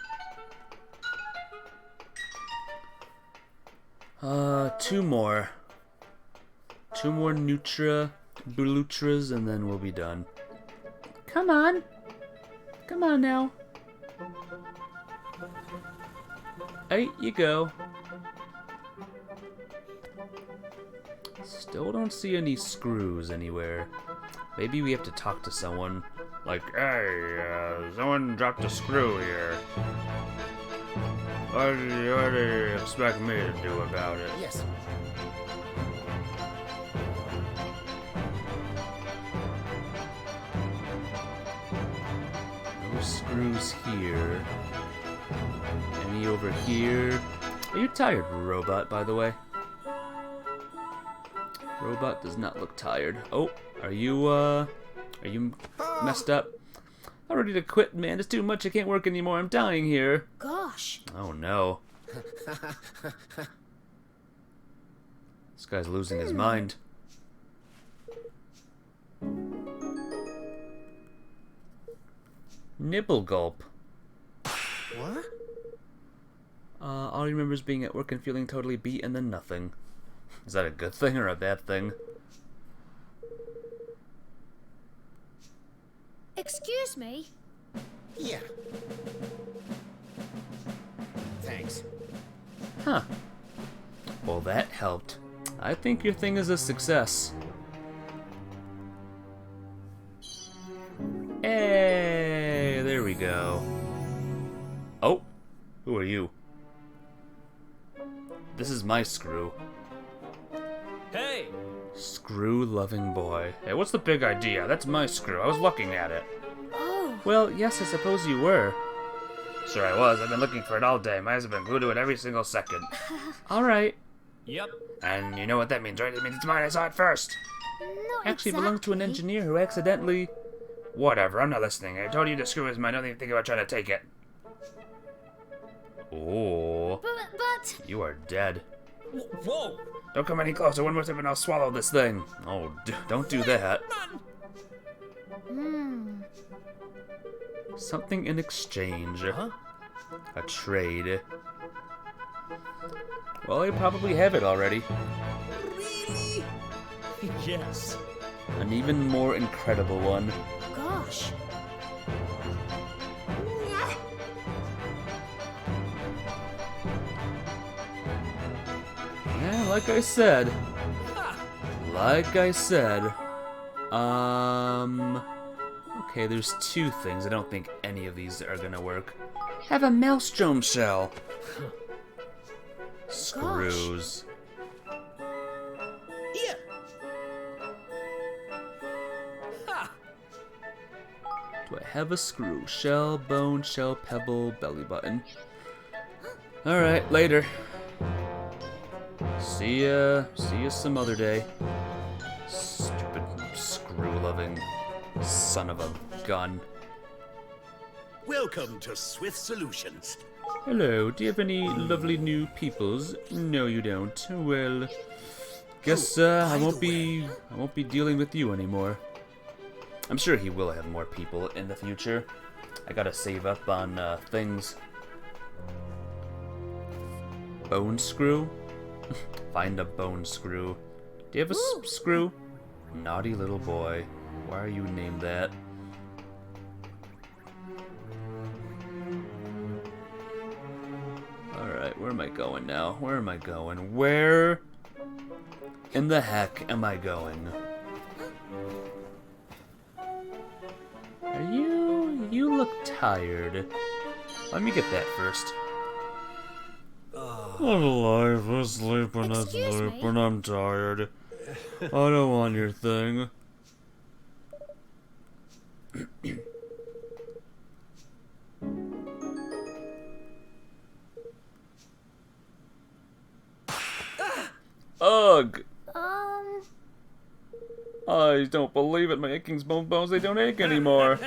Two more. Two more Bulutras, and then we'll be done. Come on. Come on now. Out you go. Still don't see any screws anywhere. Maybe we have to talk to someone. Like, hey, someone dropped a screw here. What do you expect me to do about it? Yes. No screws here. Any over here? Are you tired, robot, by the way? Robot does not look tired. Oh, are you messed up? I'm ready to quit, man. It's too much. I can't work anymore. I'm dying here. Gosh. Oh, no. This guy's losing his mind. Nibble gulp. What? All he remembers being at work and feeling totally beat and then nothing. Is that a good thing or a bad thing? Excuse me? Yeah. Thanks. Huh. Well, that helped. I think your thing is a success. Hey, there we go. Oh, who are you? This is my screw. Hey! Screw-loving boy. Hey, what's the big idea? That's my screw. I was looking at it. Oh. Well, yes, I suppose you were. Sure I was. I've been looking for it all day. My eyes have been glued to it every single second. All right. Yep. And you know what that means, right? It means it's mine. I saw it first. Not Actually, it belongs to an engineer who accidentally... Whatever, I'm not listening. I told you the screw is mine. Don't even think about trying to take it. Oh. But... You are dead. Whoa! Don't come any closer. One more time and I'll swallow this thing. Oh, don't do that. Something in exchange. Huh? A trade. Well, you probably have it already. Really? Yes. An even more incredible one. Gosh. Yeah, like I said. Okay, there's two things. I don't think any of these are gonna work. Have a maelstrom shell. Screws. Here. Do I have a screw? Shell, bone, shell, pebble, belly button. Alright, later. See ya some other day. Stupid screw-loving son of a gun. Welcome to Swift Solutions. Hello, do you have any lovely new peoples? No, you don't. Well, guess I won't be dealing with you anymore. I'm sure he will have more people in the future. I gotta save up on things. Bone screw? Find a bone screw. Do you have a screw? Naughty little boy. Why are you named that? Alright, where am I going now? Where am I going? Where in the heck am I going? You look tired. Let me get that first. I'm alive, I sleep and I sleep and I'm tired. I don't want your thing. hug. I don't believe it. My aching bones, they don't ache anymore.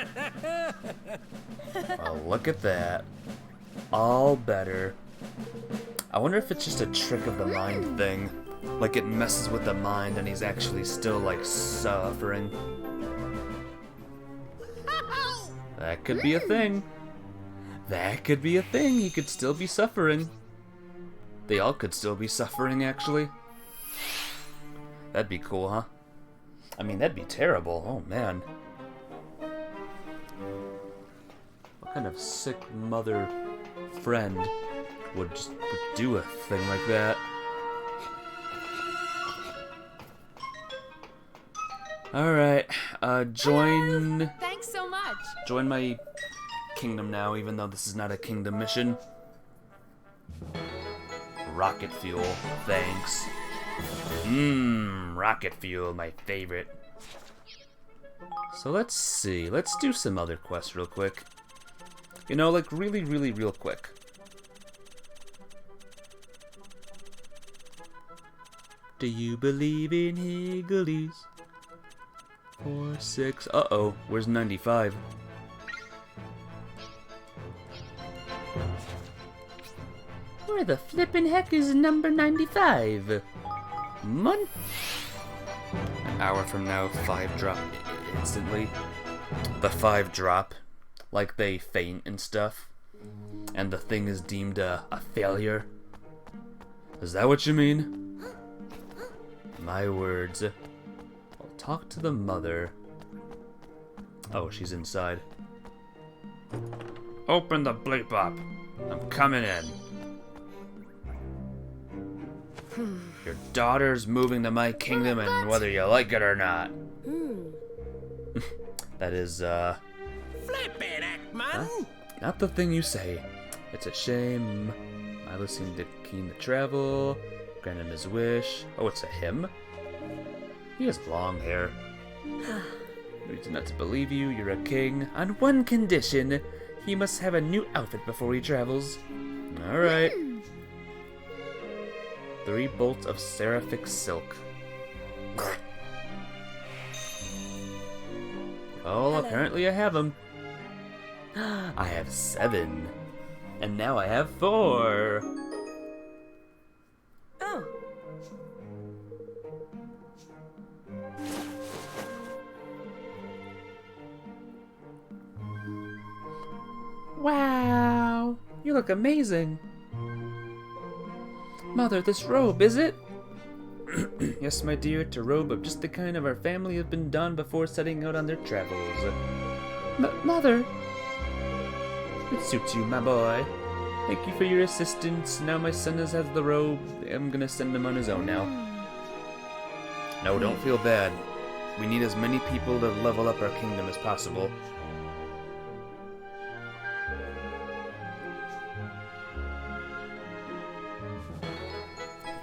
Well, look at that. All better. I wonder if it's just a trick of the mind thing. Like it messes with the mind and he's actually still, like, suffering. That could be a thing. That could be a thing. He could still be suffering. They all could still be suffering, actually. That'd be cool, huh? I mean, that'd be terrible. Oh, man. What kind of sick mother friend would do a thing like that? Alright, join... Hello. Thanks so much. Join my kingdom now, even though this is not a kingdom mission. Rocket fuel, thanks. Rocket fuel, my favorite. So let's see, let's do some other quests real quick. You know, like really real quick. Do you believe in higglies? 4, 6, uh-oh, where's 95? Where the flippin' heck is number 95? An hour from now, 5 drop instantly. The 5 drop, like they faint and stuff, and the thing is deemed a failure. Is that what you mean? My words. I'll talk to the mother. Oh, she's inside. Open the bleep up. I'm coming in. Your daughter's moving to my kingdom, and whether you like it or not. That is, Flippin' heck, man! not the thing you say. It's a shame. Milo seemed keen to travel. Grant him his wish. Oh, it's a him? He has long hair. Reason not to believe you. You're a king. On one condition. He must have a new outfit before he travels. Alright. 3 bolts of seraphic silk. Well, apparently I have them. I have 7. And now I have 4. Oh. Wow, you look amazing. Mother, this robe, is it? Yes, my dear, it's a robe of just the kind of our family has been done before setting out on their travels. Mother. It suits you, my boy. Thank you for your assistance. Now my son has the robe. I'm gonna send him on his own now. No, don't feel bad. We need as many people to level up our kingdom as possible.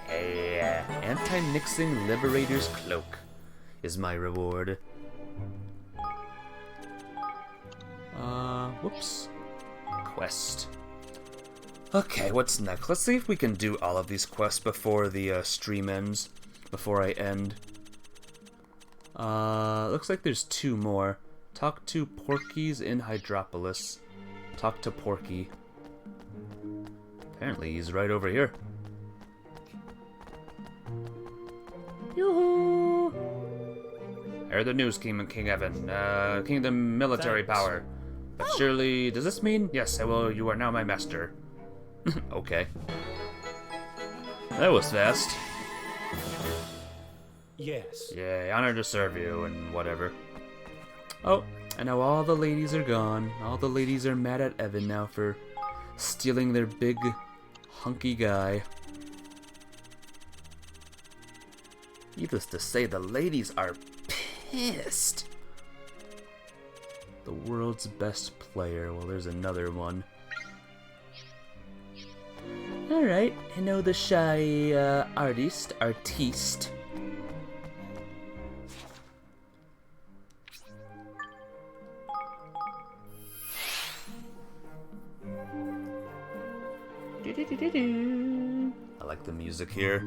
Yeah, Anti-Nixing Liberator's Cloak is my reward. Whoops. Quest. Okay, what's next? Let's see if we can do all of these quests before the stream ends. Before I end. Looks like there's 2 more. Talk to Porky's in Hydropolis. Talk to Porky. Apparently he's right over here. Yoo-hoo! I heard the news, King Evan. Kingdom military power. But surely, does this mean? Yes, I will. You are now my master. Okay. That was fast. Yes. Yay, honored to serve you and whatever. Oh, and now all the ladies are gone. All the ladies are mad at Evan now for stealing their big, hunky guy. Needless to say, the ladies are pissed. The world's best player. Well, there's another one. Alright, I know the shy artiste. I like the music here.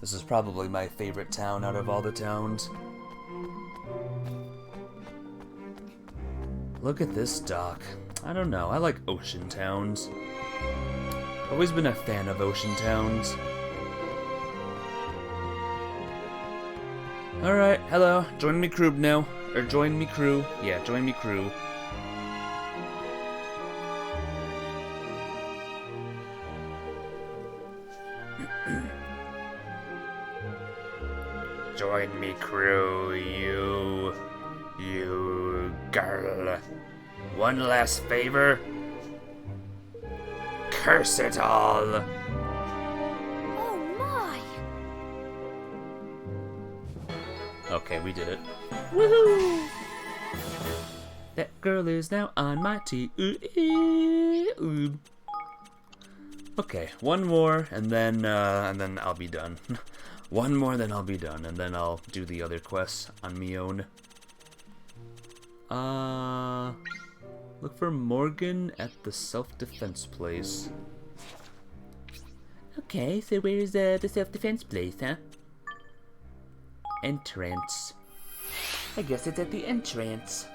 This is probably my favorite town out of all the towns. Look at this dock. I don't know, I like ocean towns. Always been a fan of ocean towns. Alright, hello. Join me crew now. Or join me crew. Yeah, join me crew. Join me crew, you girl. One last favor. Curse it all. Oh my! Okay, we did it. Woohoo! That girl is now on my team. Okay, one more, and then I'll be done. One more, then I'll be done, and then I'll do the other quests on me own. Look for Morgan at the self-defense place. Okay, so where's the self-defense place, huh? Entrance. I guess it's at the entrance.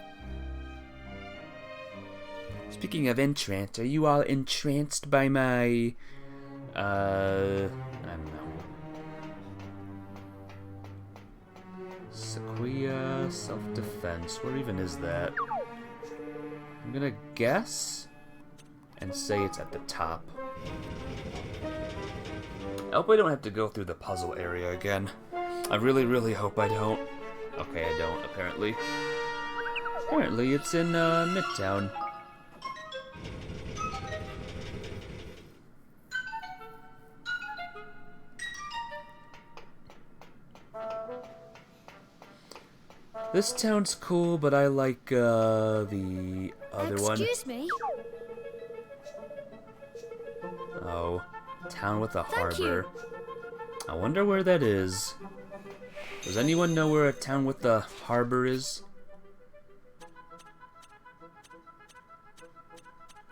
Speaking of entrance, are you all entranced by my, I don't know. Sequoia self-defense. Where even is that? I'm gonna guess and say it's at the top. I hope I don't have to go through the puzzle area again. I really, really hope I don't. Okay, I don't, apparently. Apparently it's in, Midtown. This town's cool, but I like, the other one. Excuse me? Oh, town with a Thank harbor. you. I wonder where that is. Does anyone know where a town with a harbor is?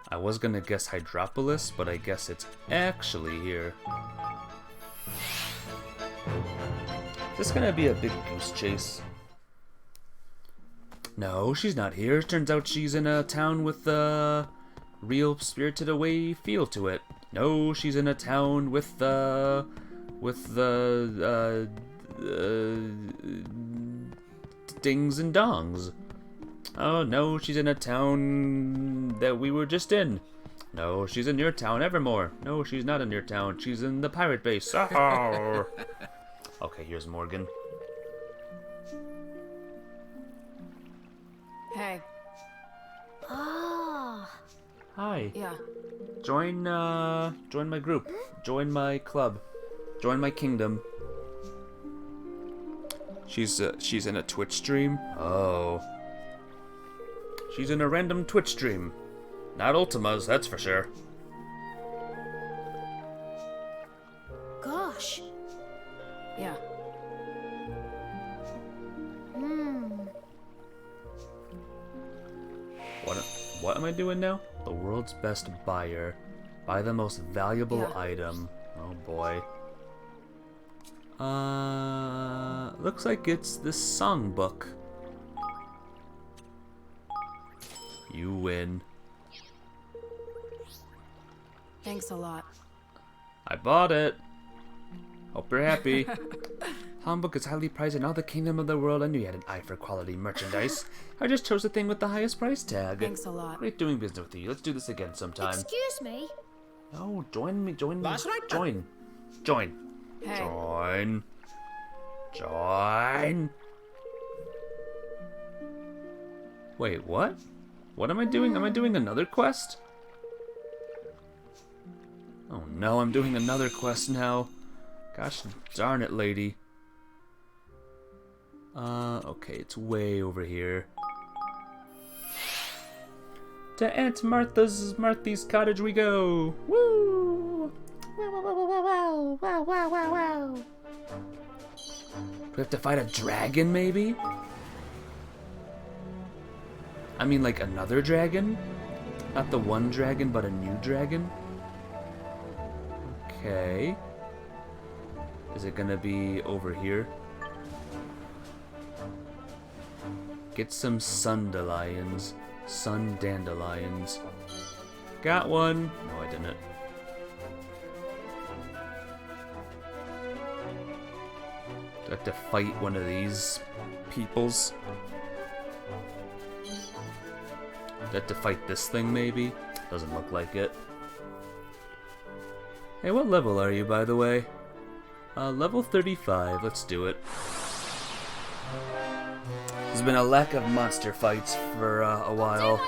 I was gonna guess Hydropolis, but I guess it's actually here. Is this gonna be a big goose chase? No, she's not here. Turns out she's in a town with a real Spirited Away feel to it. No, she's in a town with the dings and dongs. Oh no, she's in a town that we were just in. No, she's in your town, Evermore. No, she's not in your town. She's in the pirate base. Oh. Okay, here's Morgan. Hey. Ah. Hi. Yeah. Join my group. Join my club. Join my kingdom. She's in a Twitch stream. Oh. She's in a random Twitch stream. Not Ultima's, that's for sure. Gosh. Yeah. What am I doing now? The world's best buyer. Buy the most valuable item. Oh boy. Looks like it's this songbook. You win. Thanks a lot. I bought it. Hope you're happy. Songbook is highly prized in all the kingdom of the world. I knew you had an eye for quality merchandise. I just chose the thing with the highest price tag. Thanks a lot. Great doing business with you. Let's do this again sometime. Excuse me? No, join me. That's right, Join. Hey. Join. Wait, what? What am I doing? Am I doing another quest? Oh no, I'm doing another quest now. Gosh darn it, lady. Okay, it's way over here. To Aunt Marthy's cottage we go. Woo! Wow. Do we have to fight a dragon, maybe? I mean, like another dragon? Not the one dragon, but a new dragon? Okay. Is it gonna be over here? Get some sundelions. Sun dandelions. Got one. No, I didn't. Do I have to fight one of these peoples? Do I have to fight this thing, maybe? Doesn't look like it. Hey, what level are you, by the way? Level 35. Let's do it. There's been a lack of monster fights for a while.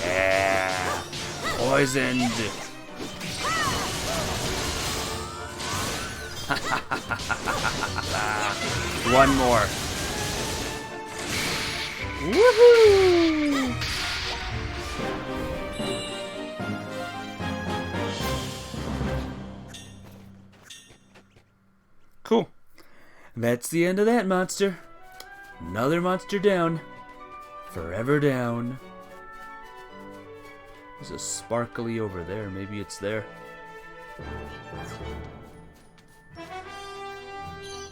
Yeah. Poisoned. One more. Woohoo! Cool. That's the end of that monster. Another monster down. Forever down. There's a sparkly over there. Maybe it's there.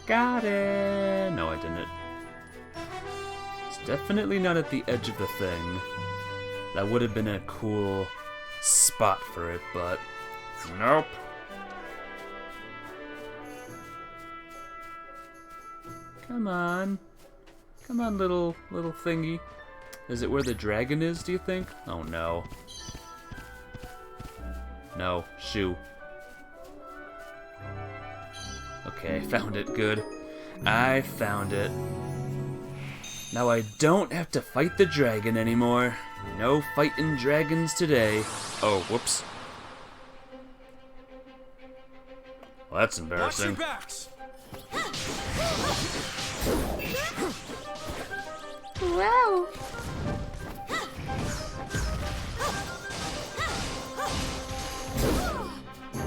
Got it! No, I didn't. It's definitely not at the edge of the thing. That would have been a cool spot for it, but nope. Come on. Come on, little thingy. Is it where the dragon is, do you think? Oh no. No, shoe. Okay, I found it. Good. I found it. Now I don't have to fight the dragon anymore. No fighting dragons today. Oh, whoops. Well, that's embarrassing. Watch your backs. Wow.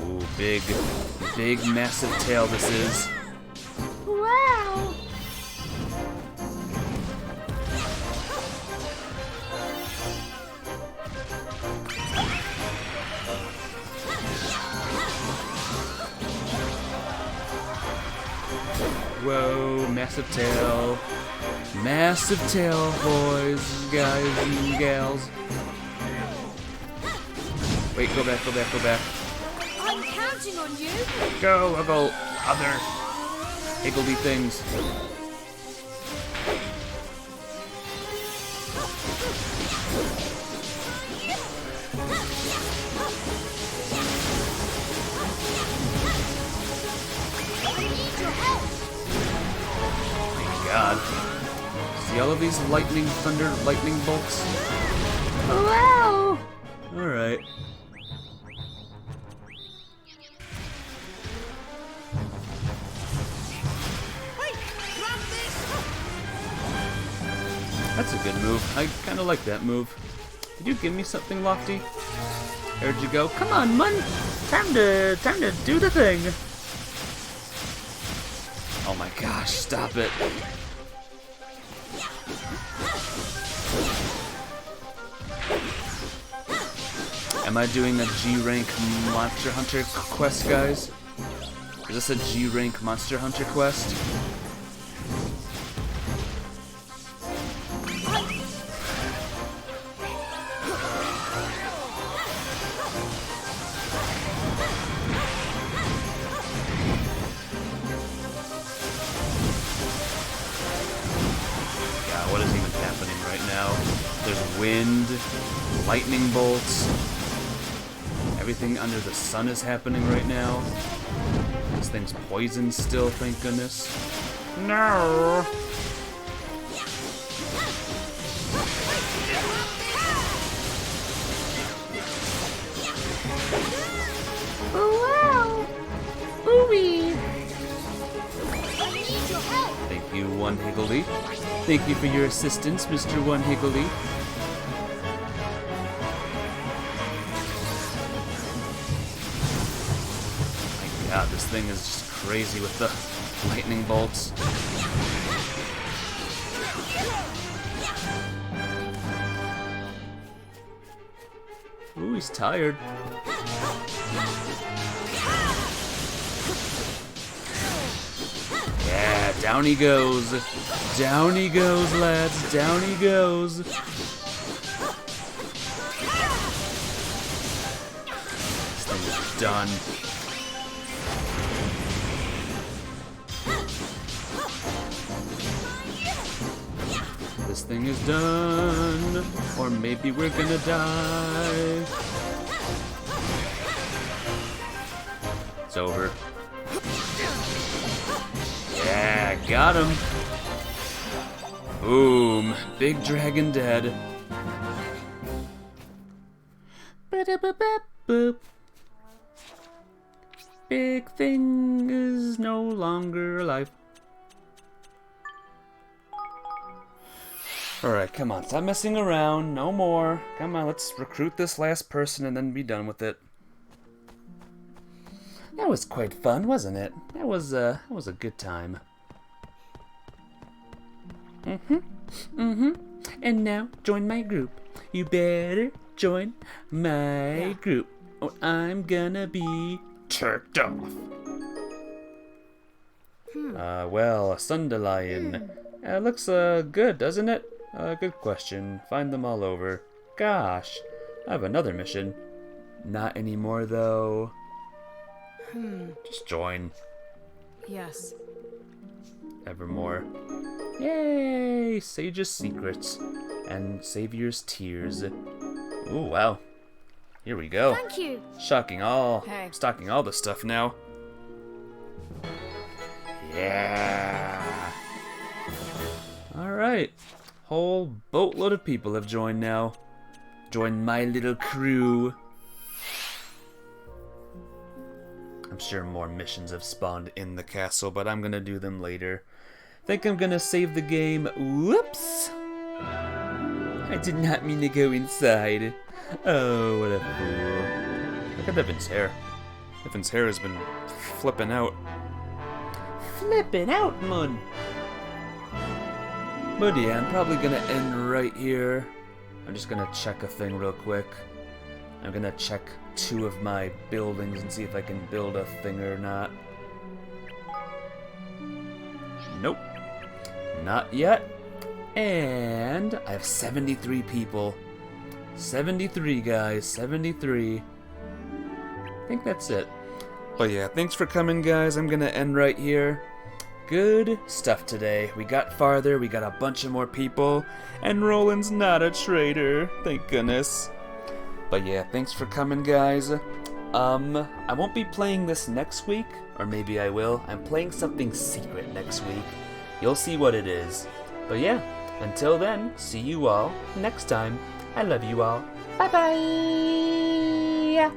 Ooh, big, massive tail this is. Wow. Whoa, massive tail. Massive tail, boys, guys, and gals. Wait, go back. I'm counting on you. Go, other higgledy things. God. See all of these lightning bolts? Wow. Alright. That's a good move. I kinda like that move. Did you give me something, Lofty? Where'd you go? Come on, Mun! Time to do the thing! Oh my gosh, stop it. Am I doing a G-rank Monster Hunter quest, guys? Is this a G-rank Monster Hunter quest? Yeah, what is even happening right now? There's wind, lightning bolts. Everything under the sun is happening right now. This thing's poisoned still, thank goodness. No! Wow. Ooey. Thank you, One Higgledy. Thank you for your assistance, Mr. One Higgledy. God, this thing is just crazy with the lightning bolts. Ooh, he's tired. Yeah, down he goes. Down he goes, lads. Down he goes. This thing is done. This thing is done. Or maybe we're gonna die. It's over. Yeah, got him. Boom. Big dragon dead. Ba-da-ba-ba-boop. Big thing is no longer alive. Alright, come on. Stop messing around. No more. Come on, let's recruit this last person and then be done with it. That was quite fun, wasn't it? That was a good time. And now, join my group. You better join my group, or I'm gonna be turked off. Well, a Sundelion. Looks good, doesn't it? Good question. Find them all over. Gosh, I have another mission. Not anymore, though. Just join. Yes. Evermore. Yay! Sage's secrets and Savior's tears. Ooh, wow. Here we go. Thank you. Stocking all the stuff now. Yeah. All right. Whole boatload of people have joined now. Join my little crew. I'm sure more missions have spawned in the castle, but I'm gonna do them later. Think I'm gonna save the game. Whoops! I did not mean to go inside. Oh, what a fool. Look at Evan's hair. Evan's hair has been flipping out. Flipping out, man! But yeah, I'm probably gonna end right here. I'm just gonna check a thing real quick. I'm gonna check 2 of my buildings and see if I can build a thing or not. Nope. Not yet. And I have 73 people. 73 guys, 73. I think that's it. But yeah, thanks for coming, guys. I'm gonna end right here. Good stuff today. We got farther, we got a bunch of more people, and Roland's not a traitor, thank goodness. But yeah, thanks for coming, guys. I won't be playing this next week, or maybe I will. I'm playing something secret next week. You'll see what it is. But yeah, until then, see you all next time. I love you all. Bye-bye!